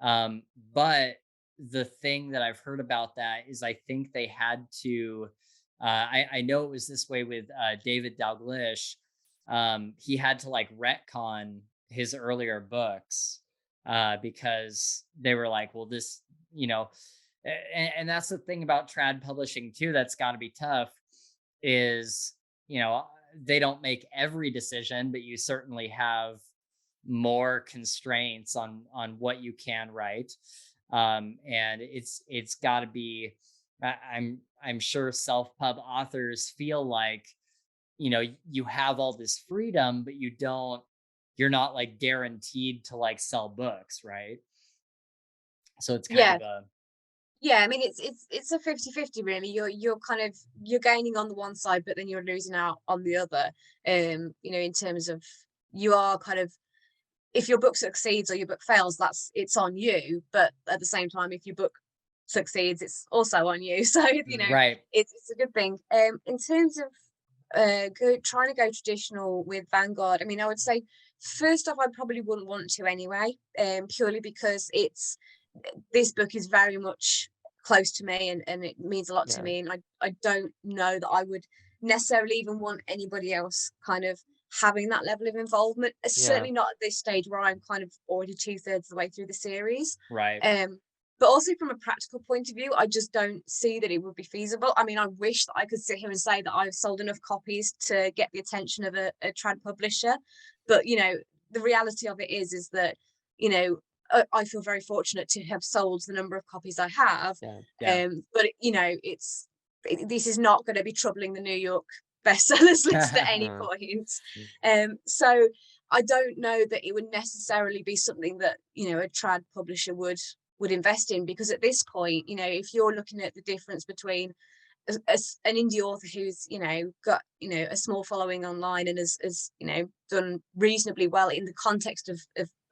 Speaker 1: Um, but the thing that I've heard about that is I think they had to, I know it was this way with David Dalglish. He had to like retcon his earlier books because they were like, well, this, you know, and that's the thing about trad publishing too. That's got to be tough is, you know, they don't make every decision, but you certainly have more constraints on what you can write. And it's got to be I'm sure self-pub authors feel like, you know, you have all this freedom, but you're not like guaranteed to like sell books, right? So it's kind
Speaker 2: Yeah.
Speaker 1: of a
Speaker 2: Yeah, I mean, it's a 50-50 really. You're kind of, you're gaining on the one side, but then you're losing out on the other. You know, in terms of, you are kind of, if your book succeeds or your book fails, it's on you. But at the same time, if your book succeeds, it's also on you. So, you know,
Speaker 1: right.
Speaker 2: it's a good thing. In terms of trying to go traditional with Vanguard, I mean, I would say first off, I probably wouldn't want to anyway, purely because this book is very much close to me, and it means a lot to
Speaker 3: Yeah.
Speaker 2: me, and I don't know that I would necessarily even want anybody else kind of having that level of involvement,
Speaker 3: Yeah.
Speaker 2: certainly not at this stage where I'm kind of already 2/3 of the way through the series.
Speaker 1: Right.
Speaker 2: But also from a practical point of view, I just don't see that it would be feasible. I mean, I wish that I could sit here and say that I've sold enough copies to get the attention of a trad publisher, but, you know, the reality of it is that, you know, I feel very fortunate to have sold the number of copies I have.
Speaker 3: Yeah.
Speaker 2: But you know, this is not going to be troubling the New York bestsellers list at any
Speaker 3: No.
Speaker 2: point. So I don't know that it would necessarily be something that, you know, a trad publisher would invest in, because at this point, you know, if you're looking at the difference between an indie author who's, you know, got, you know, a small following online and has you know, done reasonably well in the context of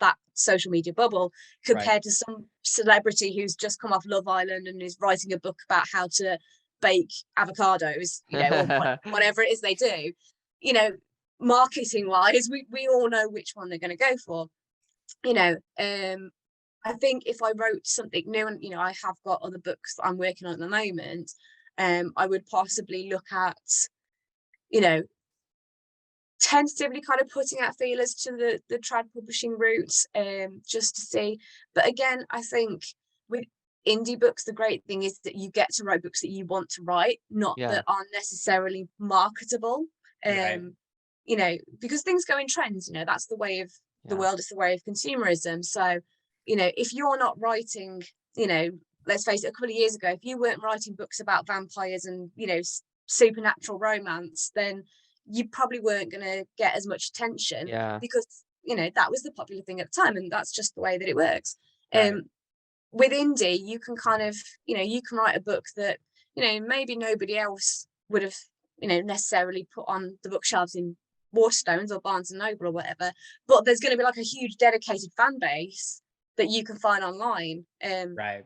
Speaker 2: that social media bubble, compared
Speaker 1: Right.
Speaker 2: to some celebrity who's just come off Love Island and is writing a book about how to bake avocados, you know, or whatever it is they do, you know, marketing wise, we all know which one they're going to go for, you know. I think if I wrote something new, and, you know, I have got other books that I'm working on at the moment, I would possibly look at, you know, tentatively kind of putting out feelers to the trad publishing route, just to see. But again, I think with indie books, the great thing is that you get to write books that you want to write, not
Speaker 3: Yeah.
Speaker 2: that are necessarily marketable.
Speaker 1: Right.
Speaker 2: You know, because things go in trends, you know, that's the way of the
Speaker 3: Yeah.
Speaker 2: world, is the way of consumerism. So, you know, if you're not writing, you know, let's face it, a couple of years ago, if you weren't writing books about vampires and, you know, supernatural romance, then you probably weren't going to get as much attention
Speaker 3: Yeah.
Speaker 2: because, you know, that was the popular thing at the time, and that's just the way that it works.
Speaker 1: Right.
Speaker 2: With indie, you can kind of, you know, you can write a book that, you know, maybe nobody else would have, you know, necessarily put on the bookshelves in Waterstones or Barnes and Noble or whatever, but there's going to be like a huge dedicated fan base that you can find online.
Speaker 1: Right.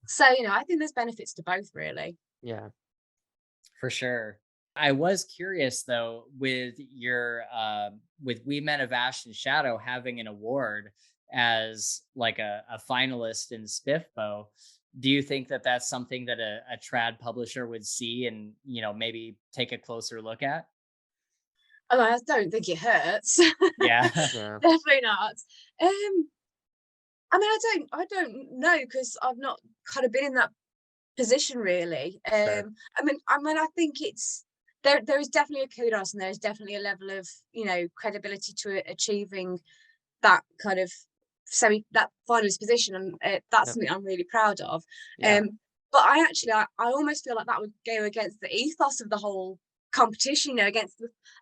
Speaker 2: So, you know, I think there's benefits to both, really.
Speaker 3: Yeah.
Speaker 1: For sure. I was curious though, with your with We Men of Ash and Shadow having an award as like a finalist in SPIFFO, do you think that that's something that a trad publisher would see and, you know, maybe take a closer look at?
Speaker 2: Oh, I don't think it hurts.
Speaker 1: Yeah.
Speaker 3: Yeah.
Speaker 2: Definitely not. I mean, I don't know, because I've not kind of been in that position really.
Speaker 1: Sure.
Speaker 2: I mean, I think it's there is definitely a kudos, and there is definitely a level of, you know, credibility to achieving that kind of that finalist position, and that's
Speaker 3: Yep.
Speaker 2: something I'm really proud of.
Speaker 3: Yeah.
Speaker 2: But I almost feel like that would go against the ethos of the whole competition, you know,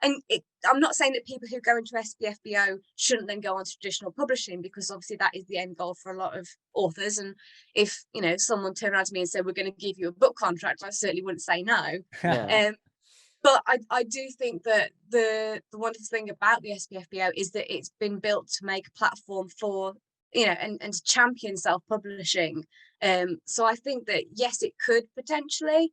Speaker 2: I'm not saying that people who go into SPFBO shouldn't then go on to traditional publishing, because obviously that is the end goal for a lot of authors. And if, you know, someone turned around to me and said, we're going to give you a book contract, I certainly wouldn't say no.
Speaker 3: Yeah.
Speaker 2: But I do think that the wonderful thing about the SPFBO is that it's been built to make a platform for, you know, and to champion self-publishing. So I think that, yes, it could potentially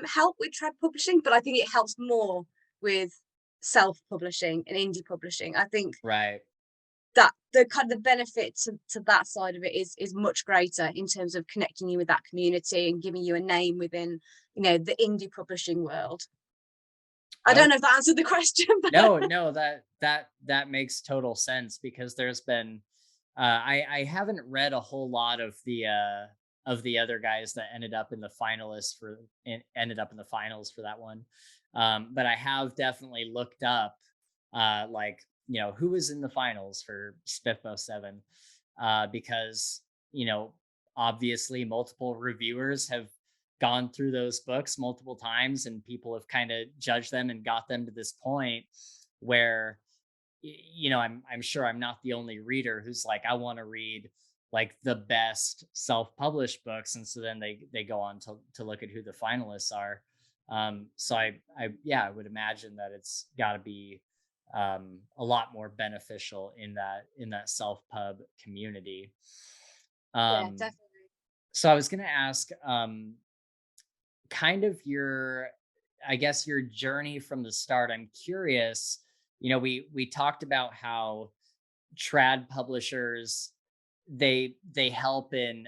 Speaker 2: help with trad publishing, but I think it helps more with self-publishing and indie publishing. I think
Speaker 1: Right.
Speaker 2: that the kind of the benefit to that side of it is much greater in terms of connecting you with that community and giving you a name within, you know, the indie publishing world. I don't know if that answered the question. But
Speaker 1: No, that makes total sense, because there's been I haven't read a whole lot of the other guys that ended up in the finals for that one. But I have definitely looked up like, you know, who was in the finals for SPIFFO 7, because, you know, obviously multiple reviewers have gone through those books multiple times, and people have kind of judged them and got them to this point where, you know, I'm sure I'm not the only reader who's like, I want to read like the best self-published books, and so then they go on to look at who the finalists are. So I would imagine that it's got to be a lot more beneficial in that self-pub community.
Speaker 2: yeah, definitely.
Speaker 1: So I was going to ask, kind of I guess your journey from the start. I'm curious, you know, we talked about how trad publishers, they help in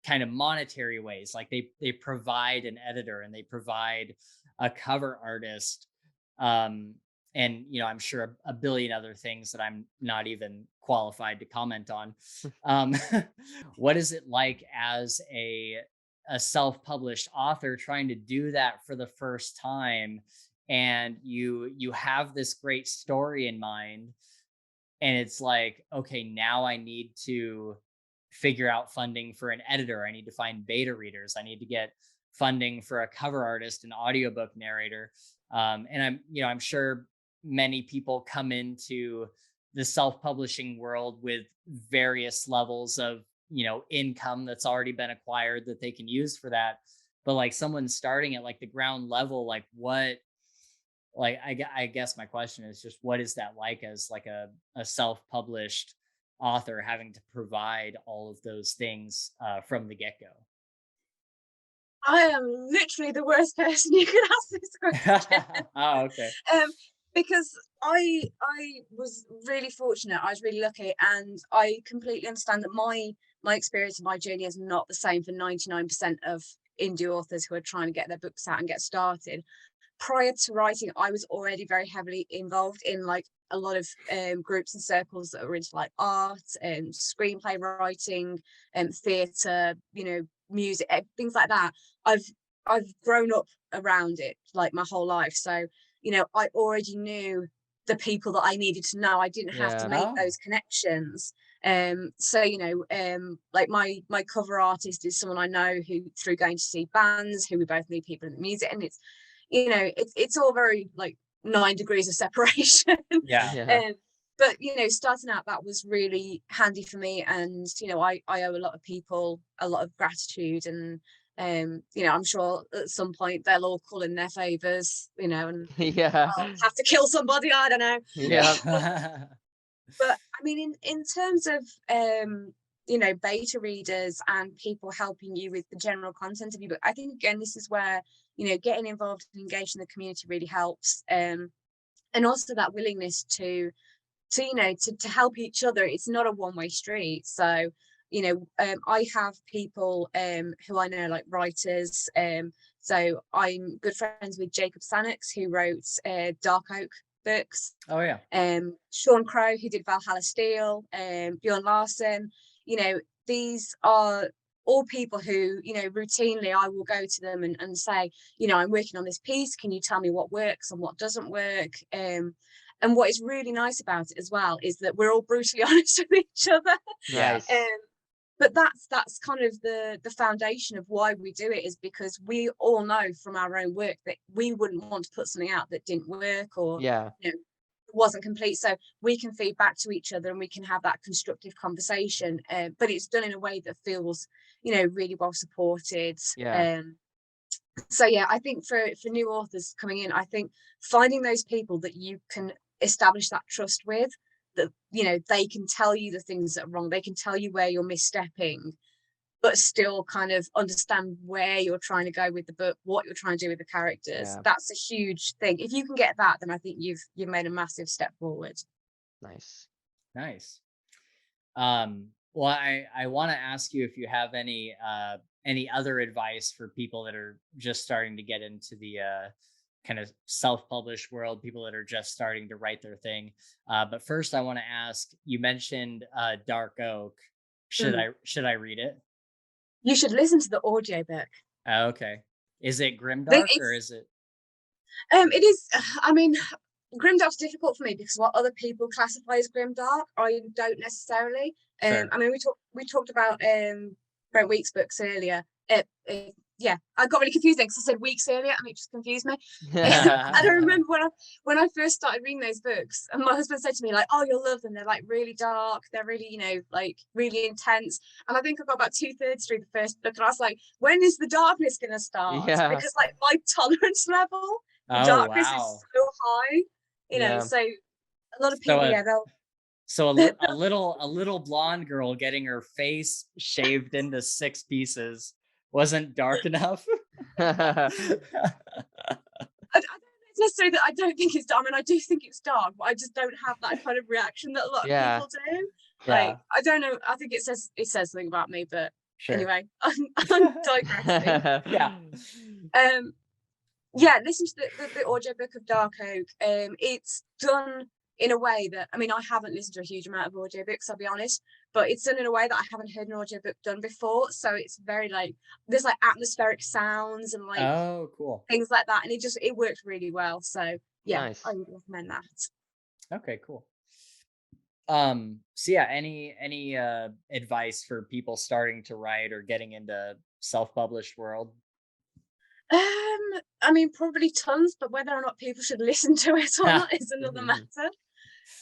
Speaker 1: kind of monetary ways, like they provide an editor and they provide a cover artist, and, you know, I'm sure a billion other things that I'm not even qualified to comment on. um what is it like as a self-published author trying to do that for the first time, and you have this great story in mind, and it's like, okay, now I need to figure out funding for an editor, I need to find beta readers, I need to get funding for a cover artist, an audiobook narrator, and I'm sure many people come into the self-publishing world with various levels of, you know, income that's already been acquired that they can use for that. But like someone starting at like the ground level, like what, like I guess my question is just, what is that like as like a self-published author having to provide all of those things from the get-go?
Speaker 2: I am literally the worst person you could ask this question.
Speaker 1: Oh, okay.
Speaker 2: Because I was really fortunate. I was really lucky, and I completely understand that my experience and my journey is not the same for 99% of indie authors who are trying to get their books out and get started. Prior to writing, I was already very heavily involved in like a lot of groups and circles that were into like art and screenplay writing and theatre, you know, music, things like that. I've grown up around it like my whole life. So, you know, I already knew the people that I needed to know. I didn't have to
Speaker 3: Yeah.
Speaker 2: make
Speaker 1: Oh,
Speaker 2: those connections. So, you know, like my cover artist is someone I know who, through going to see bands, who we both knew people in the music, and you know, it's all very like 9 degrees of separation.
Speaker 1: Yeah.
Speaker 3: Yeah.
Speaker 2: But you know, starting out, that was really handy for me, and you know, I owe a lot of people a lot of gratitude, and you know, I'm sure at some point they'll all call in their favors, you know, and
Speaker 3: Yeah.
Speaker 2: I'll have to kill somebody, I don't know.
Speaker 3: Yeah.
Speaker 2: But I mean, in terms of you know, beta readers and people helping you with the general content of your book, I think again, this is where, you know, getting involved and engaged in the community really helps, and also that willingness to you know, to help each other. It's not a one-way street. So you know, I have people who I know, like writers, so I'm good friends with Jacob Sannox, who wrote Dark Oak books,
Speaker 1: Oh yeah.
Speaker 2: Sean Crow, who did Valhalla Steel, Bjorn Larson. You know, these are all people who, you know, routinely I will go to them and say, you know, I'm working on this piece, can you tell me what works and what doesn't work? And what is really nice about it as well is that we're all brutally honest with each other.
Speaker 3: Nice.
Speaker 2: But that's kind of the foundation of why we do it, is because we all know from our own work that we wouldn't want to put something out that didn't work, or
Speaker 3: Yeah.
Speaker 2: you know, wasn't complete. So we can feed back to each other and we can have that constructive conversation, but it's done in a way that feels, you know, really well supported.
Speaker 3: Yeah.
Speaker 2: So yeah, I think for new authors coming in, I think finding those people that you can establish that trust with, that you know, they can tell you the things that are wrong, they can tell you where you're misstepping, but still kind of understand where you're trying to go with the book, what you're trying to do with the characters.
Speaker 3: Yeah.
Speaker 2: That's a huge thing. If you can get that, then I think you've made a massive step forward.
Speaker 3: Nice.
Speaker 1: Nice. Well, I want to ask you if you have any other advice for people that are just starting to get into the kind of self-published world, people that are just starting to write their thing. But first, I want to ask. You mentioned Dark Oak. Should I read it?
Speaker 2: You should listen to the audiobook.
Speaker 1: Oh, okay. Is it grimdark or is it?
Speaker 2: It is. I mean, grimdark's difficult for me because what other people classify as grimdark, I don't necessarily.
Speaker 1: Sure.
Speaker 2: I mean, we talked about Brent Week's books earlier. Yeah, I got really confused because I said weeks earlier and it just confused me. I don't remember when I first started reading those books, and my husband said to me like, "Oh, you'll love them. They're like really dark. They're really, you know, like really intense." And I think I got about 2/3 through the first book, and I was like, "When is the darkness going to start?"
Speaker 3: Yeah.
Speaker 2: Because like my tolerance level,
Speaker 1: Oh,
Speaker 2: darkness is
Speaker 1: wow.
Speaker 2: so high, you know.
Speaker 3: Yeah.
Speaker 2: So a lot of people,
Speaker 1: So a little blonde girl getting her face shaved into 6 pieces wasn't dark enough.
Speaker 2: I don't necessarily that I don't think it's dark. I mean, I do think it's dark, but I just don't have that kind of reaction that a lot of people do. Like, I don't know. I think it says something about me, but
Speaker 1: Sure.
Speaker 2: anyway, I'm digressing. Yeah, listen to the audiobook of Dark Oak. It's done in a way that, I mean, I haven't listened to a huge amount of audiobooks, I'll be honest, but it's done in a way that I haven't heard an audiobook done before. So it's very like, there's like atmospheric sounds and like,
Speaker 1: oh, cool,
Speaker 2: things like that, and it worked really well. So yeah,
Speaker 3: Nice.
Speaker 2: I would recommend that.
Speaker 1: Okay, cool. So yeah, any advice for people starting to write or getting into self-published world?
Speaker 2: I mean, probably tons, but whether or not people should listen to it or not is another matter.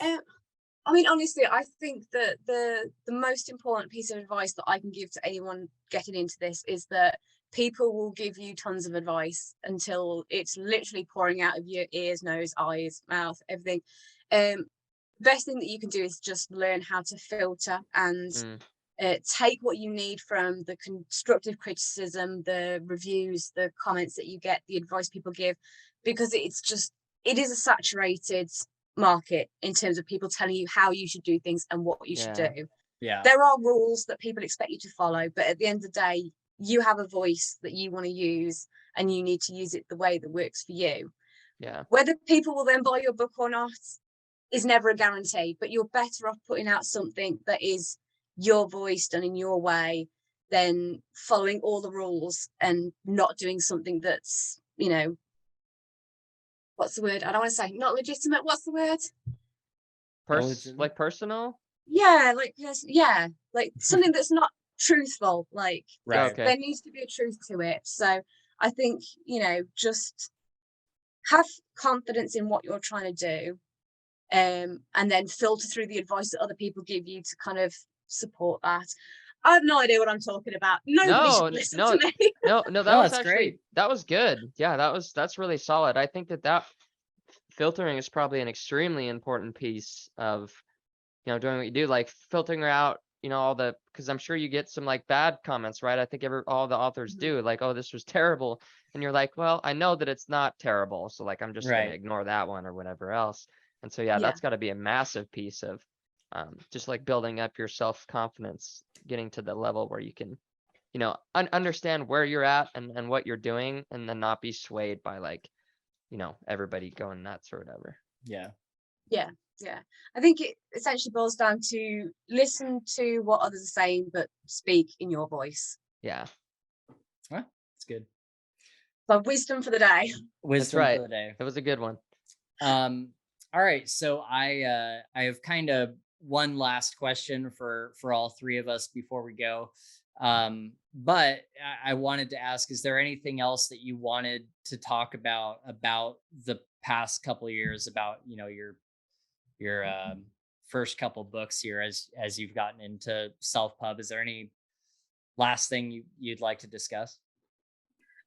Speaker 2: I mean, honestly, I think that the most important piece of advice that I can give to anyone getting into this is that people will give you tons of advice until it's literally pouring out of your ears, nose, eyes, mouth, everything. Best thing that you can do is just learn how to filter and take what you need from the constructive criticism, the reviews, the comments that you get, the advice people give, because it is a saturated market in terms of people telling you how you should do things and what you should do.
Speaker 1: Yeah,
Speaker 2: there are rules that people expect you to follow, but at the end of the day, you have a voice that you want to use, and you need to use it the way that works for you. Whether people will then buy your book or not is never a guarantee, but you're better off putting out something that is your voice done in your way than following all the rules and not doing something that's, you know, what's the word? I don't want to say not legitimate. What's the word?
Speaker 3: Like personal?
Speaker 2: Yeah, like something that's not truthful. Like,
Speaker 1: right.
Speaker 3: Okay.
Speaker 2: There needs to be a truth to it. So I think, you know, just have confidence in what you're trying to do, and then filter through the advice that other people give you to kind of support that. I have no idea what I'm talking about. Nobody should listen to me.
Speaker 3: No, that
Speaker 1: No,
Speaker 3: was
Speaker 1: it's
Speaker 3: actually
Speaker 1: great.
Speaker 3: that was good. Yeah, that's really solid. I think that filtering is probably an extremely important piece of, doing what you do, like filtering out, all the, because I'm sure you get some like bad comments, right? I think all the authors do, like, oh, this was terrible, and you're like, well, I know that it's not terrible, so like I'm just gonna
Speaker 1: Right.
Speaker 3: ignore that one or whatever else. And so yeah, that's got to be a massive piece of just like building up your self-confidence, getting to the level where you can, understand where you're at and what you're doing, and then not be swayed by like, everybody going nuts or whatever.
Speaker 1: Yeah.
Speaker 2: I think it essentially boils down to listen to what others are saying, but speak in your voice.
Speaker 3: Yeah,
Speaker 1: That's good.
Speaker 2: So wisdom for the day.
Speaker 1: Wisdom
Speaker 3: right.
Speaker 1: for the day.
Speaker 3: It was a good one.
Speaker 1: All right, so I have kind of one last question for all three of us before we go. But I wanted to ask, is there anything else that you wanted to talk about the past couple of years, about your first couple books here as you've gotten into self-pub? Is there any last thing you'd like to discuss?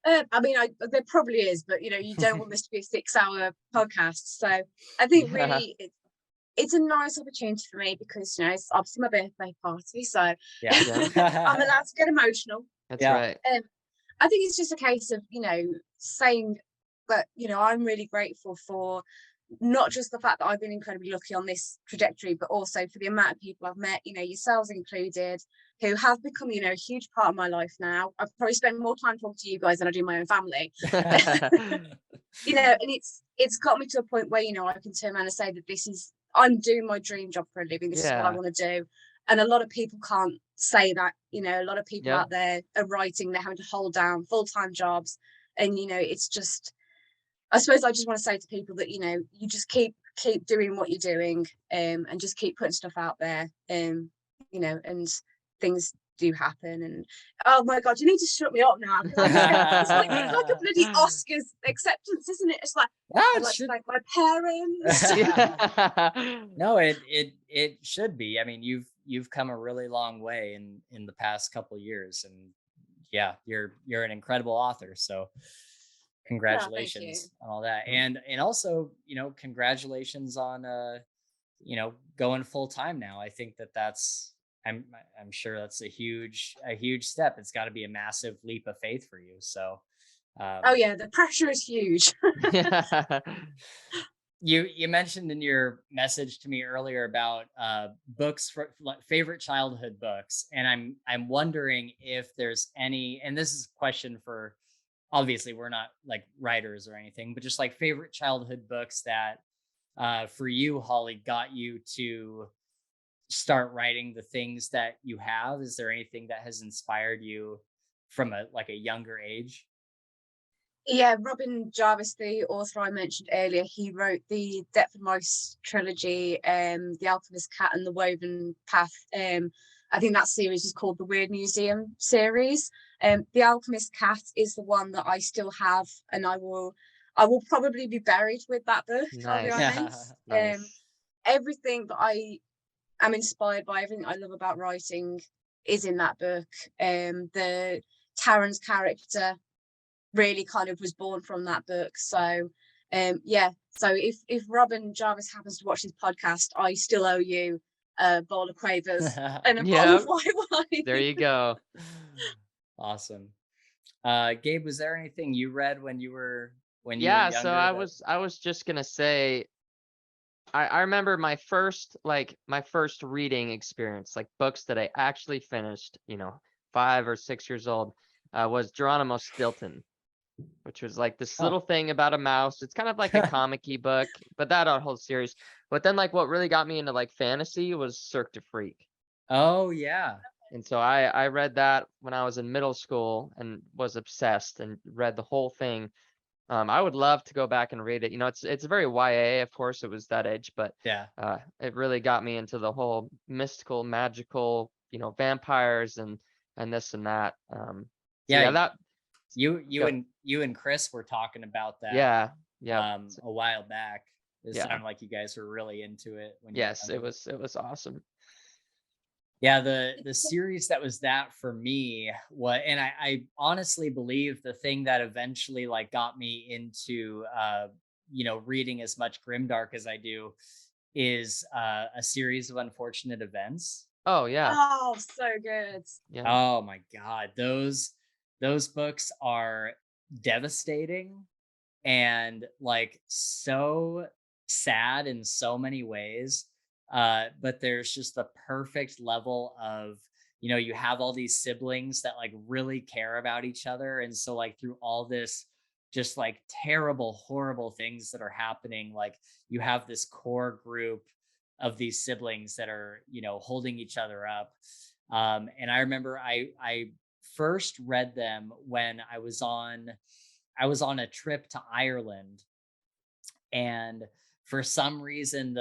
Speaker 2: I mean, there probably is, but you don't want this to be a 6-hour podcast. So I think really it's a nice opportunity for me because it's obviously my birthday party, so
Speaker 1: Yeah.
Speaker 2: I'm allowed to get emotional.
Speaker 3: That's right.
Speaker 2: I think it's just a case of saying that I'm really grateful for not just the fact that I've been incredibly lucky on this trajectory, but also for the amount of people I've met, yourselves included, who have become, a huge part of my life now. I've probably spent more time talking to you guys than I do my own family. And it's got me to a point where, I can turn around and say that I'm doing my dream job for a living. This is what I want to do. And a lot of people can't say that, a lot of people out there are writing, they're having to hold down full-time jobs. And, it's just, I suppose I just want to say to people that, you just keep doing what you're doing, and just keep putting stuff out there, and things do happen. And oh my God, you need to shut me up now. It's like a bloody Oscars acceptance, isn't it? It's like, I'd like to thank my parents.
Speaker 1: No, it should be. I mean, you've come a really long way in the past couple of years, and yeah, you're an incredible author. So congratulations on all that. And also, congratulations on going full time now. I think that's I'm sure that's a huge step. It's got to be a massive leap of faith for you. So
Speaker 2: oh yeah, the pressure is huge.
Speaker 1: You mentioned in your message to me earlier about books for favorite childhood books, and I'm wondering if there's any, and this is a question for, obviously we're not like writers or anything, but just like favorite childhood books that for you, Holly, got you to start writing the things that you have. Is there anything that has inspired you from a younger age?
Speaker 2: Yeah, Robin Jarvis, the author I mentioned earlier, he wrote the Deptford Mice trilogy, The Alchemist Cat and the Woven Path. I think that series is called the Weird Museum series. The Alchemist Cat is the one that I still have, and I will probably be buried with that book.
Speaker 3: Nice.
Speaker 2: I'll be honest.
Speaker 3: Nice.
Speaker 2: Everything that I am inspired by, everything I love about writing, is in that book. The Taryn's character really kind of was born from that book. So so if Robin Jarvis happens to watch this podcast, I still owe you a bowl of quavers and a bowl of white wine.
Speaker 3: There you go.
Speaker 1: Awesome. Gabe, was there anything you read when you were younger?
Speaker 3: So I was just gonna say, I remember my first reading experience, like books that I actually finished, 5 or 6 years old, was Geronimo Stilton, which was like this little thing about a mouse. It's kind of like a comic-y book, but that whole series. But then what really got me into fantasy was Cirque du Freak.
Speaker 1: Oh yeah.
Speaker 3: And so I read that when I was in middle school and was obsessed and read the whole thing. I would love to go back and read it. It's very YA, of course, it was that age, but
Speaker 1: yeah,
Speaker 3: it really got me into the whole mystical, magical, vampires and this and that.
Speaker 1: that you and Chris were talking about that.
Speaker 3: Yeah. Yeah.
Speaker 1: a while back. It
Speaker 3: Yeah.
Speaker 1: sounded like you guys were really into it when you
Speaker 3: Yes,
Speaker 1: found
Speaker 3: it was awesome.
Speaker 1: Yeah, the series that was that for me, what and I honestly believe the thing that eventually like got me into reading as much grimdark as I do is a series of unfortunate events.
Speaker 3: Oh yeah.
Speaker 2: Oh, so good.
Speaker 3: Yeah.
Speaker 1: Oh my god, those books are devastating and like so sad in so many ways. But there's just the perfect level of, you have all these siblings that like really care about each other. And so, like, through all this just like terrible, horrible things that are happening, like, you have this core group of these siblings that are, holding each other up. And I remember I first read them when I was on a trip to Ireland, and for some reason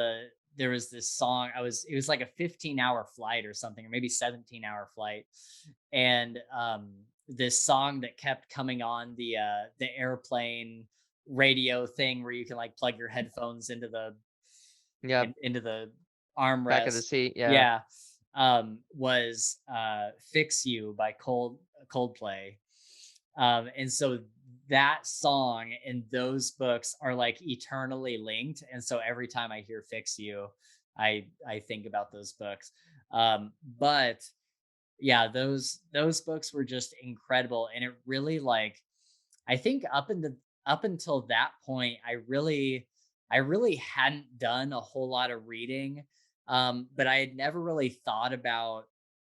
Speaker 1: there was this song. It was like a 15-hour flight or something, or maybe 17-hour flight, and this song that kept coming on the airplane radio thing where you can like plug your headphones into the
Speaker 3: Yeah.
Speaker 1: into the
Speaker 3: Back of the
Speaker 1: armrest.
Speaker 3: seat. Yeah.
Speaker 1: Yeah. Was Fix You by Coldplay. And so that song and those books are like eternally linked. And so every time I hear Fix You, I think about those books. But yeah, those books were just incredible. And it really, like, I think up until that point, I really hadn't done a whole lot of reading. But I had never really thought about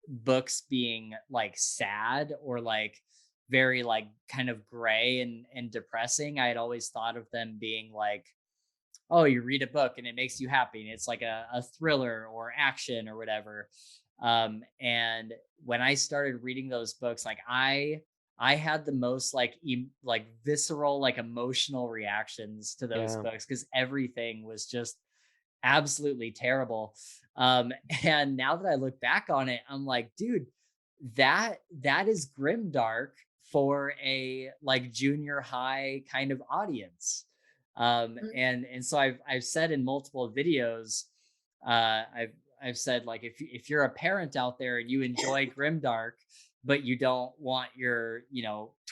Speaker 1: books being like sad or like very like kind of gray and depressing. I had always thought of them being like, oh, you read a book and it makes you happy and it's like a thriller or action or whatever. And when I started reading those books, like, I had the most like like visceral, like emotional reactions to those
Speaker 3: Yeah.
Speaker 1: books because everything was just absolutely terrible. Um, and now that I look back on it, I'm like, dude, that is grim dark for a like junior high kind of audience. And so I've said in multiple videos, I've said, like, if you're a parent out there and you enjoy grimdark, but you don't want your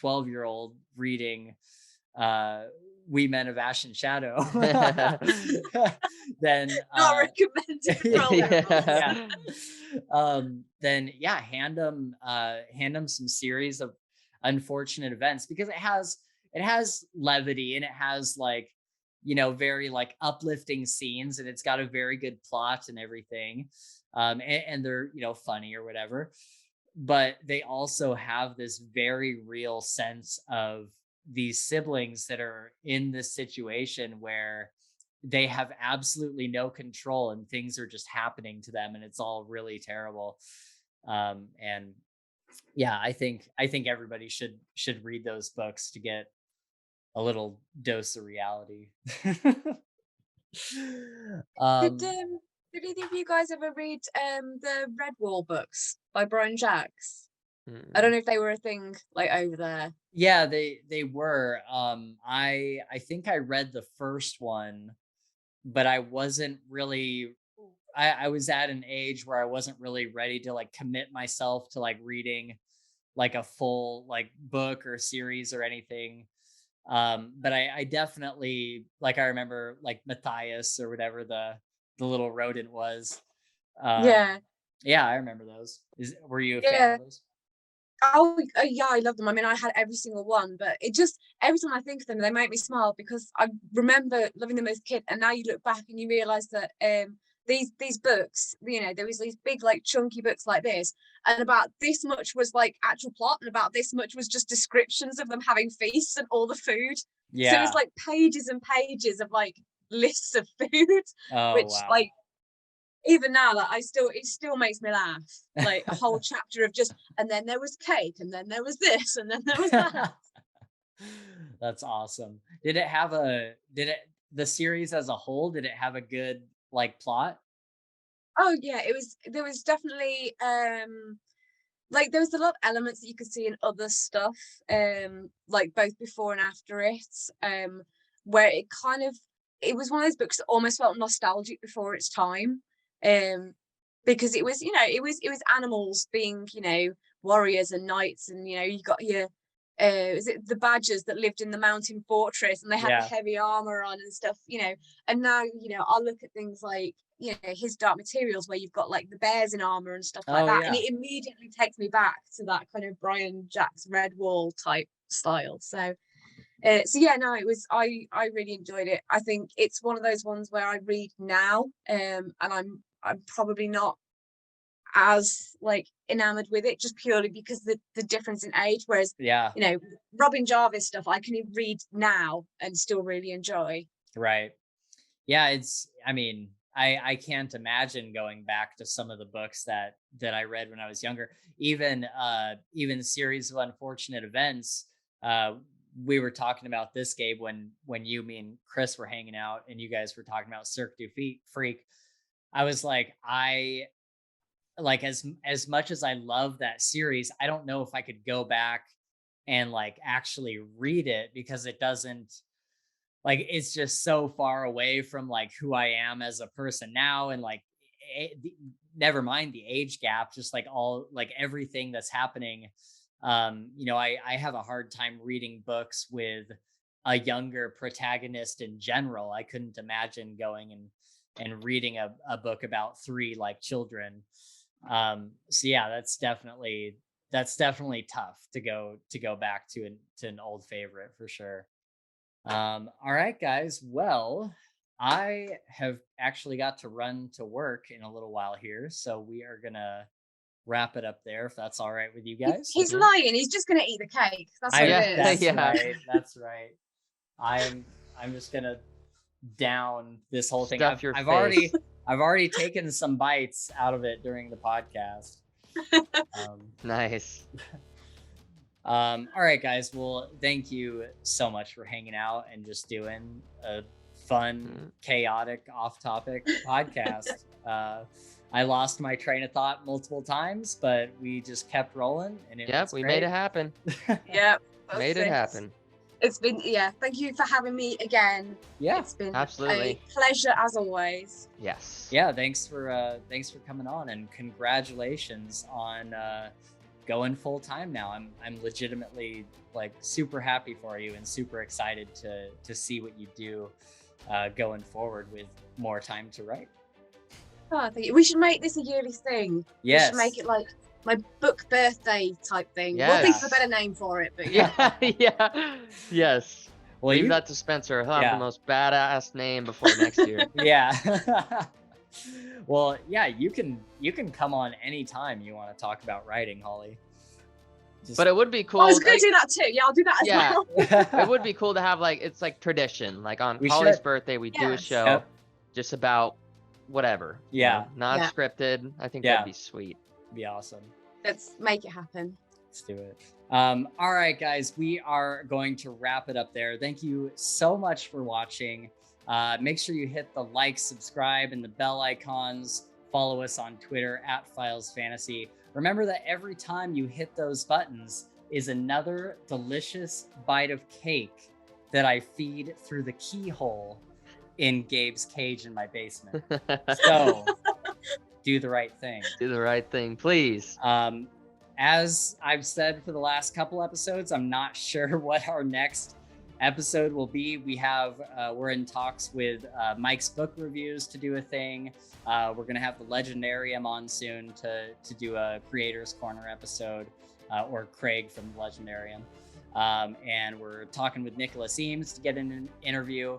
Speaker 1: 12-year-old reading uh We Men of Ash and Shadow, then
Speaker 2: Not recommended for
Speaker 1: yeah,
Speaker 3: Yeah.
Speaker 1: then yeah, hand them some series of unfortunate events, because it has levity and it has like very like uplifting scenes, and it's got a very good plot and everything, and they're funny or whatever, but they also have this very real sense of these siblings that are in this situation where they have absolutely no control and things are just happening to them and it's all really terrible. And yeah, I think everybody should read those books to get a little dose of reality.
Speaker 2: Did
Speaker 1: um
Speaker 2: um did either of you guys ever read the Red Wall books by Brian Jacks? I don't
Speaker 3: Mm.
Speaker 2: know if they were a thing like over there.
Speaker 1: yeah, they were. I think I read the first one, but I wasn't really. I was at an age where I wasn't really ready to like commit myself to like reading like a full like book or series or anything. But I definitely, like, I remember like Matthias or whatever the little rodent was. Um,
Speaker 2: Yeah,
Speaker 1: yeah, I remember those. Were you a fan
Speaker 2: yeah.
Speaker 1: of those?
Speaker 2: Oh, yeah, I love them. I mean, I had every single one, but it just every time I think of them, they make me smile because I remember loving them as a kid, and now you look back and you realize that these books, there was these big like chunky books like this, and about this much was like actual plot, and about this much was just descriptions of them having feasts and all the food. So it was
Speaker 1: Yeah.
Speaker 2: like pages and pages of like lists of food,
Speaker 1: Oh
Speaker 2: which
Speaker 1: wow.
Speaker 2: like even now, like it still makes me laugh. Like a whole chapter of just, and then there was cake, and then there was this, and then there was that.
Speaker 1: That's awesome. Did it the series as a whole, did it have a good like plot?
Speaker 2: Oh yeah, there was definitely like there was a lot of elements that you could see in other stuff, like both before and after it. where it was one of those books that almost felt nostalgic before its time, because it was, it was animals being, warriors and knights, and you got your is it the badgers that lived in the mountain fortress, and they had the heavy armor on and stuff, and now I'll look at things like his Dark Materials, where you've got like the bears in armor and stuff like that, and it immediately takes me back to that kind of Brian Jacks Redwall type style. So it was, I really enjoyed it. I think it's one of those ones where I read now, and I'm probably not as like enamored with it, just purely because the difference in age, whereas Robin Jarvis stuff I can read now and still really enjoy.
Speaker 1: Right. I can't imagine going back to some of the books that I read when I was younger. Even Series of Unfortunate Events. We were talking about this, Gabe, when you, me, and Chris were hanging out, and you guys were talking about Cirque du Freak. I was like, as much as I love that series, I don't know if I could go back and like actually read it, because it doesn't, like, it's just so far away from like who I am as a person now, and like never mind the age gap, just like everything that's happening. I have a hard time reading books with a younger protagonist in general. I couldn't imagine going and reading a book about 3 like children. That's definitely tough to go back to an old favorite for sure. All right, guys. Well, I have actually got to run to work in a little while here, so we are gonna wrap it up there, if that's all right with you guys.
Speaker 2: He's lying. He's just gonna eat the cake. That's what it is.
Speaker 1: Right. That's right. I'm just gonna down this whole thing. I've already taken some bites out of it during the podcast.
Speaker 3: Nice.
Speaker 1: All right, guys. Well, thank you so much for hanging out and just doing a fun, chaotic, off-topic podcast. I lost my train of thought multiple times, but we just kept rolling, and we
Speaker 3: made it happen. Made it happen.
Speaker 2: It's been, thank you for having me again. It's been absolutely a pleasure as always.
Speaker 3: Yes.
Speaker 1: Thanks for coming on, and congratulations on going full time now. I'm legitimately like super happy for you, and super excited to see what you do going forward with more time to write.
Speaker 2: Oh, thank you. We should make this a yearly thing.
Speaker 1: Yes.
Speaker 2: We should make it like my book birthday type thing.
Speaker 3: Yes.
Speaker 2: We'll think of a better name for it, but
Speaker 3: Yes.
Speaker 1: Well,
Speaker 3: leave that to Spencer. He'll have the most badass name before next year.
Speaker 1: Well, you can come on anytime you want to talk about writing, Holly.
Speaker 3: But it would be cool.
Speaker 2: I was going to do that too. I'll do that as well.
Speaker 3: It would be cool to have it's like tradition. Like on Holly's birthday, we do a show just about whatever. Not scripted. I think that'd be sweet.
Speaker 1: Be awesome.
Speaker 2: Let's make it happen.
Speaker 1: Let's do it. All right, guys, we are going to wrap it up there. Thank you so much for watching. Make sure you hit the like, subscribe, and the bell icons. Follow us on Twitter @FilesFantasy. Remember that every time you hit those buttons is another delicious bite of cake that I feed through the keyhole in Gabe's cage in my basement. So do the right thing.
Speaker 3: Do the right thing, please.
Speaker 1: As I've said for the last couple episodes, I'm not sure what our next episode will be. We're in talks with Mike's book reviews to do a thing. We're gonna have the Legendarium on soon to do a Creators Corner episode, or Craig from the Legendarium. And we're talking with Nicholas Eames to get an interview.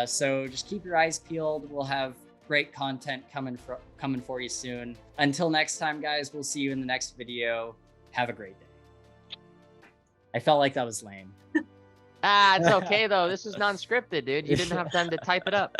Speaker 1: So just keep your eyes peeled. We'll have great content coming for you soon. Until next time, guys, we'll see you in the next video. Have a great day. I felt like that was lame.
Speaker 3: It's okay though. This is non-scripted, dude. You didn't have time to type it up.